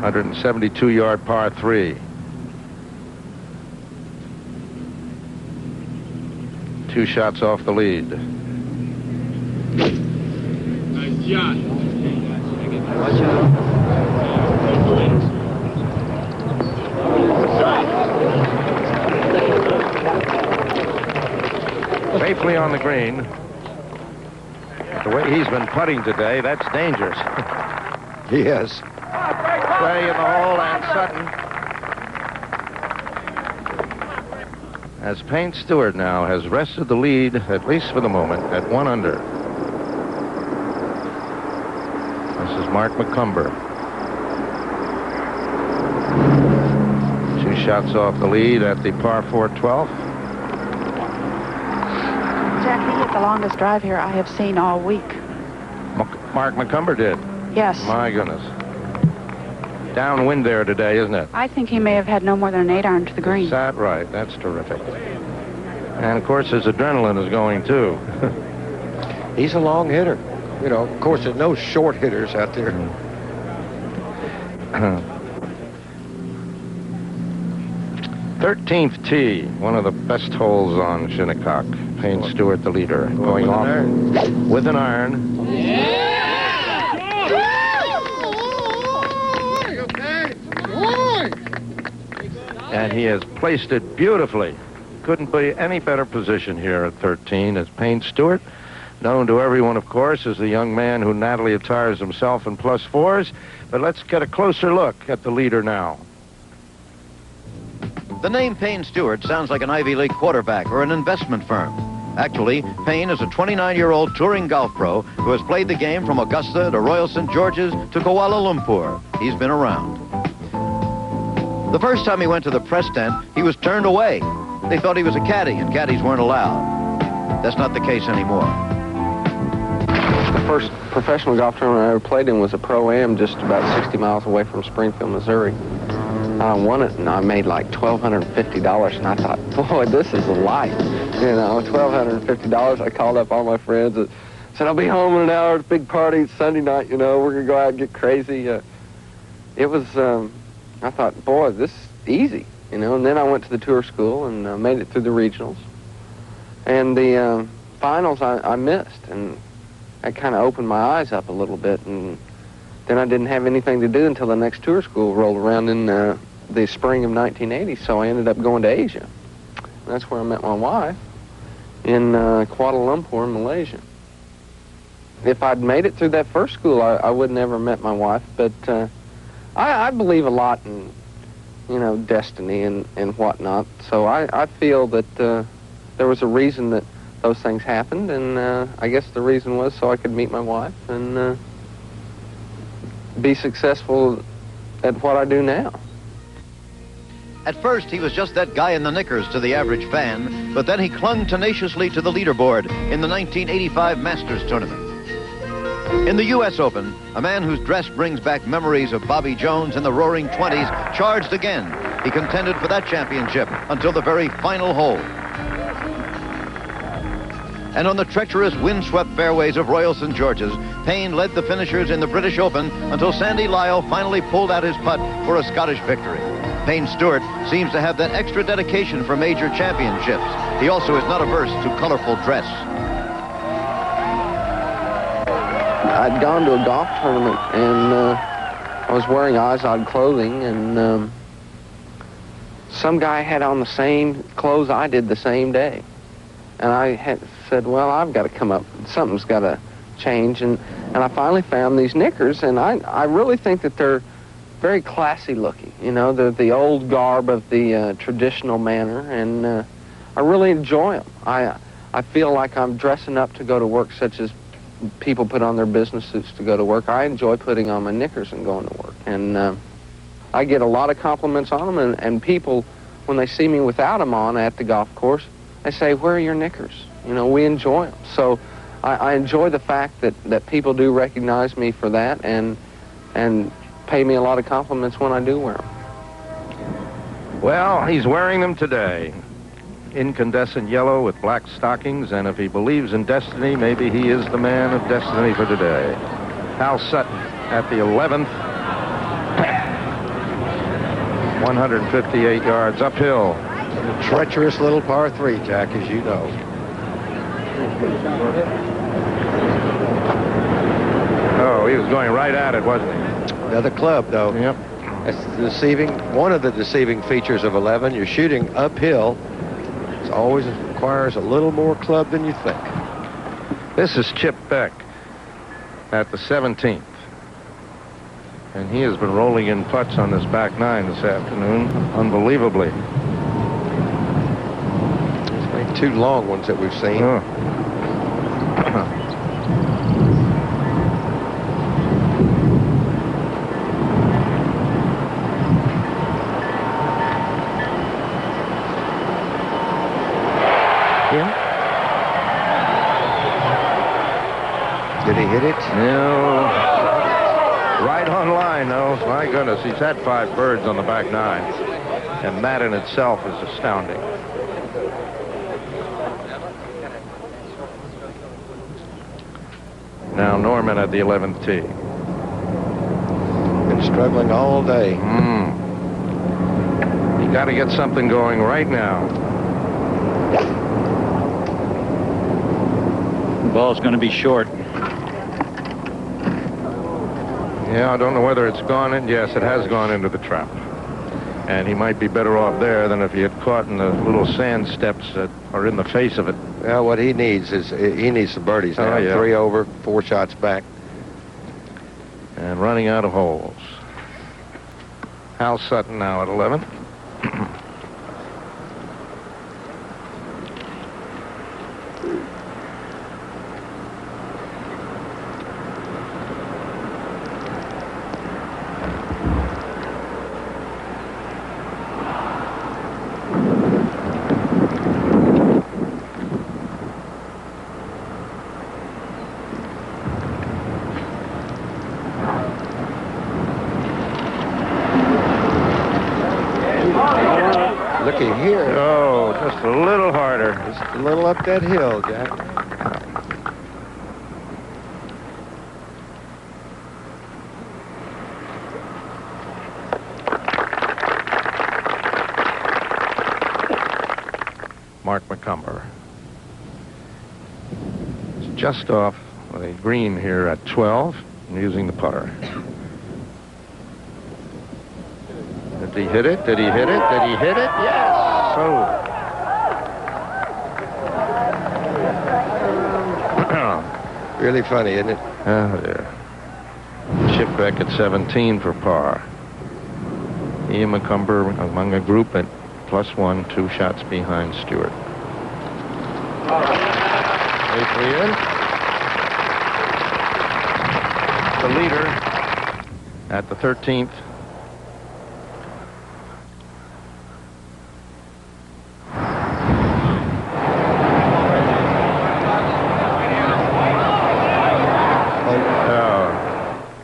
172-yard par 3. 2 shots off the lead. Nice shot. Watch out. Safely on the green. The way he's been putting today, that's dangerous. Yes. Play in the hole, and Sutton. As Payne Stewart now has wrested the lead, at least for the moment, at 1 under. This is Mark McCumber. 2 shots off the lead at the par 4 12th. Jack, he hit the longest drive here I have seen all week. Mark McCumber did. Yes. My goodness. Downwind there today, isn't it? I think he may have had no more than an 8-iron to the green. Is that right? That's terrific. And, of course, his adrenaline is going, too. He's a long hitter. You know, of course, there's no short hitters out there. 13th tee, one of the best holes on Shinnecock. Payne Stewart, the leader, going off with an iron. And he has placed it beautifully. Couldn't be any better position here at 13 as Payne Stewart, known to everyone, of course, as the young man who nattily attires himself in +4s. But let's get a closer look at the leader now. The name Payne Stewart sounds like an Ivy League quarterback or an investment firm. Actually, Payne is a 29-year-old touring golf pro who has played the game from Augusta to Royal St. George's to Kuala Lumpur. He's been around. The first time he went to the press tent, he was turned away. They thought he was a caddy, and caddies weren't allowed. That's not the case anymore. The first professional golf tournament I ever played in was a Pro-Am just about 60 miles away from Springfield, Missouri. I won it, and I made like $1,250, and I thought, boy, this is a life. You know, $1,250. I called up all my friends and said, I'll be home in an hour. It's a big party. It's Sunday night, you know. We're going to go out and get crazy. It was, I thought, boy, this is easy. you know. And then I went to the tour school and made it through the regionals. And the finals I missed, and that kind of opened my eyes up a little bit. And then I didn't have anything to do until the next tour school rolled around in the spring of 1980, so I ended up going to Asia. And that's where I met my wife, in Kuala Lumpur, Malaysia. If I'd made it through that first school, I would never met my wife, but I believe a lot in, you know, destiny and whatnot, so I feel that there was a reason that those things happened, and I guess the reason was so I could meet my wife and be successful at what I do now. At first, he was just that guy in the knickers to the average fan, but then he clung tenaciously to the leaderboard in the 1985 Masters tournament. In the U.S. Open, a man whose dress brings back memories of Bobby Jones in the Roaring '20s charged again. He contended for that championship until the very final hole. And on the treacherous windswept fairways of Royal St. George's, Payne led the finishers in the British Open until Sandy Lyle finally pulled out his putt for a Scottish victory. Payne Stewart seems to have that extra dedication for major championships. He also is not averse to colorful dress. I'd gone to a golf tournament, and I was wearing Izod clothing, and some guy had on the same clothes I did the same day. And I had said, well, I've got to come up. Something's got to change. And I finally found these knickers, and I really think that they're very classy looking. You know, they're the old garb of the traditional manner, and I really enjoy them. I feel like I'm dressing up to go to work, such as people put on their business suits to go to work. I enjoy putting on my knickers and going to work. And I get a lot of compliments on them, and people, when they see me without them on at the golf course, they say, where are your knickers? You know, we enjoy them. So I enjoy the fact that people do recognize me for that and pay me a lot of compliments when I do wear them. Well, he's wearing them today. Incandescent yellow with black stockings, and if he believes in destiny, maybe he is the man of destiny for today. Hal Sutton at the 11th. 158 yards uphill. A treacherous little par 3, Jack, as you know. Oh, he was going right at it, wasn't he? Another club, though. Yep. That's deceiving. One of the deceiving features of 11. You're shooting uphill. It always requires a little more club than you think. This is Chip Beck at the 17th. And he has been rolling in putts on this back 9 this afternoon, unbelievably. He's made 2 long ones that we've seen. Oh. Did he hit it? No. Right on line, though. My goodness, he's had 5 birds on the back 9. And that in itself is astounding. Now Norman at the 11th tee. Been struggling all day. You got to get something going right now. The ball's going to be short. Yeah, I don't know whether it's gone in. Yes, it has gone into the trap. And he might be better off there than if he had caught in the little sand steps that are in the face of it. Well, what he needs is he needs some birdies now. Oh, yeah. 3 over, 4 shots back. And running out of holes. Hal Sutton now at 11. Looky here. Oh, just a little harder. Just a little up that hill, Jack. Macomber. It's just off the green here at 12, using the putter. Did he hit it? Did he hit it? Did he hit it? Yes! So. Really funny, isn't it? Oh, dear. Shipwreck at 17 for par. Ian Macomber among a group at +1, 2 shots behind Stewart. Safely in. The leader at the 13th.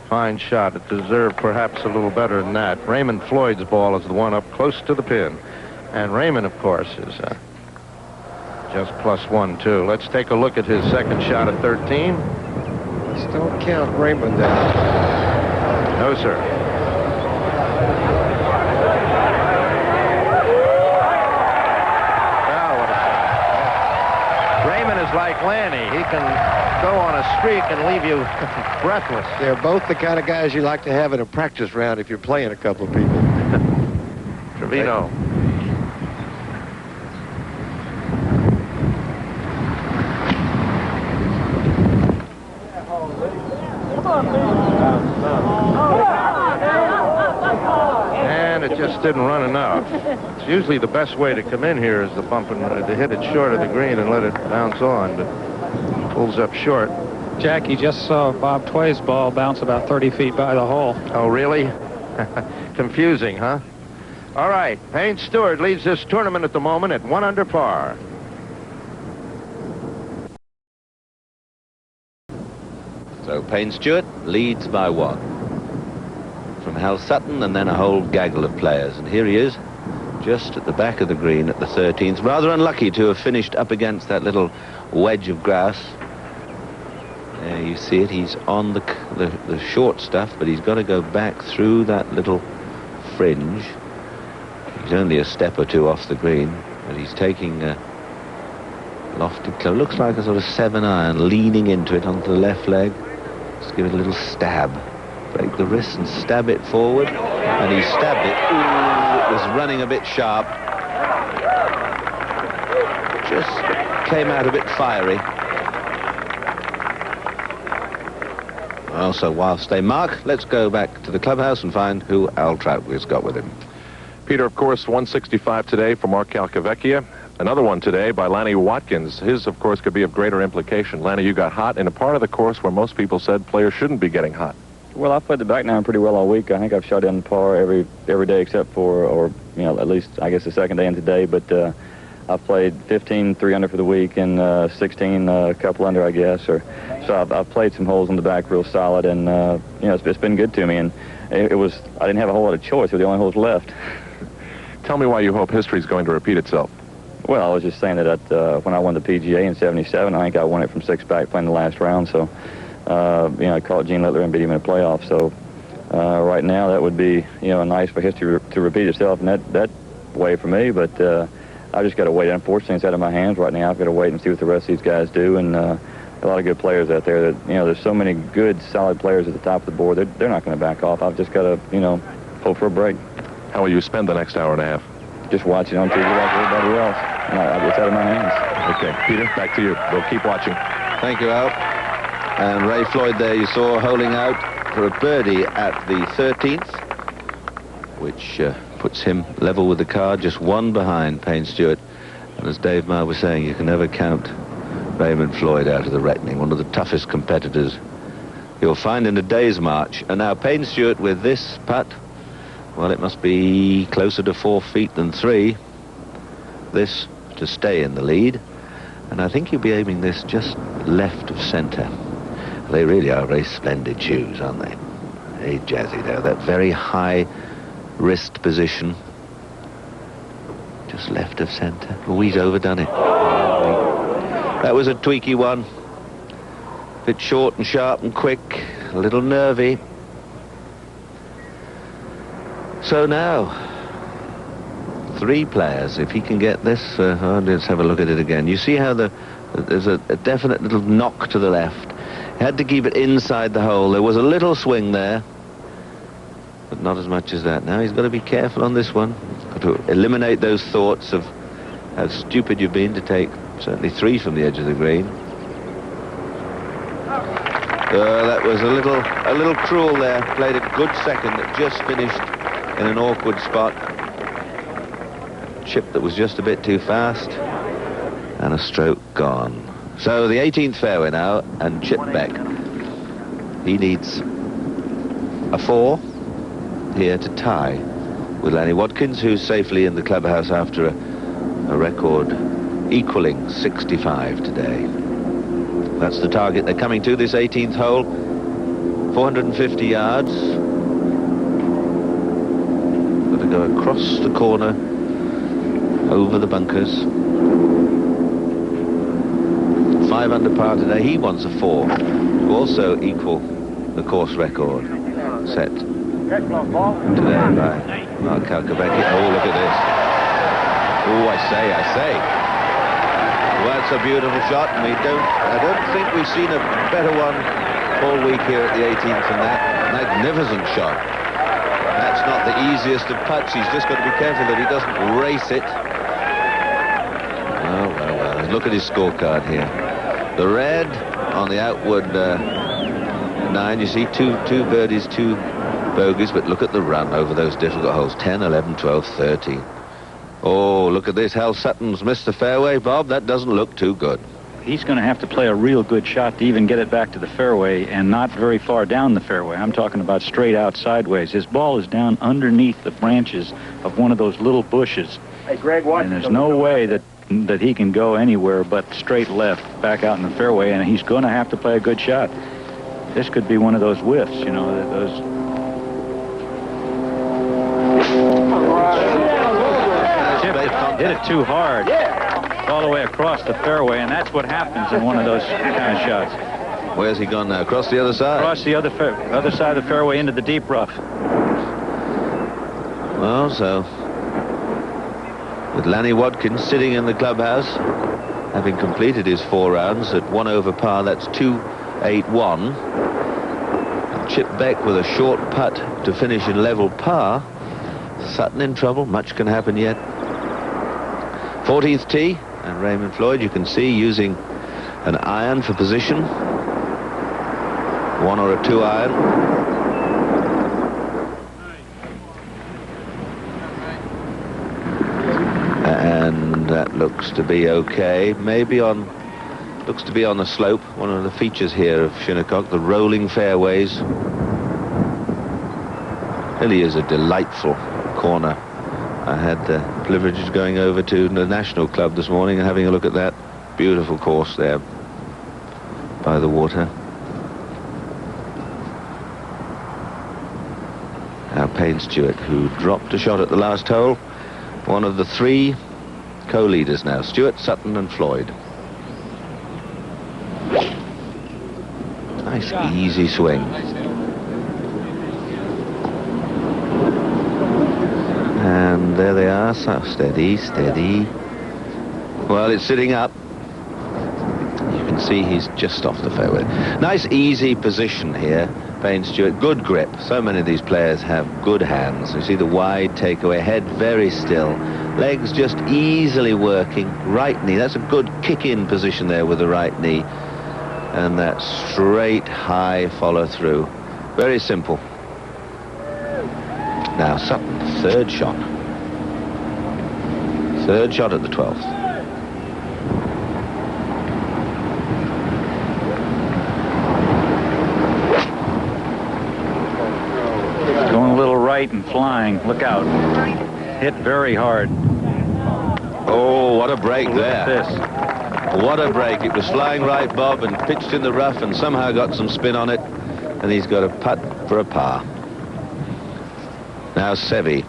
Fine shot. It deserved perhaps a little better than that. Raymond Floyd's ball is the one up close to the pin. And Raymond, of course, is just +1, too. Let's take a look at his second shot at 13. Let's don't count Raymond out. No, sir. Wow, what a shot. Raymond is like Lanny. He can go on a streak and leave you breathless. They're both the kind of guys you like to have in a practice round if you're playing a couple of people. Trevino. And it just didn't run enough. It's usually the best way to come in here is to bump and to hit it short of the green and let it bounce on, but pulls up short. Jack, you just saw Bob Tway's ball bounce about 30 feet by the hole. Oh, really? Confusing, huh? All right, Payne Stewart leads this tournament at the moment at 1 under par. So Payne Stewart leads by 1. From Hal Sutton and then a whole gaggle of players. And here he is, just at the back of the green at the 13th. Rather unlucky to have finished up against that little wedge of grass. There you see it. He's on the short stuff, but he's got to go back through that little fringe. He's only a step or two off the green, but he's taking a lofty club. Looks like a sort of 7-iron, leaning into it onto the left leg. Just give it a little stab. Break the wrist and stab it forward. And he stabbed it. Ooh, it was running a bit sharp. Just came out a bit fiery. Well, so whilst they mark, let's go back to the clubhouse and find who Al Troutway's got with him. Peter, of course, 165 today for Mark Calcavecchia. Another one today by Lanny Watkins. His, of course, could be of greater implication. Lanny, you got hot in a part of the course where most people said players shouldn't be getting hot. Well, I've played the back nine pretty well all week. I think I've shot in par every day except for, or, you know, at least, I guess, the second day and today. But I've played 15, 3 under for the week, and 16, a couple under, I guess. So I've played some holes in the back real solid, and, you know, it's been good to me. And I didn't have a whole lot of choice. They were the only holes left. Tell me why you hope history is going to repeat itself. Well, I was just saying that when I won the PGA in '77, I think I won it from 6 back playing the last round. So, you know, I caught Gene Littler and beat him in a playoff. So, right now that would be, you know, nice for history to repeat itself in that way for me. But I just got to wait. Unfortunately, it's out of my hands right now. I've got to wait and see what the rest of these guys do. And a lot of good players out there. That, you know, there's so many good, solid players at the top of the board. They're not going to back off. I've just got to, you know, hope for a break. How will you spend the next hour and a half? Just watching on TV like everybody else. It's out of my hands. Okay, Peter, back to you. We'll keep watching. Thank you, Al. And Ray Floyd there you saw holding out for a birdie at the 13th, which puts him level with the card, just 1 behind Payne Stewart. And as Dave Marr was saying, you can never count Raymond Floyd out of the reckoning, one of the toughest competitors you'll find in a day's march. And now Payne Stewart with this putt. Well, it must be closer to 4 feet than 3. This to stay in the lead. And I think he'll be aiming this just left of centre. They really are very splendid shoes, aren't they? Very jazzy there. That very high wrist position. Just left of centre. Oh, he's overdone it. That was a tweaky one. A bit short and sharp and quick. A little nervy. So now, 3 players. If he can get this, let's have a look at it again. You see how there's a definite little knock to the left. He had to keep it inside the hole. There was a little swing there, but not as much as that. Now he's got to be careful on this one. Got to eliminate those thoughts of how stupid you've been to take certainly 3 from the edge of the green. That was a little cruel there. Played a good second that just finished in an awkward spot. Chip that was just a bit too fast, and a stroke gone. So the 18th fairway now, and Chip Beck. He needs a 4 here to tie with Lanny Watkins, who's safely in the clubhouse after a record equaling 65 today. That's the target they're coming to, this 18th hole. 450 yards. Got to go across the corner, over the bunkers. 5 under par today. He wants a 4 to also equal the course record set today by Mark Calcavecchia. Oh, look at this. Oh, I say. Well, that's a beautiful shot, and I don't think we've seen a better one all week here at the 18th than that. Magnificent shot. That's not the easiest of putts. He's just got to be careful that he doesn't race it. Oh, well. Look at his scorecard here. The red on the outward 9, you see, two birdies, 2 bogeys, but look at the run over those difficult holes. 10, 11, 12, 13. Oh, look at this. Hal Sutton's missed the fairway, Bob. That doesn't look too good. He's going to have to play a real good shot to even get it back to the fairway, and not very far down the fairway. I'm talking about straight out sideways. His ball is down underneath the branches of one of those little bushes. Hey, Greg, watch. And there's no way that he can go anywhere but straight left back out in the fairway, and he's going to have to play a good shot. This could be one of those whiffs, you know, those... Hit it too hard, all the way across the fairway, and that's what happens in one of those kind of shots. Where's he gone now? Across the other side? Across the other side of the fairway into the deep rough. Well, so with Lanny Watkins sitting in the clubhouse, having completed his 4 rounds at 1 over par, that's 2-8-1. And Chip Beck with a short putt to finish in level par. Sutton in trouble. Much can happen yet. 14th tee, and Raymond Floyd, you can see, using an iron for position. 1 or a 2 iron. And that looks to be okay. Looks to be on the slope. One of the features here of Shinnecock, the rolling fairways. Really is a delightful corner. I had the privilege of going over to the National Club this morning and having a look at that beautiful course there by the water. Now Payne Stewart, who dropped a shot at the last hole, one of the 3 co-leaders now, Stewart, Sutton and Floyd. Nice easy swing. And there they are. So steady. Well, it's sitting up. You can see he's just off the fairway. Nice easy position here. Payne Stewart, good grip. So many of these players have good hands. You see the wide takeaway, head very still, legs just easily working. Right knee, that's a good kick-in position there with the right knee. And that straight high follow through. Very simple. Now Sutton, 3rd shot. 3rd shot at the 12th. Going a little right and flying. Look out. Hit very hard. Oh, what a break there. Look at this. What a break. It was flying right, Bob, and pitched in the rough and somehow got some spin on it. And he's got a putt for a par. Now Seve.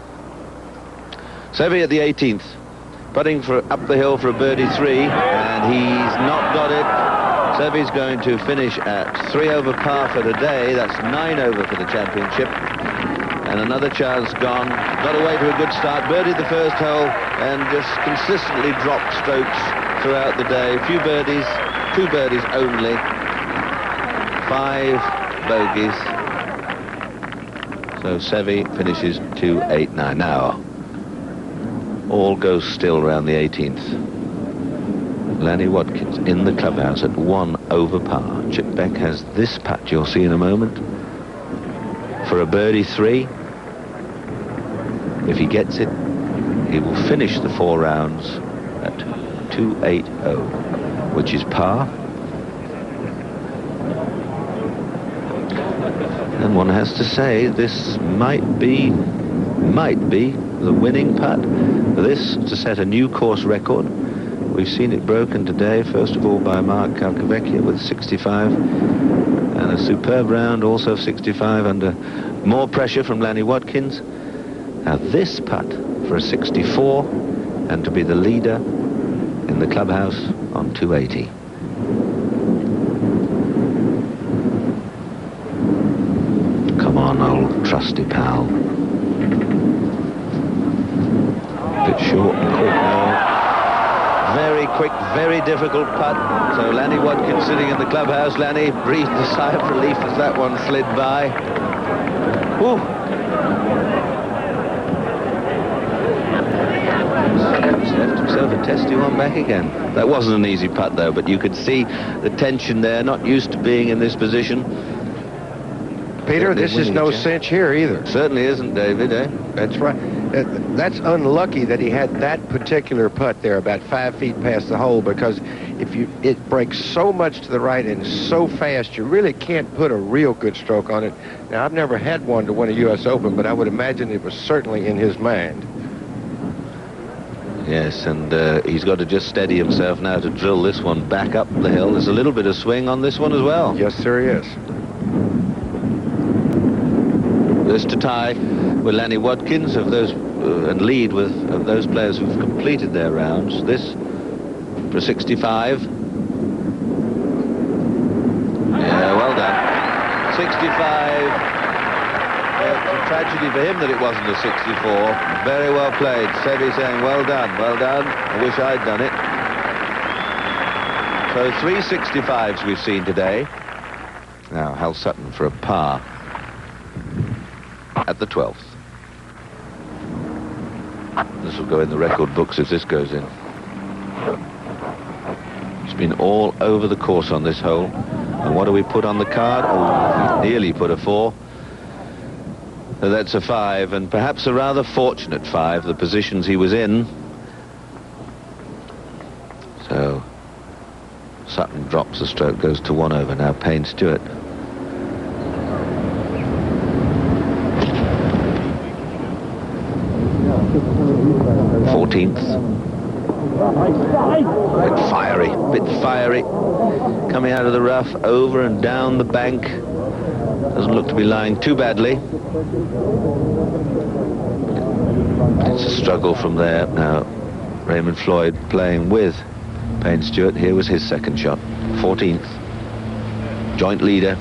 Seve at the 18th. Putting up the hill for a birdie 3, and he's not got it. Seve's going to finish at 3 over par for today. That's 9 over for the championship. And another chance gone. Got away to a good start. Birdied the first hole and just consistently dropped strokes throughout the day. A few birdies, 2 birdies only. 5 bogeys. So Seve finishes 2-8-9. Now, all goes still around the 18th. Lanny Watkins in the clubhouse at 1 over par. Chip Beck has this putt you'll see in a moment for a birdie 3. If he gets it, he will finish the 4 rounds at 280, which is par. And one has to say this might be the winning putt. This to set a new course record. We've seen it broken today, first of all by Mark Calcavecchia with 65, and a superb round, also 65, under more pressure from Lanny Watkins. Now this putt for a 64, and to be the leader in the clubhouse on 280. Come on, old trusty pal. Bit short and quick now. Very quick, very difficult putt. So Lanny Watkins sitting in the clubhouse. Lanny breathed a sigh of relief as that one slid by. Whew. He's left himself a testy one back again. That wasn't an easy putt though, but you could see the tension there, not used to being in this position. Peter, this is no cinch here either. Certainly isn't, David, eh? That's right. That's unlucky that he had that particular putt there about 5 feet past the hole, because it breaks so much to the right and so fast, you really can't put a real good stroke on it. Now, I've never had one to win a U.S. Open, but I would imagine it was certainly in his mind. Yes, and he's got to just steady himself now to drill this one back up the hill. There's a little bit of swing on this one as well. Yes, there is. This to tie with Lanny Watkins of those and lead with of those players who've completed their rounds. This for 65. Yeah, well done. 65. It's a tragedy for him that it wasn't a 64. Very well played. Seve saying, well done, well done. I wish I'd done it. So 3 65s we've seen today. Now Hal Sutton for a par at the 12th. This will go in the record books if this goes in. It's been all over the course on this hole. And what do we put on the card? Oh, we nearly put a 4. So that's a 5, and perhaps a rather fortunate 5, the positions he was in. So Sutton drops the stroke, goes to 1 over. Now Payne Stewart. Bit fiery, coming out of the rough, over and down the bank. Doesn't look to be lying too badly. It's a struggle from there. Now Raymond Floyd playing with Payne Stewart. Here was his second shot, 14th, joint leader.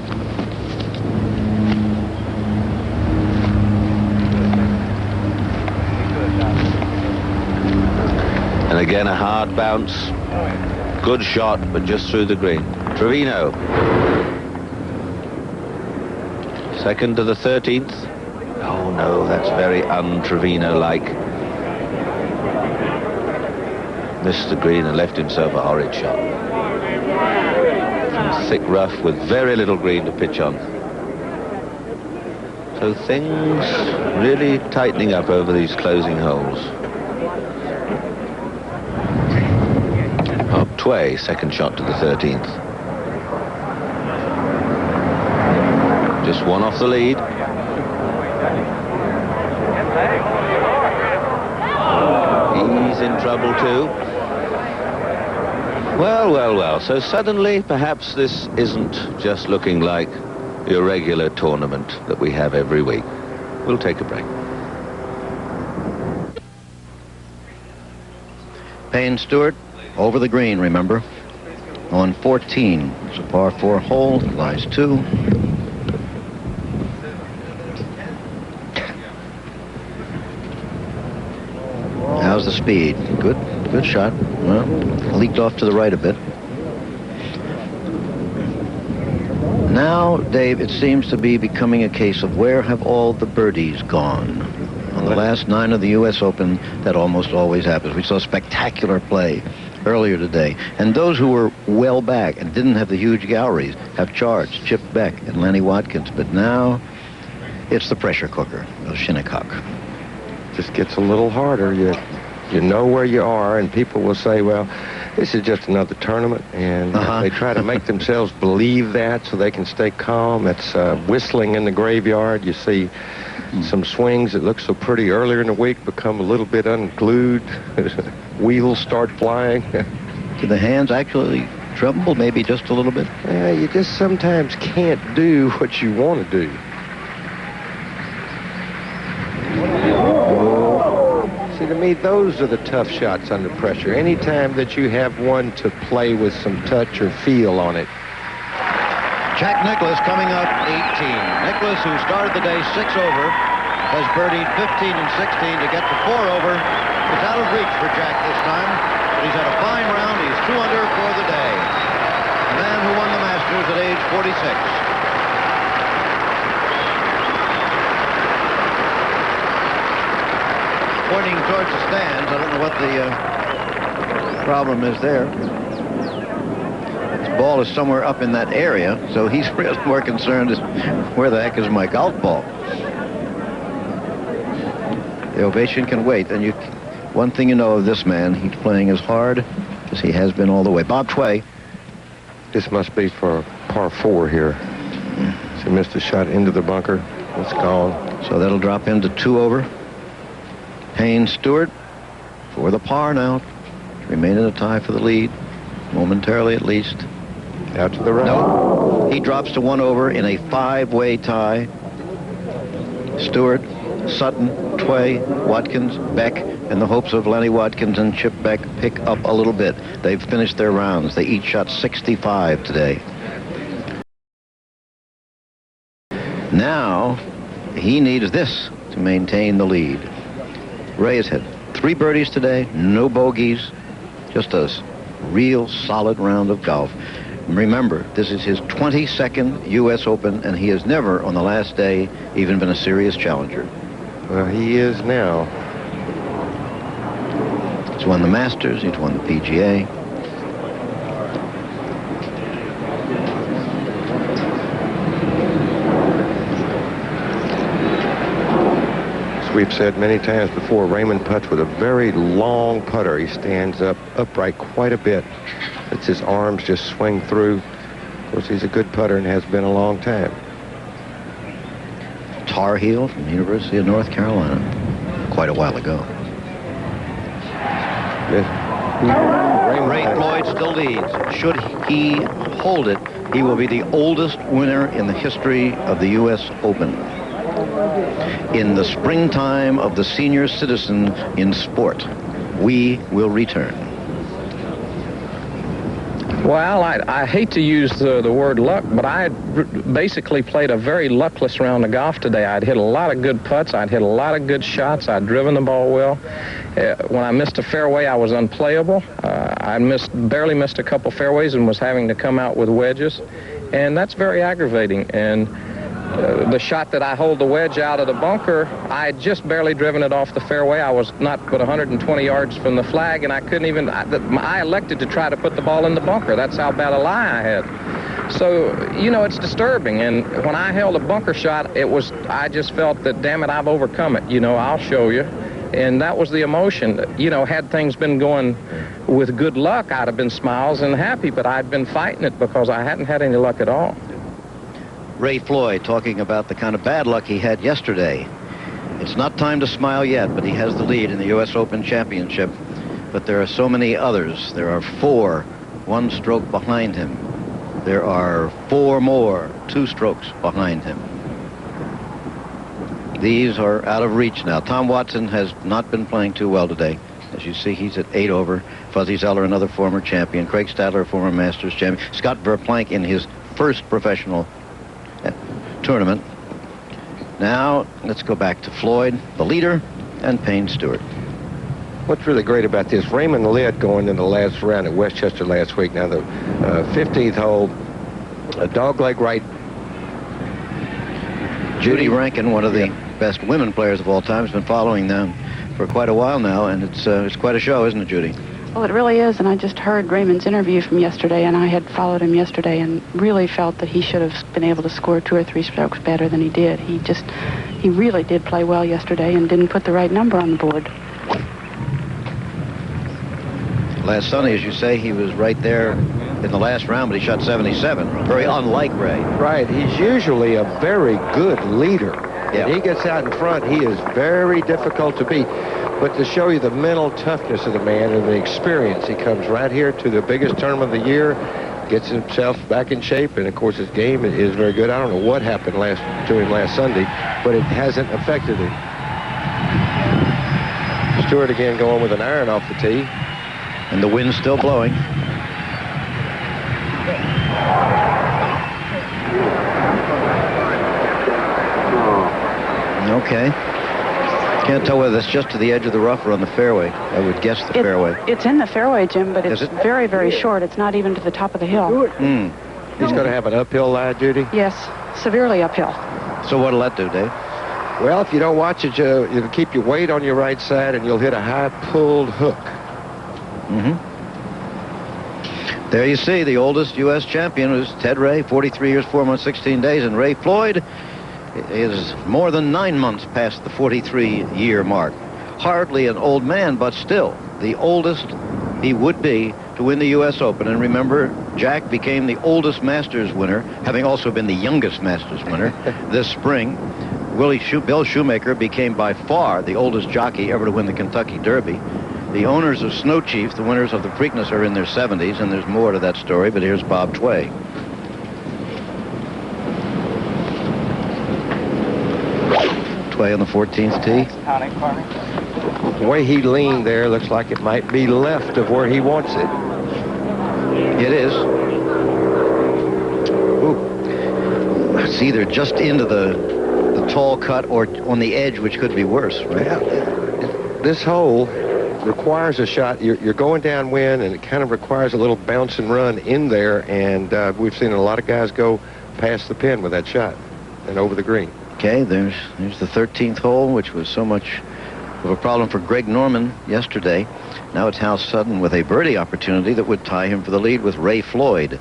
And again a hard bounce. Good shot, but just through the green. Trevino. Second to the 13th. Oh no, that's very un-Trevino-like. Missed the green and left himself a horrid shot. Some thick rough with very little green to pitch on. So things really tightening up over these closing holes. Tway, second shot to the 13th. Just 1 off the lead. He's in trouble too. Well. So suddenly, perhaps this isn't just looking like your regular tournament that we have every week. We'll take a break. Payne Stewart. Over the green, remember, on 14. It's a par 4 hole, lies 2. speed. Good shot. Well, leaked off to the right a bit. Now, Dave, it seems to be becoming a case of where have all the birdies gone? On the last 9 of the U.S. Open, that almost always happens. We saw spectacular play earlier today. And those who were well back and didn't have the huge galleries have charged. Chip Beck and Lenny Watkins. But now, it's the pressure cooker of Shinnecock. Just gets a little harder. You know where you are, and people will say, well, this is just another tournament, and they try to make themselves believe that so they can stay calm. It's whistling in the graveyard. You see some swings that look so pretty earlier in the week become a little bit unglued. Wheels start flying. Do the hands actually tremble, maybe just a little bit? Yeah, you just sometimes can't do what you want to do. See, to me, those are the tough shots under pressure. Anytime that you have one to play with some touch or feel on it. Jack Nicklaus coming up 18. Nicklaus, who started the day 6 over, has birdied 15 and 16 to get to 4 over. It's out of reach for Jack this time, but he's had a fine round. He's 2 under for the day. A man who won the Masters at age 46. Pointing towards the stands. I don't know what the problem is there. His ball is somewhere up in that area, so he's really more concerned as where the heck is my golf ball. The ovation can wait. And one thing you know of this man, he's playing as hard as he has been all the way. Bob Tway. This must be for par 4 here. So he missed a shot into the bunker. It's gone. So that'll drop into 2 over. Payne Stewart for the par now. Remain in a tie for the lead, momentarily at least. Out to the right. No, he drops to 1 over in a 5-way tie. Stewart, Sutton, Tway, Watkins, Beck, and the hopes of Lenny Watkins and Chip Beck pick up a little bit. They've finished their rounds. They each shot 65 today. Now, he needs this to maintain the lead. Ray has had 3 birdies today, no bogeys, just a real solid round of golf. Remember, this is his 22nd U.S. Open, and he has never, on the last day, even been a serious challenger. Well, he is now. He's won the Masters, he's won the PGA. We've said many times before, Raymond putts with a very long putter. He stands up upright quite a bit. Lets his arms just swing through. Of course, he's a good putter and has been a long time. Tar Heel from the University of North Carolina, quite a while ago. Ray Floyd still leads. Should he hold it, he will be the oldest winner in the history of the U.S. Open. In the springtime of the senior citizen in sport, we will return. Well, I hate to use the word luck, but I had basically played a very luckless round of golf today. I'd hit a lot of good putts. I'd hit a lot of good shots. I'd driven the ball well. When I missed a fairway, I was unplayable. I barely missed a couple fairways and was having to come out with wedges. And that's very aggravating. And the shot that I hold the wedge out of the bunker, I had just barely driven it off the fairway. I was not but 120 yards from the flag, and I couldn't even, I elected to try to put the ball in the bunker. That's how bad a lie I had. So, you know, it's disturbing. And when I held a bunker shot, I just felt that, damn it, I've overcome it. You know, I'll show you. And that was the emotion. You know, had things been going with good luck, I'd have been smiles and happy, but I'd been fighting it because I hadn't had any luck at all. Ray Floyd talking about the kind of bad luck he had yesterday. It's not time to smile yet, but he has the lead in the U.S. Open Championship. But there are so many others. There are 4, 1 stroke behind him. There are 4 more, 2 strokes behind him. These are out of reach now. Tom Watson has not been playing too well today. As you see, he's at 8 over. Fuzzy Zeller, another former champion. Craig Stadler, former Masters champion. Scott Verplank in his first professional tournament. Now, let's go back to Floyd, the leader, and Payne Stewart. what's really great about this, Raymond Litt going in the last round at Westchester last week. Now the 15th hole, a dogleg right. Judy Rankin, one of the best women players of all time, has been following them for quite a while now, and it's quite a show, isn't it, Judy? Well, it really is, and I just heard Raymond's interview from yesterday, and I had followed him yesterday and really felt that he should have been able to score 2 or 3 strokes better than he did. He really did play well yesterday and didn't put the right number on the board. Last Sunday, as you say, he was right there in the last round, but he shot 77. Very unlike Ray. Right. He's usually a very good leader. Yeah. When he gets out in front, he is very difficult to beat. But to show you the mental toughness of the man and the experience, he comes right here to the biggest tournament of the year, gets himself back in shape, and of course his game is very good. I don't know what happened to him last Sunday, but it hasn't affected him. Stewart again going with an iron off the tee. And the wind's still blowing. Okay. Can't tell whether that's just to the edge of the rough or on the fairway. I would guess the fairway. It's in the fairway, Jim, but it's very, very short. It's not even to the top of the hill. He's going to have an uphill lie, Judy? Yes, severely uphill. So what'll that do, Dave? Well, if you don't watch it, it'll keep your weight on your right side, and you'll hit a high pulled hook. There you see the oldest U.S. champion was Ted Ray, 43 years, 4 months, 16 days, and Ray Floyd is more than 9 months past the 43-year mark. Hardly an old man, but still the oldest he would be to win the U.S. Open. And remember, Jack became the oldest Masters winner, having also been the youngest Masters winner this spring. Bill Shoemaker became by far the oldest jockey ever to win the Kentucky Derby. The owners of Snow Chief, the winners of the Preakness, are in their 70s, and there's more to that story, but here's Bob Tway. Tway on the 14th tee. The way he leaned there looks like it might be left of where he wants it. It is. Ooh. It's either just into the tall cut or on the edge, which could be worse, right? Yeah, this hole requires a shot. You're going downwind, and it kind of requires a little bounce and run in there, and we've seen a lot of guys go past the pin with that shot and over the green. Okay, there's the 13th hole, which was so much of a problem for Greg Norman yesterday. Now it's Hal Sutton with a birdie opportunity that would tie him for the lead with Ray Floyd.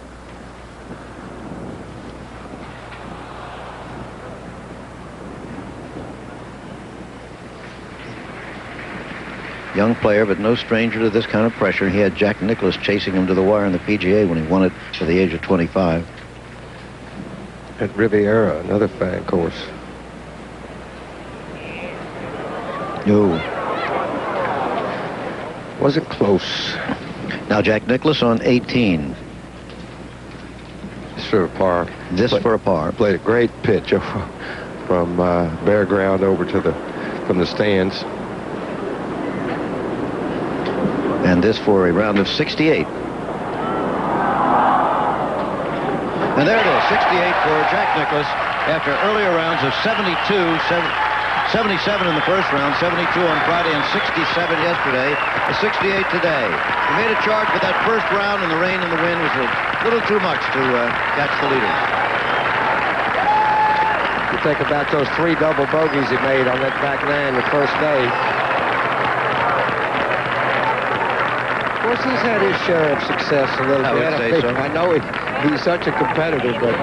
Young player, but no stranger to this kind of pressure. He had Jack Nicklaus chasing him to the wire in the PGA when he won it at the age of 25. At Riviera, another fine course. No. Wasn't close. Now Jack Nicklaus on 18. This for a par. For a par. Played a great pitch from bare ground over to from the stands. And this for a round of 68. And there it is, 68 for Jack Nicklaus after earlier rounds of 77 in the first round, 72 on Friday, and 67 yesterday. A 68 today. He made a charge, but that first round and the rain and the wind was a little too much to catch the leaders. You think about those 3 double bogeys he made on that back nine the first day. Of course, he's had his share of success a little bit. I would say so. I know he's such a competitor, but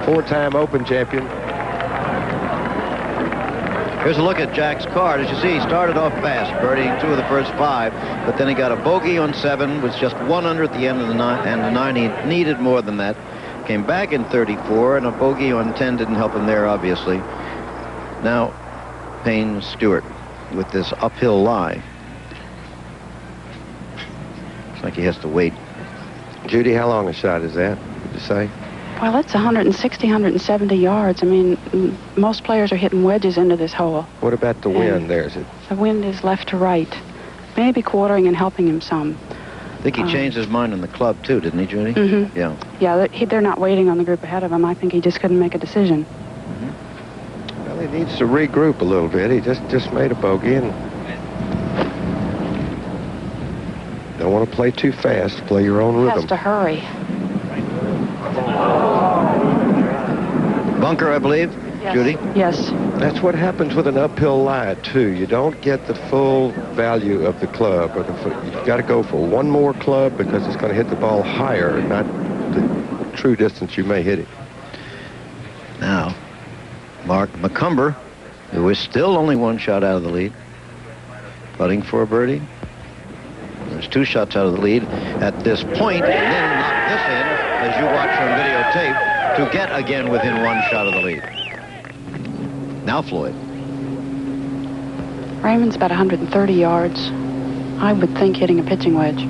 4-time Open champion. Here's a look at Jack's card. As you see, he started off fast, birdieing 2 of the first 5, but then he got a bogey on 7, was just 1 under at the end of the 9, and the 9 he needed more than that. Came back in 34, and a bogey on 10 didn't help him there, obviously. Now, Payne Stewart with this uphill lie. Looks like he has to wait. Judy, how long a shot is that, would you say? Well, it's 160, 170 yards. I mean, most players are hitting wedges into this hole. What about the wind there? Is it? The wind is left to right. Maybe quartering and helping him some. I think he changed his mind on the club, too, didn't he, Judy? Mm-hmm. Yeah. Yeah, they're not waiting on the group ahead of him. I think he just couldn't make a decision. Well, he needs to regroup a little bit. He just made a bogey, and Don't want to play too fast. Play your own rhythm. Has to hurry. Bunker, I believe. Yes. Judy? Yes. That's what happens with an uphill lie, too. You don't get the full value of the club. You've got to go for one more club because it's going to hit the ball higher, not the true distance you may hit it. Now, Mark McCumber, who is still only one shot out of the lead, putting for a birdie. There's 2 shots out of the lead at this point, and then knock this in, as you watch from videotape, to get again within 1 shot of the lead. Now Floyd. Raymond's about 130 yards. I would think hitting a pitching wedge.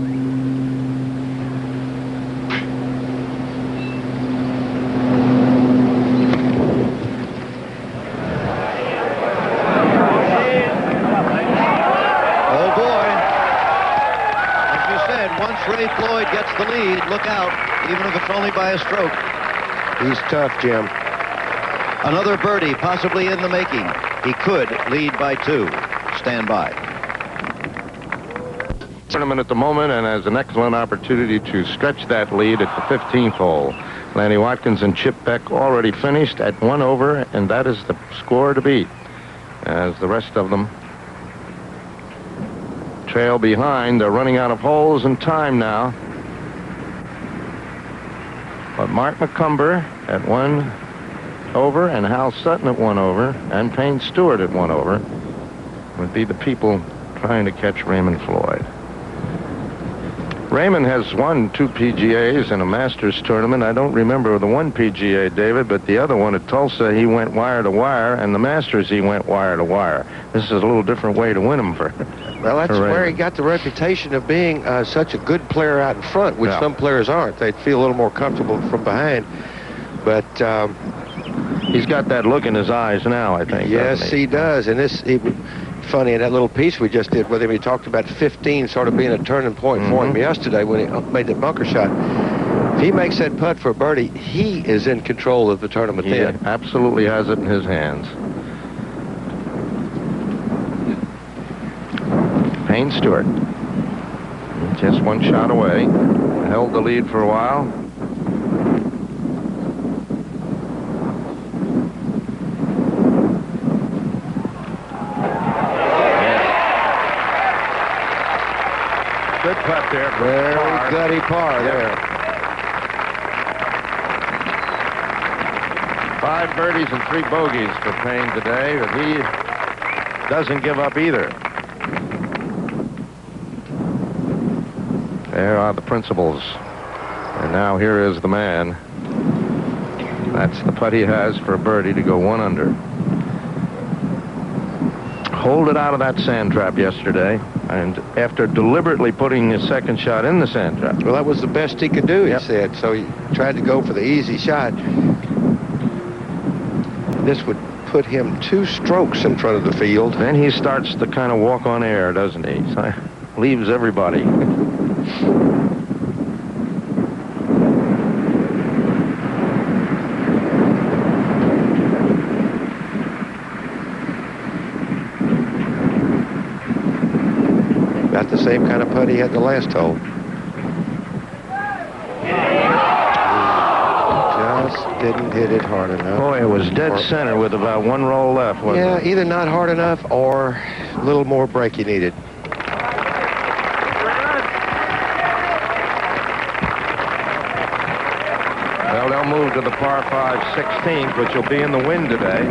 Ray Floyd gets the lead. Look out, even if it's only by a stroke. He's tough, Jim. Another birdie, possibly in the making. He could lead by 2. Stand by. Tournament at the moment, and has an excellent opportunity to stretch that lead at the 15th hole. Lanny Watkins and Chip Beck already finished at 1 over, and that is the score to beat, as the rest of them trail behind. They're running out of holes and time now. But Mark McCumber at 1 over and Hal Sutton at 1 over and Payne Stewart at 1 over would be the people trying to catch Raymond Floyd. Raymond has won 2 PGAs and a Masters tournament. I don't remember the one PGA, David, but the other one at Tulsa, he went wire to wire, and the Masters, he went wire to wire. This is a little different way to win them for. Well, that's where he got the reputation of being such a good player out in front, which some players aren't. They feel a little more comfortable from behind. But he's got that look in his eyes now, I think. Yes, he does. And this, funny, in that little piece we just did with him, he talked about 15 sort of being a turning point for him yesterday when he made that bunker shot. If he makes that putt for a birdie, he is in control of the tournament then. He absolutely has it in his hands. Payne Stewart, just 1 shot away, held the lead for a while. Good putt there. Very gutty par there. 5 birdies and 3 bogeys for Payne today, but he doesn't give up either. There are the principles. And now here is the man. That's the putt he has for a birdie to go 1 under. Hold it out of that sand trap yesterday, and after deliberately putting his second shot in the sand trap. Well, that was the best he could do, he said. So he tried to go for the easy shot. This would put him 2 strokes in front of the field. Then he starts to kind of walk on air, doesn't he? So leaves everybody. Got the same kind of putt he had the last hole. Just didn't hit it hard enough. Boy, it was dead center with about 1 roll left, wasn't it? Either not hard enough or a little more break he needed. Well, they'll move to the par 5 16th, which will be in the wind today.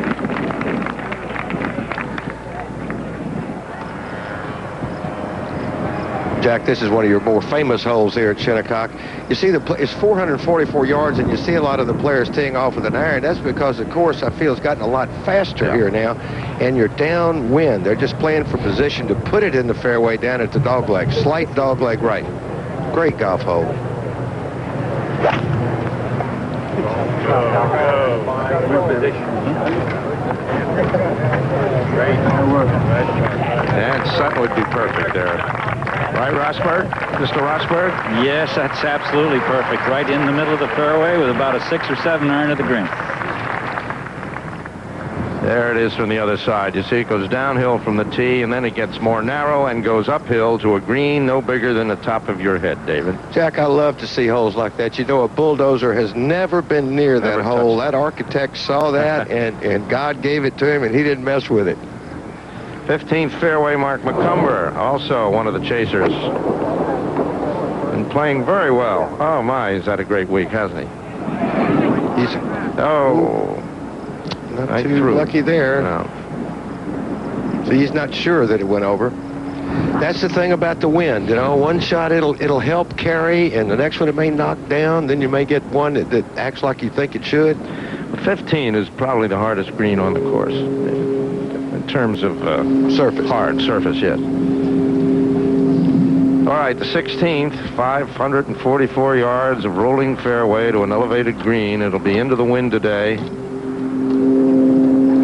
Jack, this is one of your more famous holes here at Shinnecock. You see, it's 444 yards, and you see a lot of the players teeing off with an iron. That's because the course, I feel, has gotten a lot faster here now, and you're downwind. They're just playing for position to put it in the fairway down at the dogleg, slight dogleg right. Great golf hole. And Sutton would be perfect there. Right, Rosberg? Mr. Rosberg? Yes, that's absolutely perfect. Right in the middle of the fairway with about a 6 or 7 iron at the green. There it is from the other side. You see, it goes downhill from the tee, and then it gets more narrow and goes uphill to a green no bigger than the top of your head, David. Jack, I love to see holes like that. You know, a bulldozer has never been near that hole. That architect saw that, and God gave it to him, and he didn't mess with it. 15th fairway, Mark McCumber, also one of the chasers. And playing very well. Oh, my, he's had a great week, hasn't he? He's... Oh... Not too lucky there. No. So he's not sure that it went over. That's the thing about the wind. You know, one shot it'll help carry, and the next one it may knock down. Then you may get one that acts like you think it should. 15 is probably the hardest green on the course in terms of surface. Hard surface, yes. All right, the 16th, 544 yards of rolling fairway to an elevated green. It'll be into the wind today.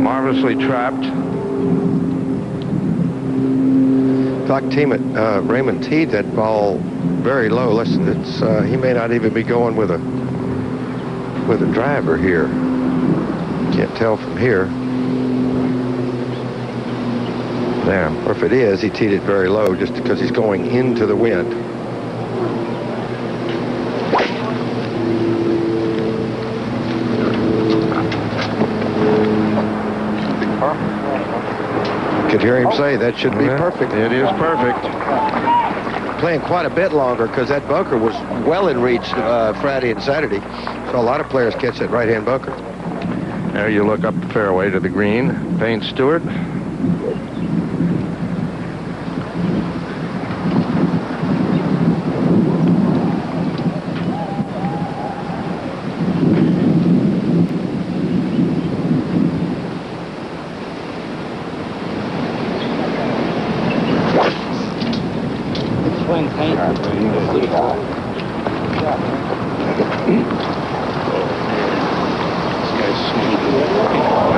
Marvelously trapped. Raymond teed that ball very low. Listen, he may not even be going with a driver here. Can't tell from here. There. Or if it is, he teed it very low just because he's going into the wind. Could hear him say that should be perfect. It is perfect. Playing quite a bit longer because that bunker was well in reach Friday and Saturday. So a lot of players catch that right-hand bunker. There you look up the fairway to the green. Payne Stewart.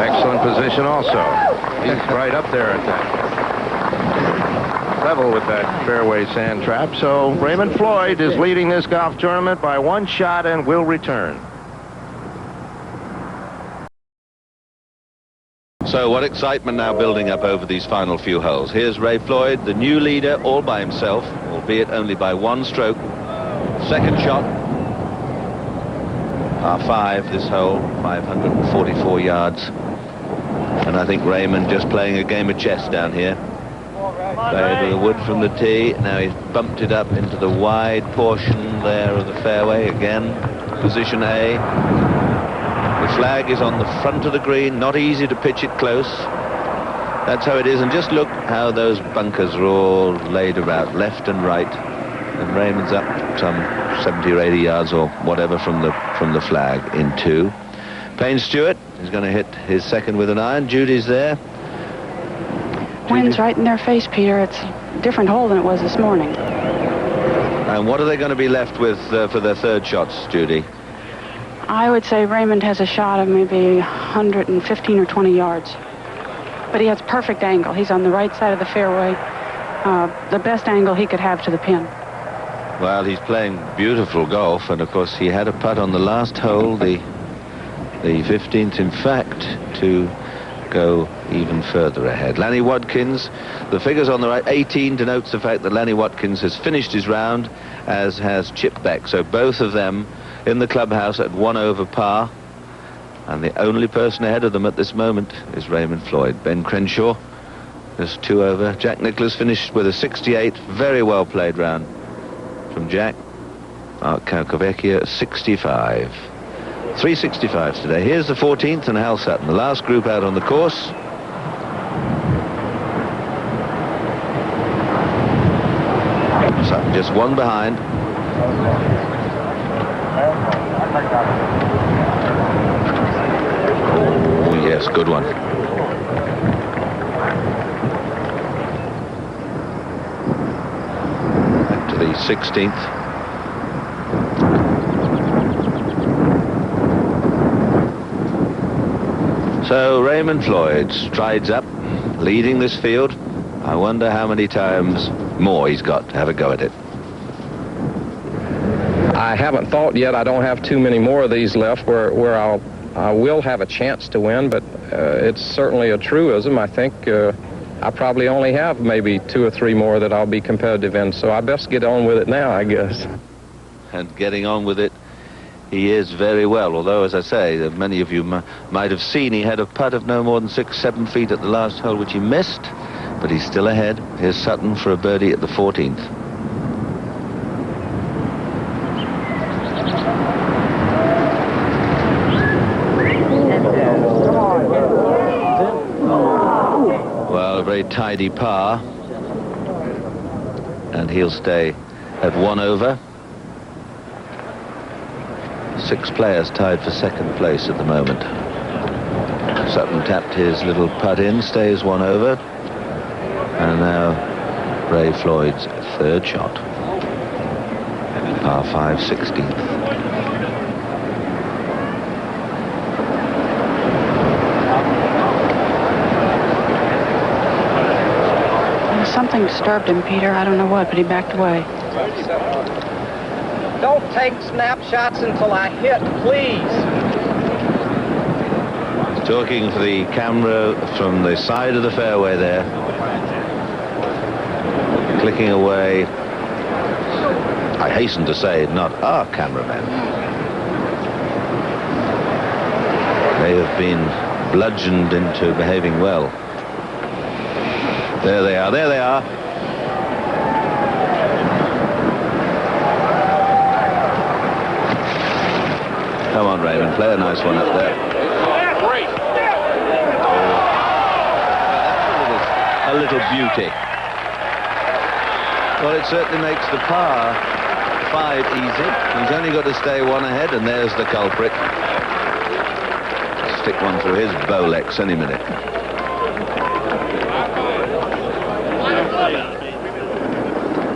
Excellent position also. He's right up there at that level with that fairway sand trap. So Raymond Floyd is leading this golf tournament by one shot and will return. So what excitement now building up over these final few holes. Here's Ray Floyd, the new leader, all by himself, albeit only by one stroke. Second shot. Par 5 this hole, 544 yards. And I think Raymond just playing a game of chess down here. Played with the wood from the tee. Now he's bumped it up into the wide portion there of the fairway. Again, position A. The flag is on the front of the green. Not easy to pitch it close. That's how it is. And just look how those bunkers are all laid about left and right. And Raymond's up some 70 or 80 yards or whatever from the flag in 2. Payne Stewart is going to hit his second with an iron. Judy's there. Wind's right in their face, Peter. It's a different hole than it was this morning. And what are they going to be left with for their third shots, Judy? I would say Raymond has a shot of maybe 115 or 20 yards. But he has perfect angle. He's on the right side of the fairway. The best angle he could have to the pin. Well, he's playing beautiful golf, and of course he had a putt on the last hole, the 15th, in fact, to go even further ahead. Lanny Watkins, the figures on the right, 18 denotes the fact that Lanny Watkins has finished his round, as has Chip Beck. So both of them in the clubhouse at 1 over par, and the only person ahead of them at this moment is Raymond Floyd. Ben Crenshaw just 2 over. Jack Nicklaus finished with a 68, very well played round from Jack. Mark Calcavecchia 65. 365s today. Here's the 14th and Hal Sutton, the last group out on the course. Sutton just one behind. Oh yes, good one. Back to the 16th. So Raymond Floyd strides up, leading this field. I wonder how many times more he's got to have a go at it. I haven't thought yet. I don't have too many more of these left where I'll I will have a chance to win, but it's certainly a truism. I think I probably only have maybe 2 or 3 more that I'll be competitive in, so I best get on with it now, I guess. And getting on with it, he is very well, although, as I say, many of you might have seen he had a putt of no more than 6-7 feet at the last hole, which he missed, but he's still ahead. Here's Sutton for a birdie at the 14th. Well, a very tidy par, and he'll stay at 1 over. 6 players tied for second place at the moment. Sutton tapped his little putt in, stays 1 over. And now Ray Floyd's third shot. Par 5, 16th. Something disturbed him, Peter. I don't know what, but he backed away. Don't take snapshots until I hit, please. He's talking for the camera from the side of the fairway there. Clicking away. I hasten to say, not our cameraman. They have been bludgeoned into behaving well. There they are, there they are. Come on, Raymond, play a nice one up there. A little beauty. Well, it certainly makes the par 5 easy. He's only got to stay 1 ahead, and there's the culprit. Stick one through his Bolex any minute.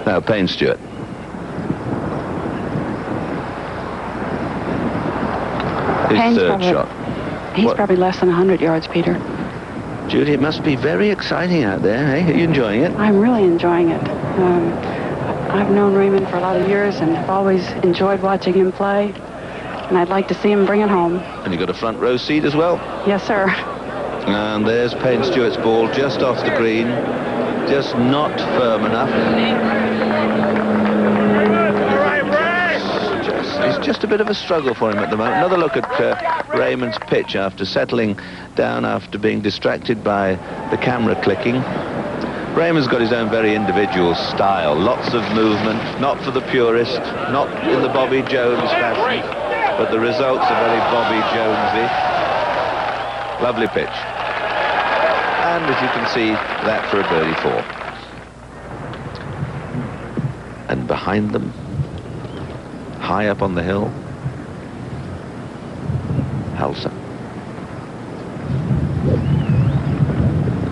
Now, Payne Stewart. His third shot. He's probably less than 100 yards, Peter. Judy, it must be very exciting out there, eh? Are you enjoying it? I'm really enjoying it. I've known Raymond for a lot of years and have always enjoyed watching him play. And I'd like to see him bring it home. And you got a front row seat as well? Yes, sir. And there's Payne Stewart's ball just off the green. Just not firm enough. It's just a bit of a struggle for him at the moment. Another look at Raymond's pitch after settling down after being distracted by the camera clicking. Raymond's got his own very individual style. Lots of movement, not for the purist, not in the Bobby Jones fashion, but the results are very Bobby Jonesy. Lovely pitch. And as you can see, that for a birdie 4. And behind them, high up on the hill, Halsa.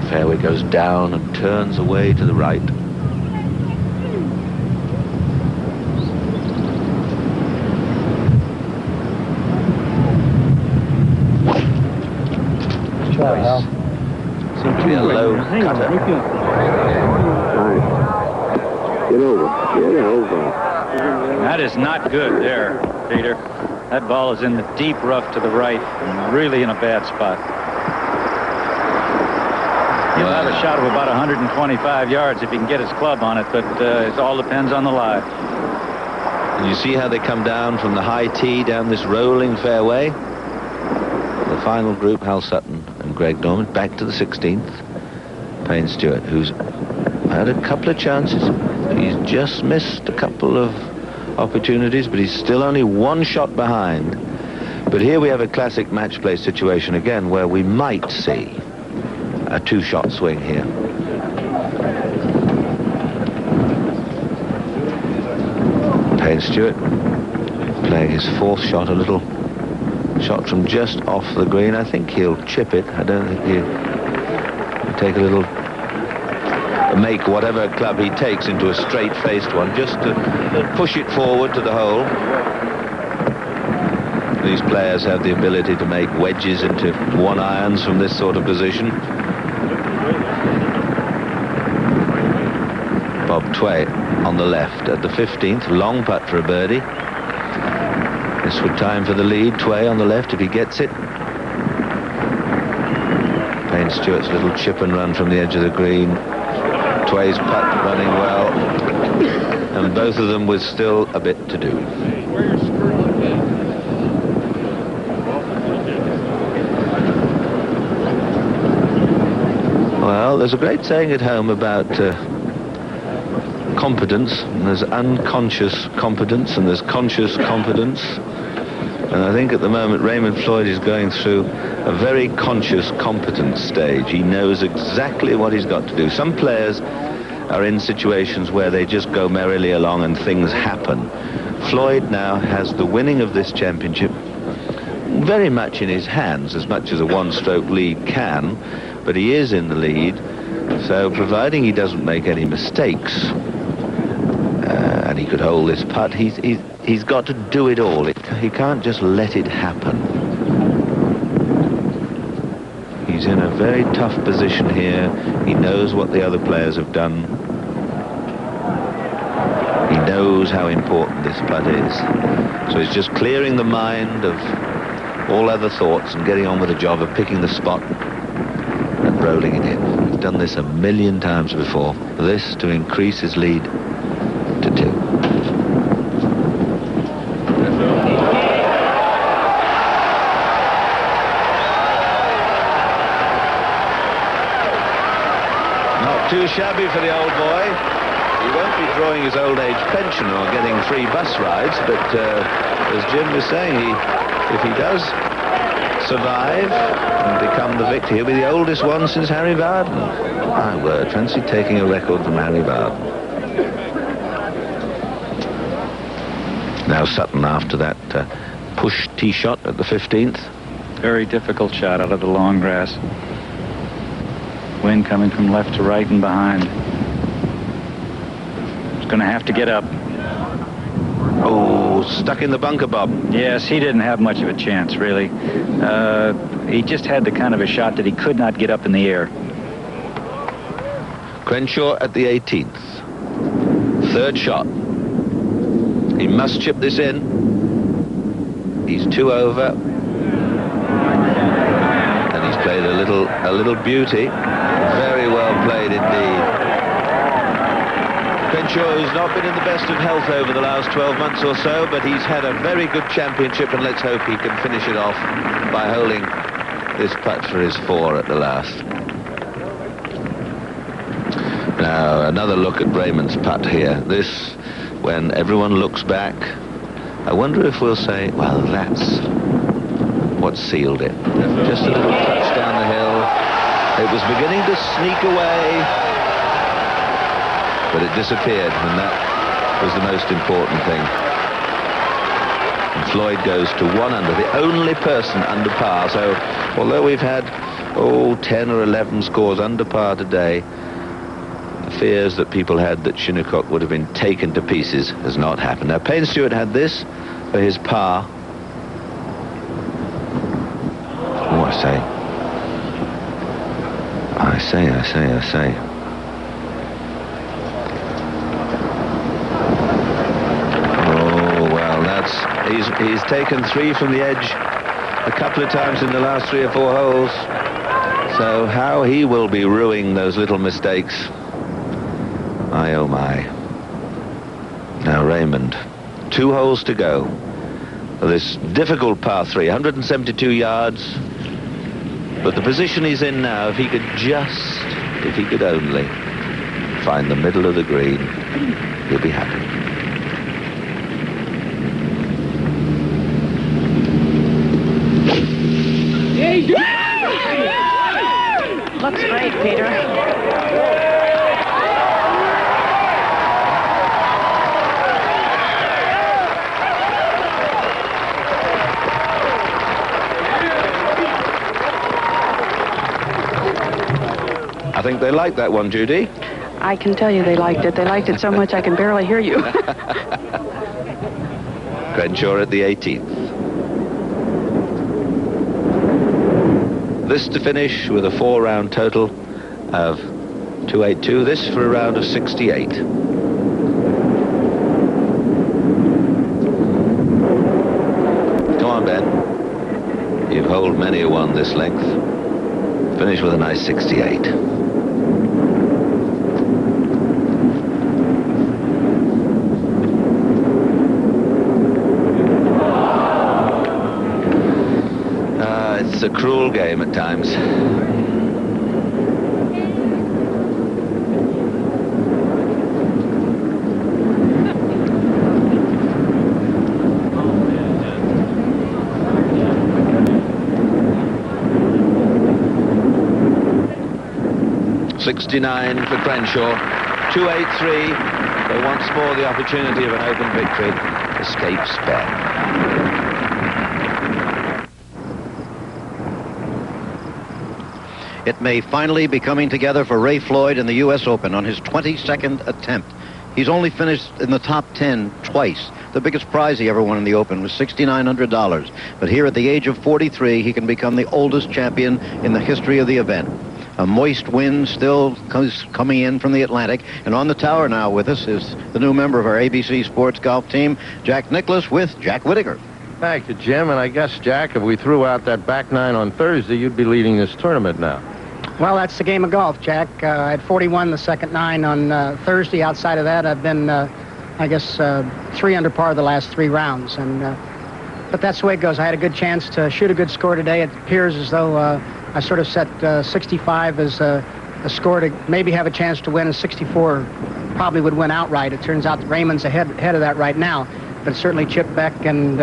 The fairway goes down and turns away to the right. Seems to be a low cutter. Get over. Get over. That is not good there, Peter. That ball is in the deep rough to the right, and really in a bad spot. He'll have a shot of about 125 yards if he can get his club on it, but it all depends on the lie. And you see how they come down from the high tee down this rolling fairway. The final group, Hal Sutton and Greg Norman, back to the 16th. Payne Stewart, who's had a couple of chances. He's just missed a couple of opportunities, but he's still only 1 shot behind. But here we have a classic match play situation again, where we might see a 2-shot swing here. Payne Stewart playing his 4th shot, a little shot from just off the green. I think he'll chip it. I don't think he'll take a little, make whatever club he takes into a straight-faced one, just to push it forward to the hole. These players have the ability to make wedges into 1-irons from this sort of position. Bob Tway on the left at the 15th, long putt for a birdie. This would time for the lead. Tway on the left if he gets it. Stewart's little chip and run from the edge of the green. Tway's putt running well. And both of them with still a bit to do. Well, there's a great saying at home about competence. And there's unconscious competence and there's conscious competence. And I think at the moment Raymond Floyd is going through a very conscious competence stage. He knows exactly what he's got to do. Some players are in situations where they just go merrily along and things happen. Floyd now has the winning of this championship very much in his hands, as much as a one-stroke lead can, but he is in the lead, so providing he doesn't make any mistakes, and he could hold this putt, he's got to do it all. He can't just let it happen. He's in a very tough position here. He knows what the other players have done. He knows how important this putt is. So he's just clearing the mind of all other thoughts and getting on with the job of picking the spot and rolling it in. He's done this a million times before. This to increase his lead to 2. Too shabby for the old boy. He won't be drawing his old age pension or getting free bus rides, but as Jim was saying, if he does survive and become the victor, he'll be the oldest one since Harry Varden. My word, fancy taking a record from Harry Varden. Now Sutton after that push tee shot at the 15th. Very difficult shot out of the long grass. Wind coming from left to right and behind. He's going to have to get up. Oh, stuck in the bunker, Bob. Yes, he didn't have much of a chance, really. He just had the kind of a shot that he could not get up in the air. Crenshaw at the 18th. Third shot. He must chip this in. He's 2 over. And he's played a little beauty. Very well played indeed. Crenshaw, who's not been in the best of health over the last 12 months or so, but he's had a very good championship, and let's hope he can finish it off by holding this putt for his 4 at the last. Now, another look at Raymond's putt here. This, when everyone looks back, I wonder if we'll say, well, that's what sealed it. Just a little touch down the hill. It was beginning to sneak away, but it disappeared, and that was the most important thing. And Floyd goes to 1 under, the only person under par. So although we've had 10 or 11 scores under par today, the fears that people had that Shinnecock would have been taken to pieces has not happened. Now Payne Stewart had this for his par. Oh, I say. Oh, well, he's taken 3 from the edge a couple of times in the last 3 or 4 holes. So how he will be ruining those little mistakes. My, oh my. Now Raymond, 2 holes to go for this difficult par 3, 172 yards. But the position he's in now, if he could only find the middle of the green, he'll be happy. Looks great, Peter. I think they liked that one, Judy. I can tell you they liked it. They liked it so much I can barely hear you. Crenshaw at the 18th. This to finish with a 4-round total of 282. This for a round of 68. Come on, Ben. You've holed many a one this length. Finished with a nice 68. It's a cruel game at times. .69 for Crenshaw. 283. They once more the opportunity of an open victory. Escapes Ben. It may finally be coming together for Ray Floyd in the U.S. Open on his 22nd attempt. He's only finished in the top 10 twice. The biggest prize he ever won in the Open was $6,900. But here at the age of 43, he can become the oldest champion in the history of the event. A moist wind still coming in from the Atlantic. And on the tower now with us is the new member of our ABC Sports Golf team, Jack Nicklaus, with Jack Whittaker. Thank you, Jim. And I guess, Jack, if we threw out that back nine on Thursday, you'd be leading this tournament now. Well, that's the game of golf, Jack. I had 41 the second nine on Thursday. Outside of that, I've been, I guess, 3 under par the last 3 rounds. But that's the way it goes. I had a good chance to shoot a good score today. It appears as though I sort of set 65 as a score to maybe have a chance to win, and 64 probably would win outright. It turns out that Raymond's ahead of that right now. But certainly Chip Beck and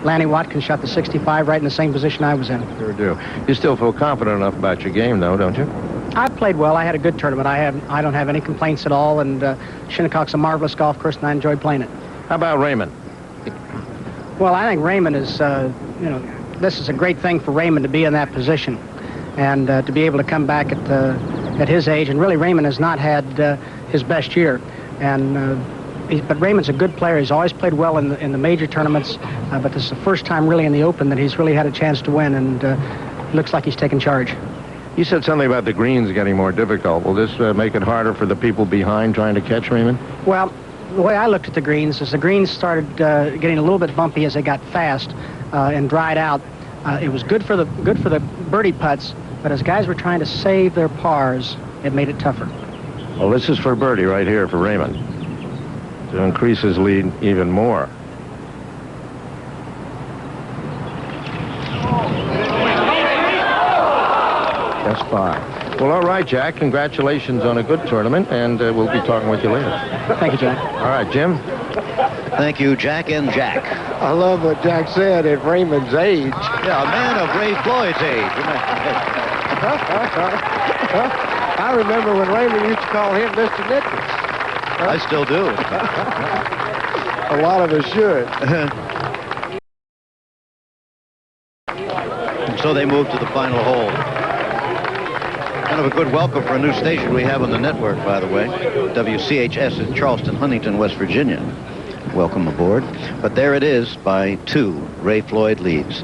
Lanny Watkins shot the 65 right in the same position I was in. Sure do. You still feel confident enough about your game, though, don't you? I played well. I had a good tournament. I don't have any complaints at all, and Shinnecock's a marvelous golf course, and I enjoyed playing it. How about Raymond? Well, I think Raymond is, this is a great thing for Raymond to be in that position, and to be able to come back at his age. And really, Raymond has not had his best year, but Raymond's a good player. He's always played well in the major tournaments, but this is the first time really in the Open that he's really had a chance to win, and looks like he's taken charge. You said something about the greens getting more difficult. Will this make it harder for the people behind trying to catch Raymond? Well, the way I looked at the greens is the greens started getting a little bit bumpy as they got fast and dried out. It was good for the birdie putts, but as guys were trying to save their pars, it made it tougher. Well, this is for birdie right here for Raymond to increase his lead even more. Just 5. Well, all right, Jack. Congratulations on a good tournament, and we'll be talking with you later. Thank you, Jack. All right, Jim. Thank you, Jack and Jack. I love what Jack said at Raymond's age. Yeah, a man of Ray Floyd's age. I remember when Raymond used to call him Mr. Nichols. I still do. A lot of us should. So they move to the final hole. Kind of a good welcome for a new station we have on the network, by the way. WCHS in Charleston, Huntington, West Virginia. Welcome aboard. But there it is by 2. Ray Floyd leads.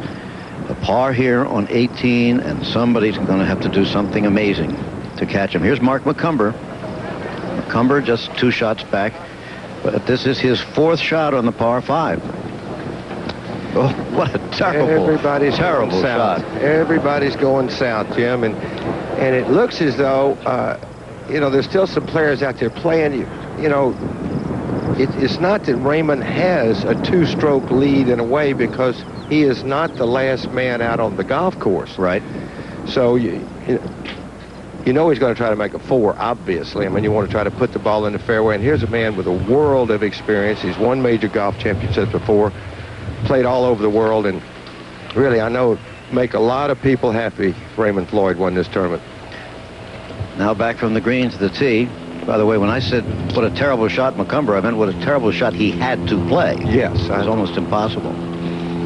A par here on 18, and somebody's going to have to do something amazing to catch him. Here's Mark McCumber. McCumber just 2 shots back, but this is his 4th shot on the par 5. Oh, what a terrible shot. Everybody's going south, Jim, and it looks as though, there's still some players out there playing. It's not that Raymond has a 2-stroke lead in a way, because he is not the last man out on the golf course. Right. So, you know he's going to try to make a 4, obviously. I mean, you want to try to put the ball in the fairway, and here's a man with a world of experience. He's won major golf championships before, played all over the world, and really, I know, make a lot of people happy Raymond Floyd won this tournament. Now back from the green to the tee. By the way, when I said what a terrible shot McCumber, I meant what a terrible shot he had to play. Yes. It was almost impossible.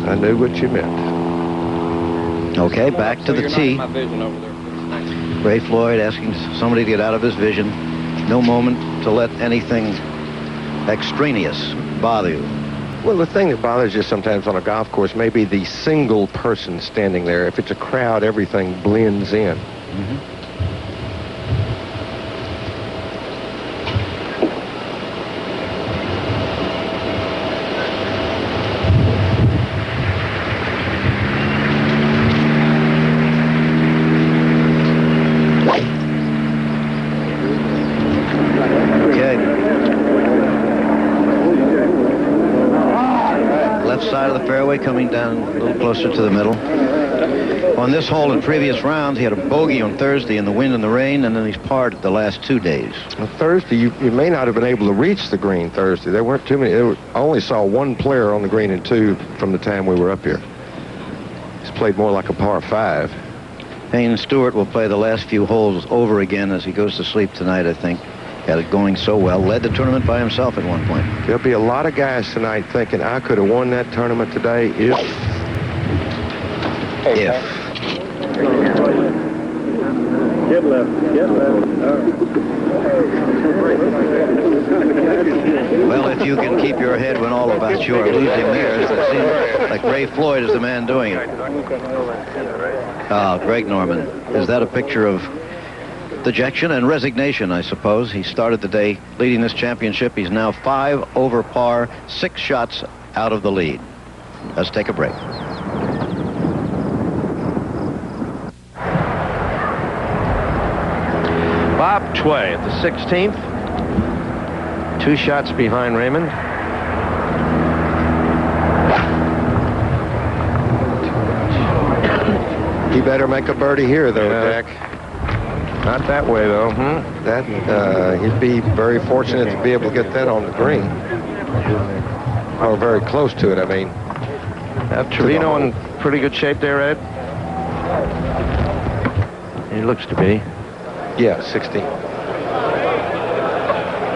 I knew what you meant. Okay, back to the tee. Ray Floyd asking somebody to get out of his vision. No moment to let anything extraneous bother you. Well, the thing that bothers you sometimes on a golf course may be the single person standing there. If it's a crowd, everything blends in. Mm-hmm. fairway coming down a little closer to the middle. On this hole in previous rounds, he had a bogey on Thursday in the wind and the rain, and then he's parred the last 2 days. Well, Thursday, you may not have been able to reach the green Thursday. There weren't too many. I only saw one player on the green and 2 from the time we were up here. He's played more like a par 5. Payne Stewart will play the last few holes over again as he goes to sleep tonight, I think. Had it going so well. Led the tournament by himself at one point. There'll be a lot of guys tonight thinking, I could have won that tournament today if. Get left. Well, if you can keep your head when all about you are losing theirs, it seems like Ray Floyd is the man doing it. Greg Norman. Is that a picture of dejection and resignation, I suppose? He started the day leading this championship. He's now 5 over par, 6 shots out of the lead. Let's take a break. Bob Tway at the 16th. 2 shots behind Raymond. He better make a birdie here, though, Jack. Not that way, though. That he'd be very fortunate to be able to get that on the green. Or very close to it, I mean. Trevino in pretty good shape there, Ed? He looks to be. Yeah, 60.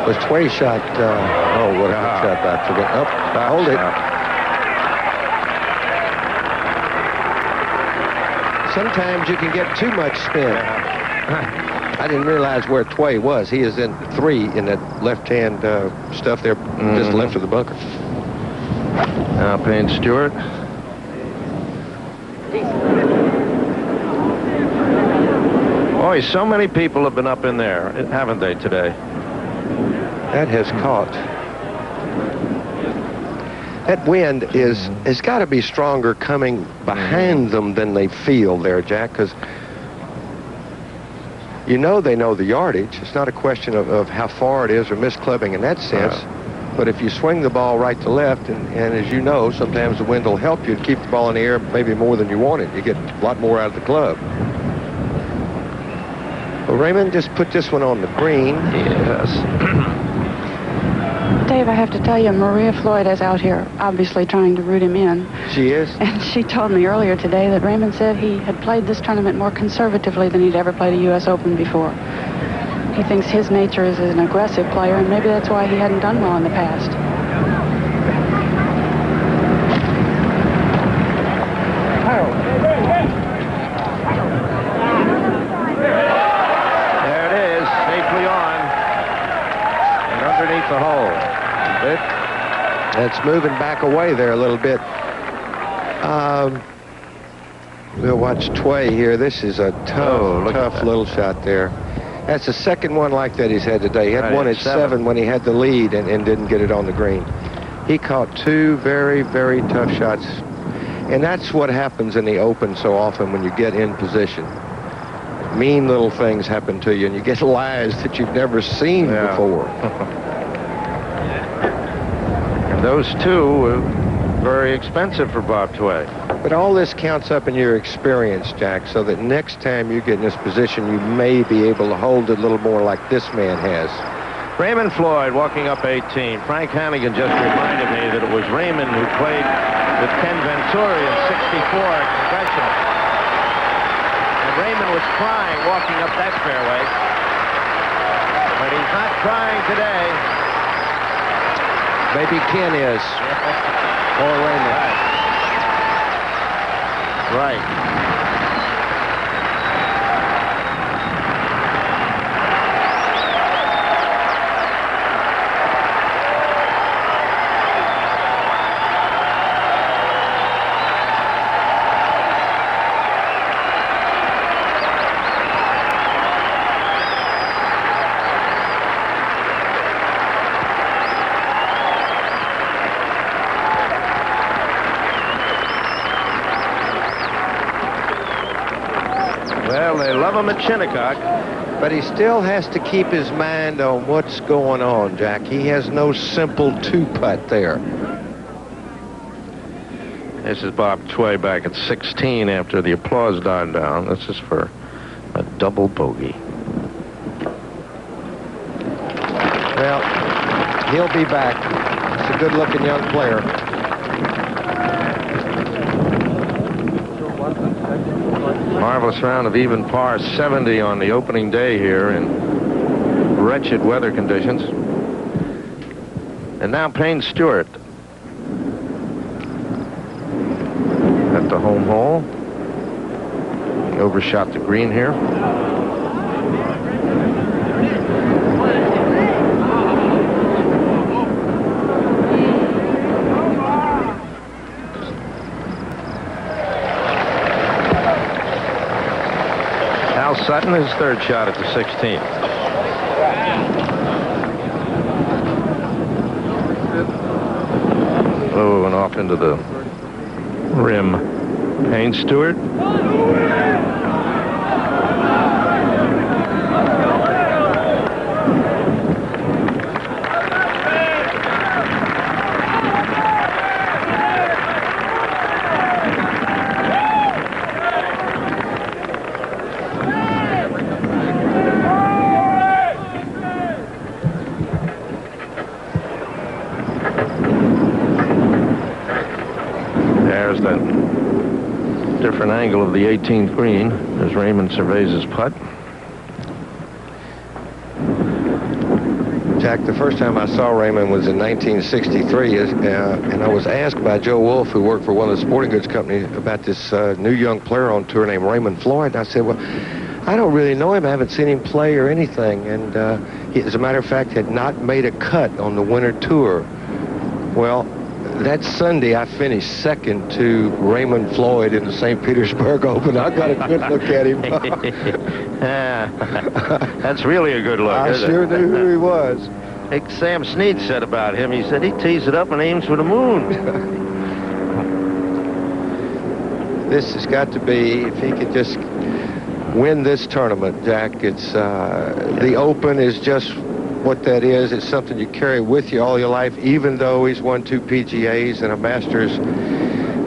Was Tway shot, what a shot back. Forget. Hold it. Sometimes you can get too much spin. I didn't realize where Tway was. He is in 3 in that left-hand stuff there, just left of the bunker. Now Payne Stewart. Boy, so many people have been up in there, haven't they, today? That has caught. That wind has got to be stronger coming behind them than they feel there, Jack, because they know the yardage. It's not a question of how far it is or misclubbing in that sense. But if you swing the ball right to left, and as you know, sometimes the wind will help you to keep the ball in the air maybe more than you want it. You get a lot more out of the club. Well, Raymond just put this one on the green. Yes. Dave, I have to tell you, Maria Floyd is out here obviously trying to root him in. She is? And she told me earlier today that Raymond said he had played this tournament more conservatively than he'd ever played a U.S. Open before. He thinks his nature is an aggressive player, and maybe that's why he hadn't done well in the past. There it is, safely on. And underneath the hole. That's moving back away there a little bit. We'll watch Tway here. This is a tough little shot there. That's the second one like that he's had today. He had one at 7 when he had the lead and didn't get it on the green. He caught 2 very, very tough shots. And that's what happens in the Open so often when you get in position. Mean little things happen to you, and you get lies that you've never seen before. And those 2 were very expensive for Bob Tway. But all this counts up in your experience, Jack, so that next time you get in this position, you may be able to hold it a little more like this man has. Raymond Floyd walking up 18. Frank Hannigan just reminded me that it was Raymond who played with Ken Venturi in '64 at Congressional. And Raymond was crying walking up that fairway. But he's not crying today. Maybe Ken is. Or Raymond. Right. Well, they love him at Shinnecock. But he still has to keep his mind on what's going on, Jack. He has no simple 2-putt there. This is Bob Tway back at 16 after the applause died down. This is for a double bogey. Well, he'll be back. He's a good-looking young player. Marvelous round of even par 70 on the opening day here in wretched weather conditions. And now Payne Stewart at the home hole. He overshot the green here. Al Sutton, his third shot at the 16th. Oh, and off into the rim. Payne Stewart. There's that different angle of the 18th green as Raymond surveys his putt. Jack, the first time I saw Raymond was in 1963, and I was asked by Joe Wolf, who worked for one of the sporting goods companies, about this new young player on tour named Raymond Floyd. And I said, well, I don't really know him. I haven't seen him play or anything. And he, as a matter of fact, had not made a cut on the winter tour. Well, that Sunday, I finished second to Raymond Floyd in the St. Petersburg Open. I got a good look at him. That's really a good look, I isn't sure it? knew who he was. Like Sam Snead said about him, he said he tees it up and aims for the moon. This has got to be, if he could just win this tournament, Jack, it's the Open is just what that is. It's something you carry with you all your life, even though he's won 2 PGAs and a Masters.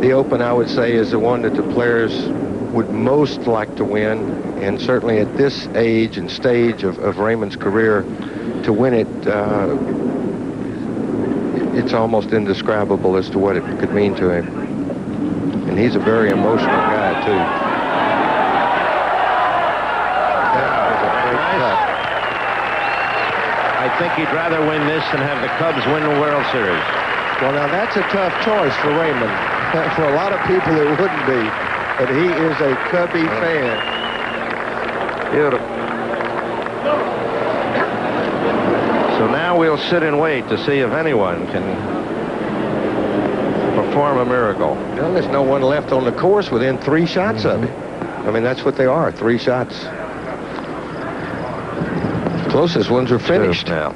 The Open, I would say, is the one that the players would most like to win, and certainly at this age and stage of Raymond's career, to win it, it's almost indescribable as to what it could mean to him. And he's a very emotional guy, too. That was a great cut. I think he'd rather win this than have the Cubs win the World Series. Well, now that's a tough choice for Raymond. For a lot of people, it wouldn't be. But he is a Cubby fan. Beautiful. So now we'll sit and wait to see if anyone can perform a miracle. Well, there's no one left on the course within 3 shots of it. I mean, that's what they are, 3 shots. Closest ones are finished now.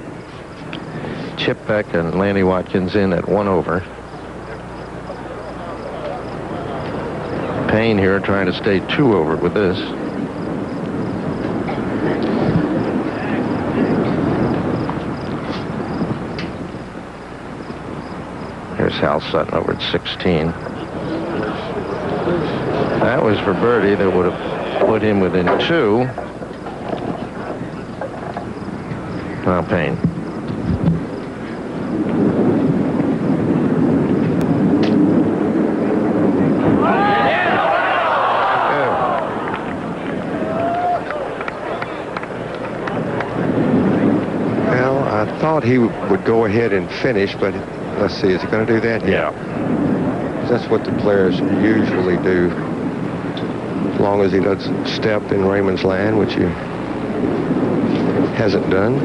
Chip Beck and Lanny Watkins in at 1 over. Payne here trying to stay 2 over with this. Here's Hal Sutton over at 16. That was for birdie. That would have put him within 2. Now Payne. Well, I thought he would go ahead and finish, but let's see, is he going to do that? Yeah. That's what the players usually do, as long as he doesn't step in Raymond's land, which he hasn't done.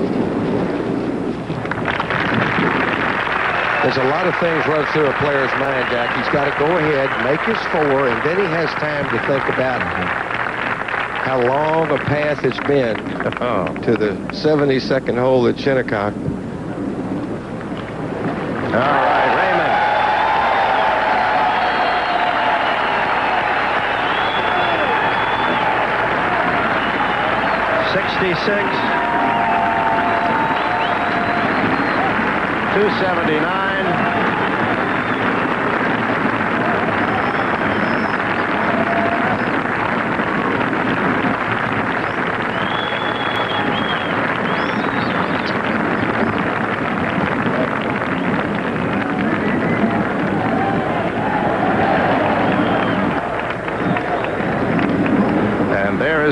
There's a lot of things run through a player's mind, Jack. He's got to go ahead, make his 4, and then he has time to think about how long a path it's been to the 72nd hole at Shinnecock. All right, Raymond. '66. 279.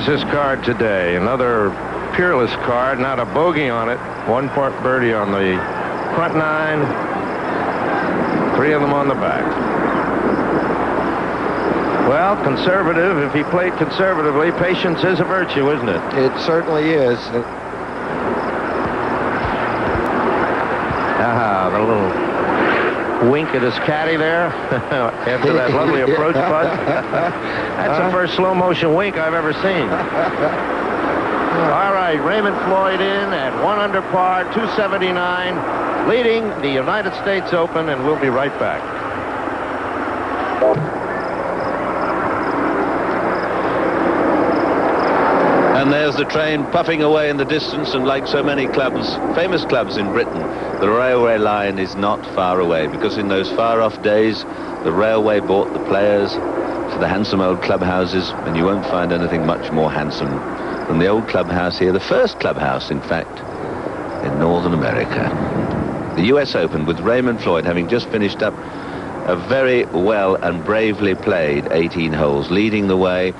his card today. Another peerless card, not a bogey on it. 1 part birdie on the front 9, 3 of them on the back. Well, conservative, if he played conservatively, patience is a virtue, isn't it? It certainly is. The little wink at his caddy there after that lovely approach putt. That's the first slow motion wink I've ever seen. All right, Raymond Floyd in at 1 under par, 279, leading the United States Open, and we'll be right back. And there's the train puffing away in the distance, and like so many clubs, famous clubs in Britain, the railway line is not far away, because in those far-off days, the railway brought the players to the handsome old clubhouses, and you won't find anything much more handsome than the old clubhouse here, the first clubhouse, in fact, in Northern America. The US Open, with Raymond Floyd having just finished up a very well and bravely played 18 holes, leading the way.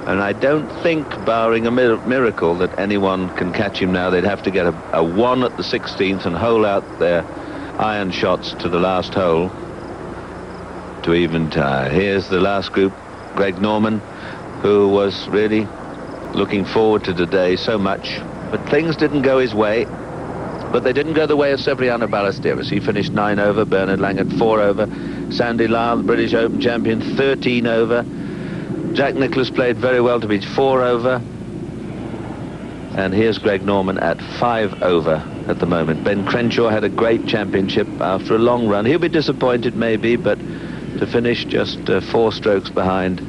And I don't think, barring a miracle, that anyone can catch him now. They'd have to get a 1 at the 16th and hole out their iron shots to the last hole to even tie. Here's the last group, Greg Norman, who was really looking forward to today so much. But things didn't go his way. But they didn't go the way of Severiano Ballesteros. He finished 9 over, Bernard Laing at 4 over. Sandy Lyle, the British Open champion, 13 over. Jack Nicklaus played very well to be 4 over. And here's Greg Norman at 5 over at the moment. Ben Crenshaw had a great championship after a long run. He'll be disappointed maybe, but to finish just 4 strokes behind,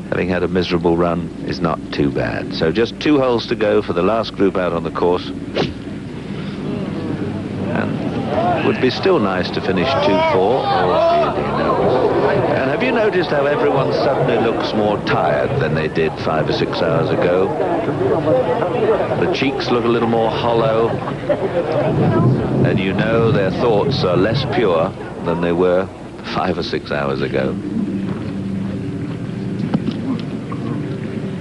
having had a miserable run, is not too bad. So just 2 holes to go for the last group out on the course. And would be still nice to finish 2-4. And have you noticed how everyone suddenly looks more tired than they did 5 or 6 hours ago? The cheeks look a little more hollow, and you know their thoughts are less pure than they were 5 or 6 hours ago.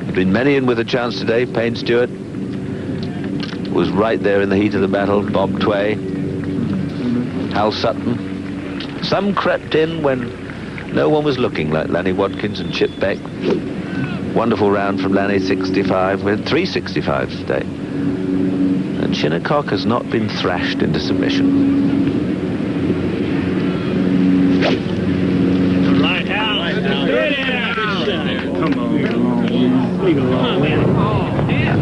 There've been many in with a chance today. Payne Stewart was right there in the heat of the battle. Bob Tway, Hal Sutton. Some crept in when no one was looking, like Lanny Watkins and Chip Beck. Wonderful round from Lanny, 65. We had 3 65s today. And Shinnecock has not been thrashed into submission.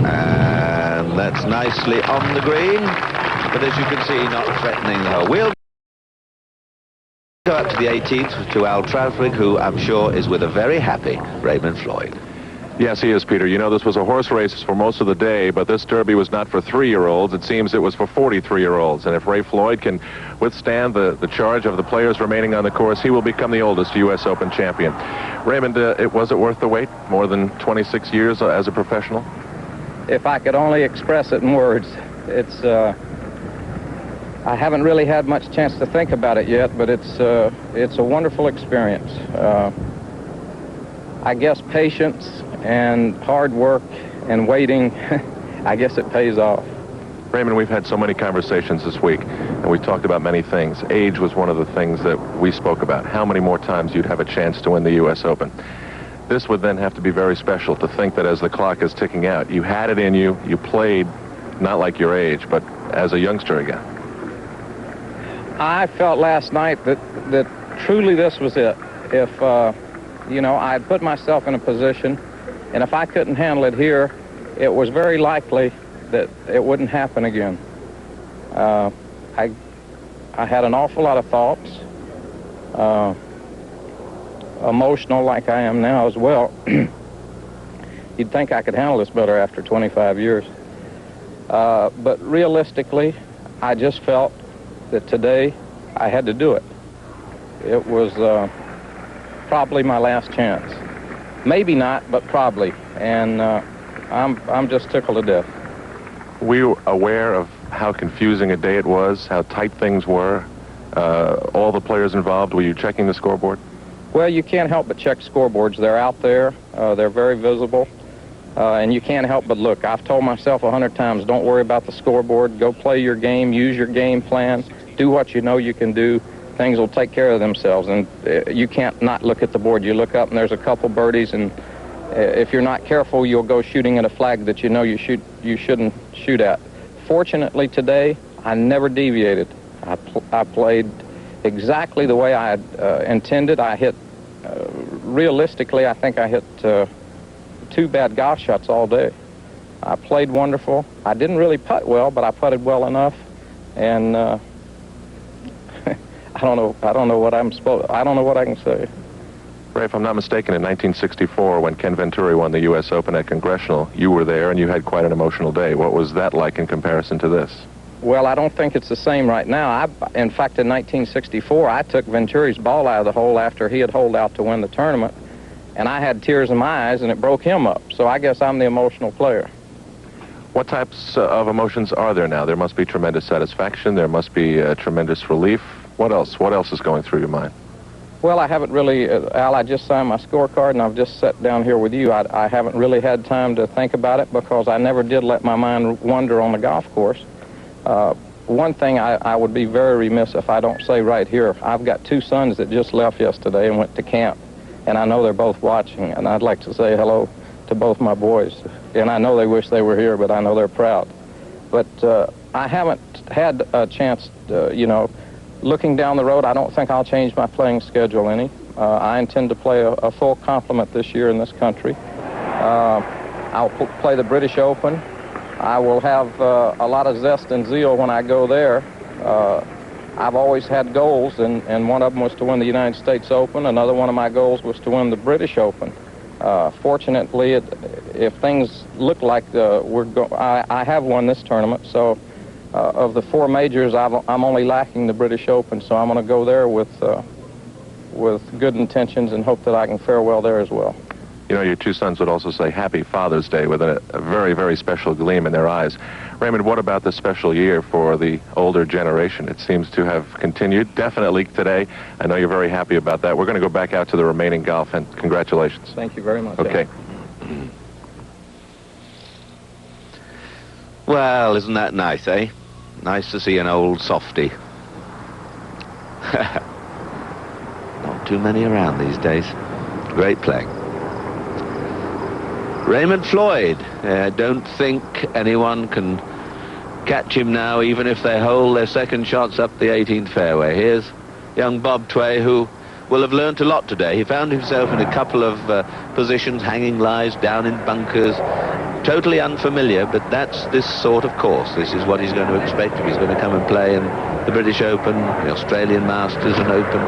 And that's nicely on the green, but as you can see, not threatening the hole. We'll go up to the 18th to Al Trafrig, who I'm sure is with a very happy Raymond Floyd. Yes, he is, Peter. You know, this was a horse race for most of the day, but this Derby was not for 3-year-olds. It seems it was for 43-year-olds. And if Ray Floyd can withstand the charge of the players remaining on the course, he will become the oldest U.S. Open champion. Raymond, was it worth the wait? More than 26 years as a professional? If I could only express it in words, it's... I haven't really had much chance to think about it yet, but it's a wonderful experience. I guess patience and hard work and waiting, I guess it pays off. Raymond, we've had so many conversations this week, and we talked about many things. Age was one of the things that we spoke about. How many more times you'd have a chance to win the U.S. Open. This would then have to be very special to think that as the clock is ticking out, you had it in you, you played not like your age, but as a youngster again. I felt last night that truly this was it. If, you know, I had put myself in a position, and if I couldn't handle it here, it was very likely that it wouldn't happen again. I had an awful lot of thoughts, emotional like I am now as well. You'd think I could handle this better after 25 years. But realistically, I just felt that today I had to do it. It was probably my last chance. Maybe not, but probably. And I'm just tickled to death. Were you aware of how confusing a day it was, how tight things were, all the players involved? Were you checking the scoreboard? Well, you can't help but check scoreboards. They're out there. They're very visible. and you can't help but look. I've told myself 100 times, don't worry about the scoreboard. Go play your game, use your game plan, do what you know you can do. Things will take care of themselves, and you can't not look at the board. You look up and there's a couple birdies, and if you're not careful, you'll go shooting at a flag that you know you shouldn't shoot at. Fortunately today, I never deviated. I played exactly the way I had intended. I hit, realistically, I think I hit 2 bad golf shots all day. I played wonderful. I didn't really putt well, but I putted well enough, and I don't know what I don't know what I can say. Ray, if I'm not mistaken, in 1964, when Ken Venturi won the U.S. Open at Congressional, you were there and you had quite an emotional day. What was that like in comparison to this? Well, I don't think it's the same right now. In fact, in 1964, I took Venturi's ball out of the hole after he had holed out to win the tournament, and I had tears in my eyes, and it broke him up. So I guess I'm the emotional player. What types of emotions are there now? There must be tremendous satisfaction. There must be tremendous relief. What else? What else is going through your mind? Well, I haven't really, Al, I just signed my scorecard, and I've just sat down here with you. I haven't really had time to think about it because I never did let my mind wander on the golf course. One thing I would be very remiss if I don't say right here. I've got 2 sons that just left yesterday and went to camp, and I know they're both watching, and I'd like to say hello to both my boys. And I know they wish they were here, but I know they're proud. But I haven't had a chance, looking down the road, I don't think I'll change my playing schedule any. I intend to play a full complement this year in this country. I'll play the British Open. I will have a lot of zest and zeal when I go there. I've always had goals, and one of them was to win the United States Open. Another one of my goals was to win the British Open. Fortunately, if things look like I have won this tournament, so of the 4 majors, I'm only lacking the British Open, so I'm going to go there with good intentions and hope that I can fare well there as well. You know, your 2 sons would also say Happy Father's Day with a very, very special gleam in their eyes. Raymond, what about this special year for the older generation? It seems to have continued, definitely today. I know you're very happy about that. We're going to go back out to the remaining golf, and congratulations. Thank you very much. Okay. Well, isn't that nice, eh? Nice to see an old softy. Not too many around these days. Great playing. Raymond Floyd. I don't think anyone can catch him now, even if they hold their second shots up the 18th fairway. Here's young Bob Tway, who will have learnt a lot today. He found himself in a couple of positions, hanging lies, down in bunkers. Totally unfamiliar, but that's this sort of course. This is what he's going to expect if he's going to come and play in the British Open, the Australian Masters and Open.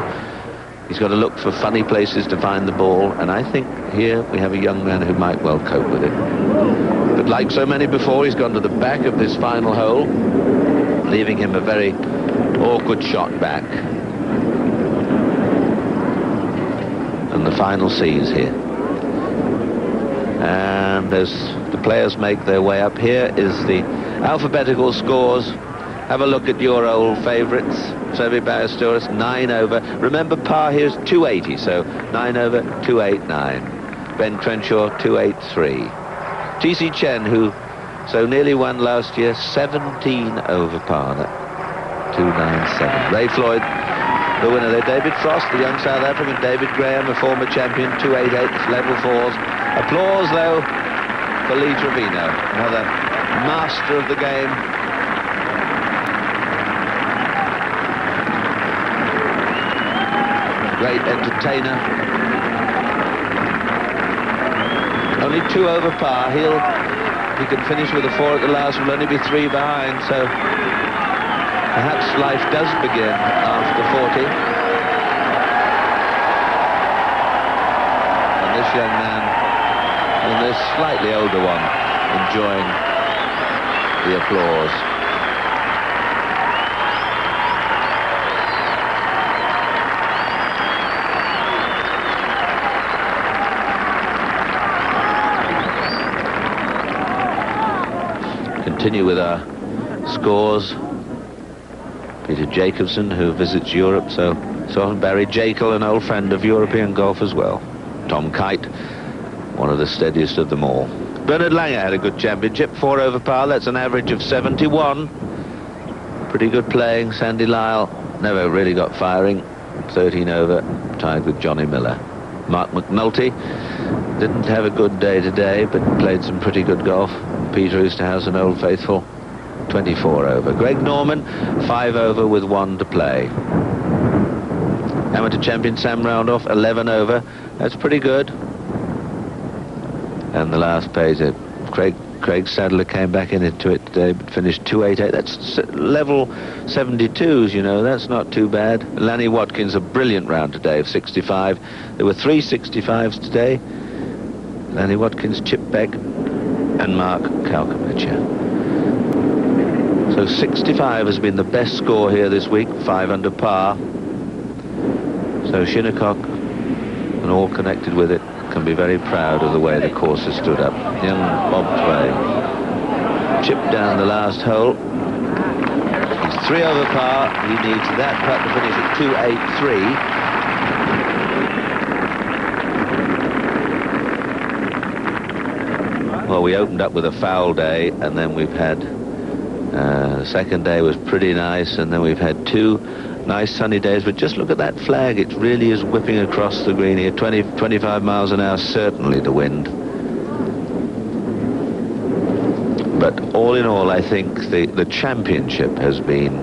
He's got to look for funny places to find the ball, and I think here we have a young man who might well cope with it. But like so many before, he's gone to the back of this final hole, leaving him a very awkward shot back. And the final seas here. And as the players make their way up, here is the alphabetical scores. Have a look at your old favourites. Seve Ballesteros, 9 over. Remember, par here is 280, so 9 over, 289. Ben Crenshaw, 283. T.C. Chen, who so nearly won last year, 17 over par, 297. Ray Floyd, the winner there. David Frost, the young South African. David Graham, a former champion, 288, level 4s. Applause, though, for Lee Trevino, another master of the game. Great entertainer. Only 2 over par. He can finish with a 4 at the last. Will only be 3 behind, so perhaps life does begin after 40. And this young man and this slightly older one enjoying the applause. Continue with our scores. Peter Jacobsen, who visits Europe so often. Barry Jekyll, an old friend of European golf as well. Tom Kite, one of the steadiest of them all. Bernard Langer had a good championship, 4 over par. That's an average of 71. Pretty good playing. Sandy Lyle never really got firing, 13 over, tied with Johnny Miller. Mark McNulty didn't have a good day today, but played some pretty good golf. Peter Oosterhuis, an old faithful, 24 over. Greg Norman, 5 over with 1 to play. Amateur champion Sam Roundoff, 11 over. That's pretty good. And the last page, Craig Sadler came back into it today, but finished 288. That's level 72s, you know. That's not too bad. Lanny Watkins, a brilliant round today of 65. There were 3 65s today. Lanny Watkins, Chip Beck, and Mark Kalkovic. So 65 has been the best score here this week, 5 under par. So Shinnecock and all connected with it can be very proud of the way the course has stood up. Young Bob Tway chipped down the last hole. He's 3 over par. He needs that putt to finish at 283. Well, we opened up with a foul day, and then we've had the second day was pretty nice, and then we've had 2 nice sunny days. But just look at that flag. It really is whipping across the green here. 25 miles an hour, certainly the wind. But all in all, I think the championship has been,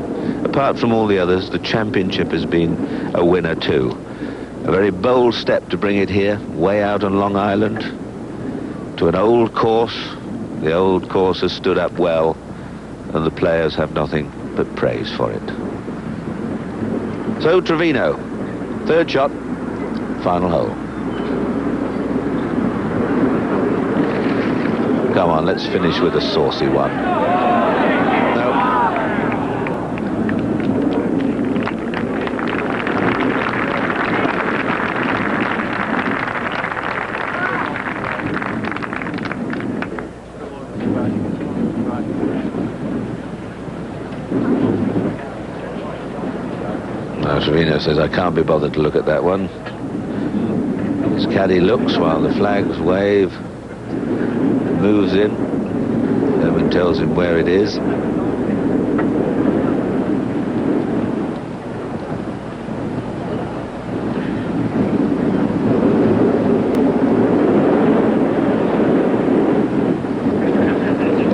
apart from all the others, the championship has been a winner too. A very bold step to bring it here, way out on Long Island, to an old course. The old course has stood up well, and the players have nothing but praise for it. So Trevino, 3rd shot, final hole. Come on, let's finish with a saucy one. Trevino says, I can't be bothered to look at that one. His caddy looks while the flags wave, moves in. Herman tells him where it is.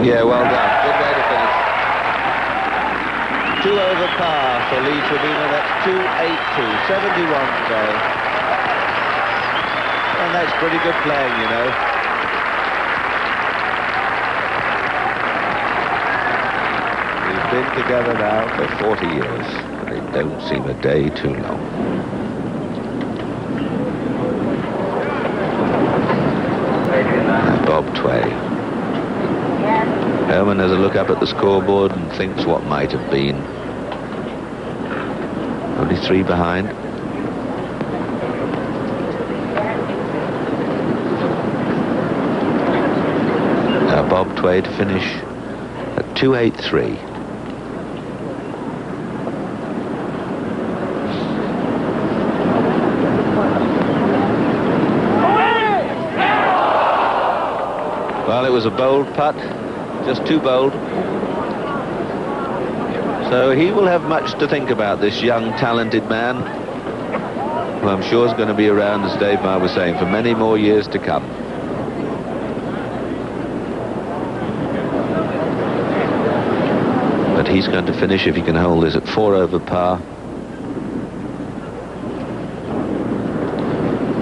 Yeah, well done. Good way to finish. 2 over par for Lee Trevino. That's 282, 71 today. And that's pretty good playing, you know. We've been together now for 40 years, and it don't seem a day too long. And Bob Tway. Herman has a look up at the scoreboard and thinks what might have been. Only 3 behind. Now Bob Tway to finish at 283. Well, it was a bold putt, just too bold. So he will have much to think about, this young, talented man, who I'm sure is going to be around, as Dave Marr was saying, for many more years to come. But he's going to finish, if he can hold this, at 4 over par.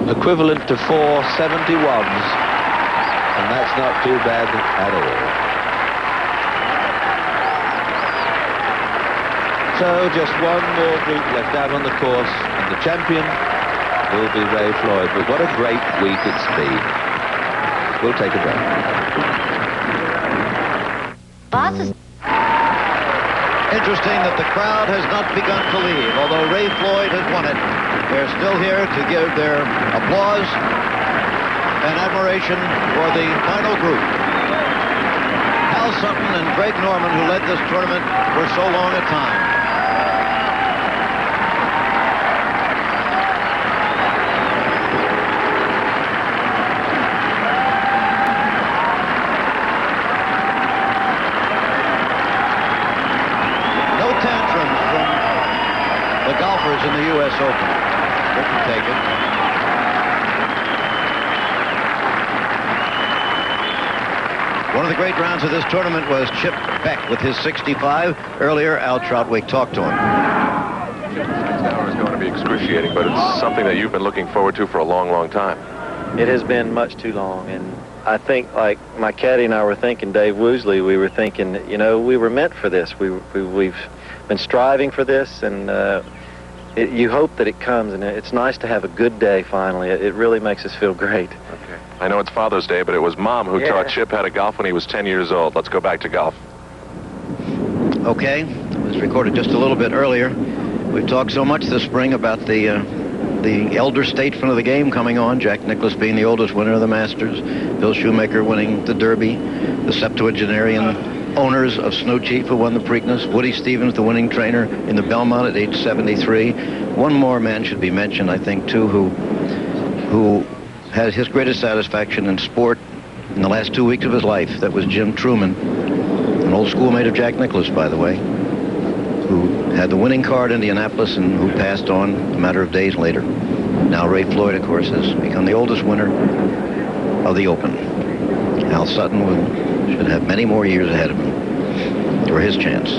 Equivalent to 4 71s, and that's not too bad at all. So just one more group left out on the course, and the champion will be Ray Floyd. But what a great week it's been. We'll take a break. Interesting that the crowd has not begun to leave. Although Ray Floyd has won it, they're still here to give their applause and admiration for the final group. Hal Sutton and Greg Norman, who led this tournament for so long a time. in the U.S. Open. They can take it. One of the great rounds of this tournament was Chip Beck with his 65. Earlier, Al Troutwig talked to him. Next hour is going to be excruciating, but it's something that you've been looking forward to for a long, long time. It has been much too long, and I think, like my caddy and I were thinking, Dave Woosley, we were thinking, you know, we were meant for this. We've been striving for this, and you hope that it comes, and it's nice to have a good day finally. It really makes us feel great. Okay. I know it's Father's Day, but it was Mom who taught Chip how to golf when he was 10 years old. Let's go back to golf. Okay, it was recorded just a little bit earlier. We've talked so much this spring about the elder statesman of the game coming on, Jack Nicklaus being the oldest winner of the Masters, Bill Shoemaker winning the Derby, the septuagenarian owners of Snow Chief who won the Preakness, Woody Stevens, the winning trainer in the Belmont at age 73. One more man should be mentioned, I think, too, who had his greatest satisfaction in sport in the last 2 weeks of his life. That was Jim Truman, an old schoolmate of Jack Nicklaus, by the way, who had the winning card in Indianapolis and who passed on a matter of days later. Now Ray Floyd, of course, has become the oldest winner of the Open. Al Sutton should have many more years ahead of him for his chance.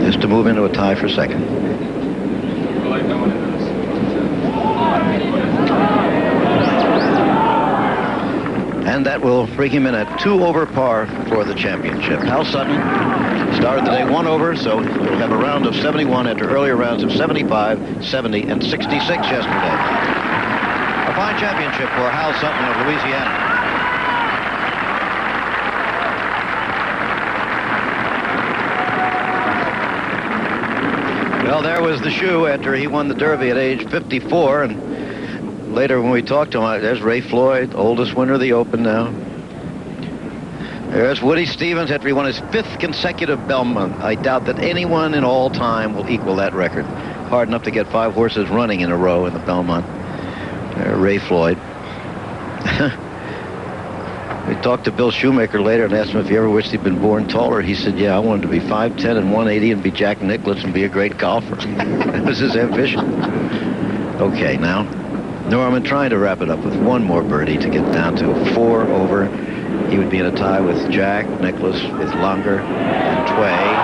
Just to move into a tie for second. And that will bring him in at 2 over par for the championship. Al Sutton started the day 1 over, so he'll have a round of 71 after earlier rounds of 75, 70, and 66 yesterday. A fine championship for Hal Sutton of Louisiana. Well, there was the shoe after he won the Derby at age 54, and later when we talked to him, there's Ray Floyd, oldest winner of the Open now. There's Woody Stevens after he won his 5th consecutive Belmont. I doubt that anyone in all time will equal that record. Hard enough to get 5 horses running in a row in the Belmont. Ray Floyd. We talked to Bill Shoemaker later and asked him if he ever wished he'd been born taller. He said, yeah, I wanted to be 5'10" and 180 and be Jack Nicklaus and be a great golfer. That was his ambition. Okay, now, Norman trying to wrap it up with one more birdie to get down to 4 over. He would be in a tie with Jack Nicklaus, with Longer and Tway.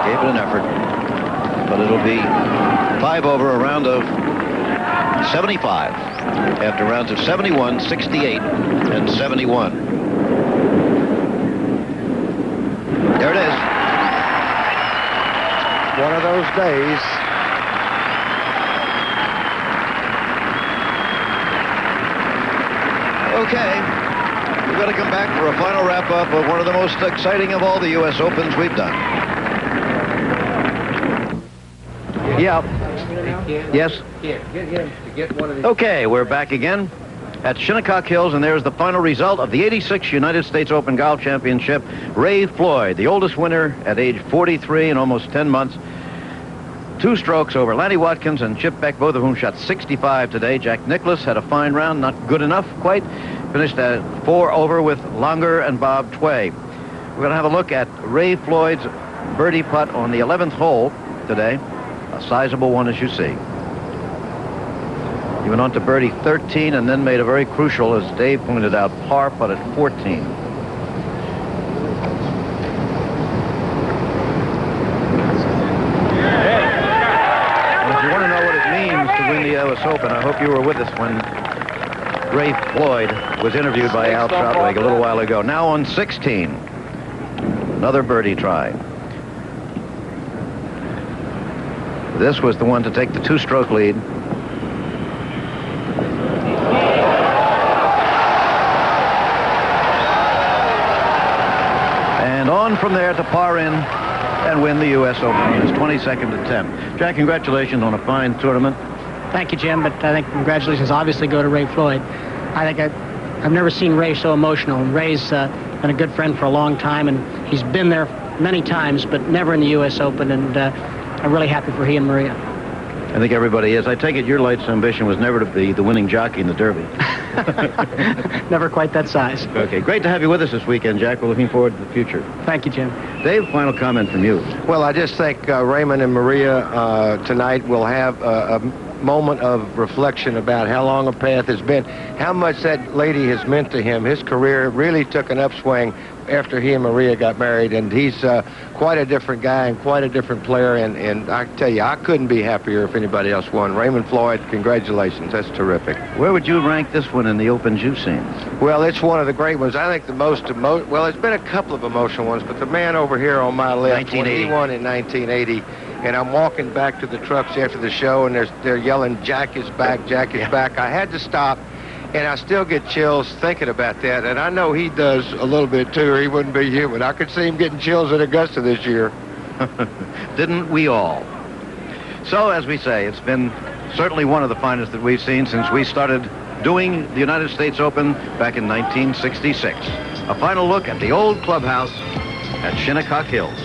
Gave it an effort, but it'll be 5 over, a round of 75 after rounds of 71, 68, and 71. There it is. One of those days. Okay, we've got to come back for a final wrap-up of one of the most exciting of all the U.S. Opens we've done. Yeah. Yes? Okay, we're back again at Shinnecock Hills, and there's the final result of the 86 United States Open Golf Championship. Ray Floyd, the oldest winner at age 43 and almost 10 months. 2 strokes over Lanny Watkins and Chip Beck, both of whom shot 65 today. Jack Nicklaus had a fine round, not good enough quite. Finished at 4 over with Longer and Bob Tway. We're going to have a look at Ray Floyd's birdie putt on the 11th hole today. A sizable one, as you see. He went on to birdie 13 and then made a very crucial, as Dave pointed out, par putt at 14. And if you want to know what it means to win the U.S. Open, I hope you were with us when Ray Floyd was interviewed by Al Troutwig a little while ago. Now on 16. Another birdie try. This was the one to take the 2-stroke lead. And on from there to par in and win the U.S. Open on his 22nd attempt. Jack, congratulations on a fine tournament. Thank you, Jim, but I think congratulations obviously go to Ray Floyd. I think I've never seen Ray so emotional. Ray's been a good friend for a long time, and he's been there many times, but never in the U.S. Open, and I'm really happy for he and Maria. I think everybody is. I take it your life's ambition was never to be the winning jockey in the Derby. Never quite that size. Okay, great to have you with us this weekend, Jack. We're looking forward to the future. Thank you, Jim. Dave, final comment from you. Well, I just think Raymond and Maria tonight will have a moment of reflection about how long a path has been, how much that lady has meant to him. His career really took an upswing after he and Maria got married, and he's quite a different guy and quite a different player, and I tell you, I couldn't be happier if anybody else won. Raymond Floyd, congratulations. That's terrific. Where would you rank this one in the Opens you've seen? Well, it's one of the great ones. I think the most well, it's been a couple of emotional ones, but the man over here on my left, when he won in 1980, and I'm walking back to the trucks after the show, and they're yelling, "Jack is back, Jack is back." I had to stop, and I still get chills thinking about that, and I know he does a little bit too, or he wouldn't be human. I could see him getting chills at Augusta this year. Didn't we all? So, as we say, it's been certainly one of the finest that we've seen since we started doing the United States Open back in 1966. A final look at the old clubhouse at Shinnecock Hills.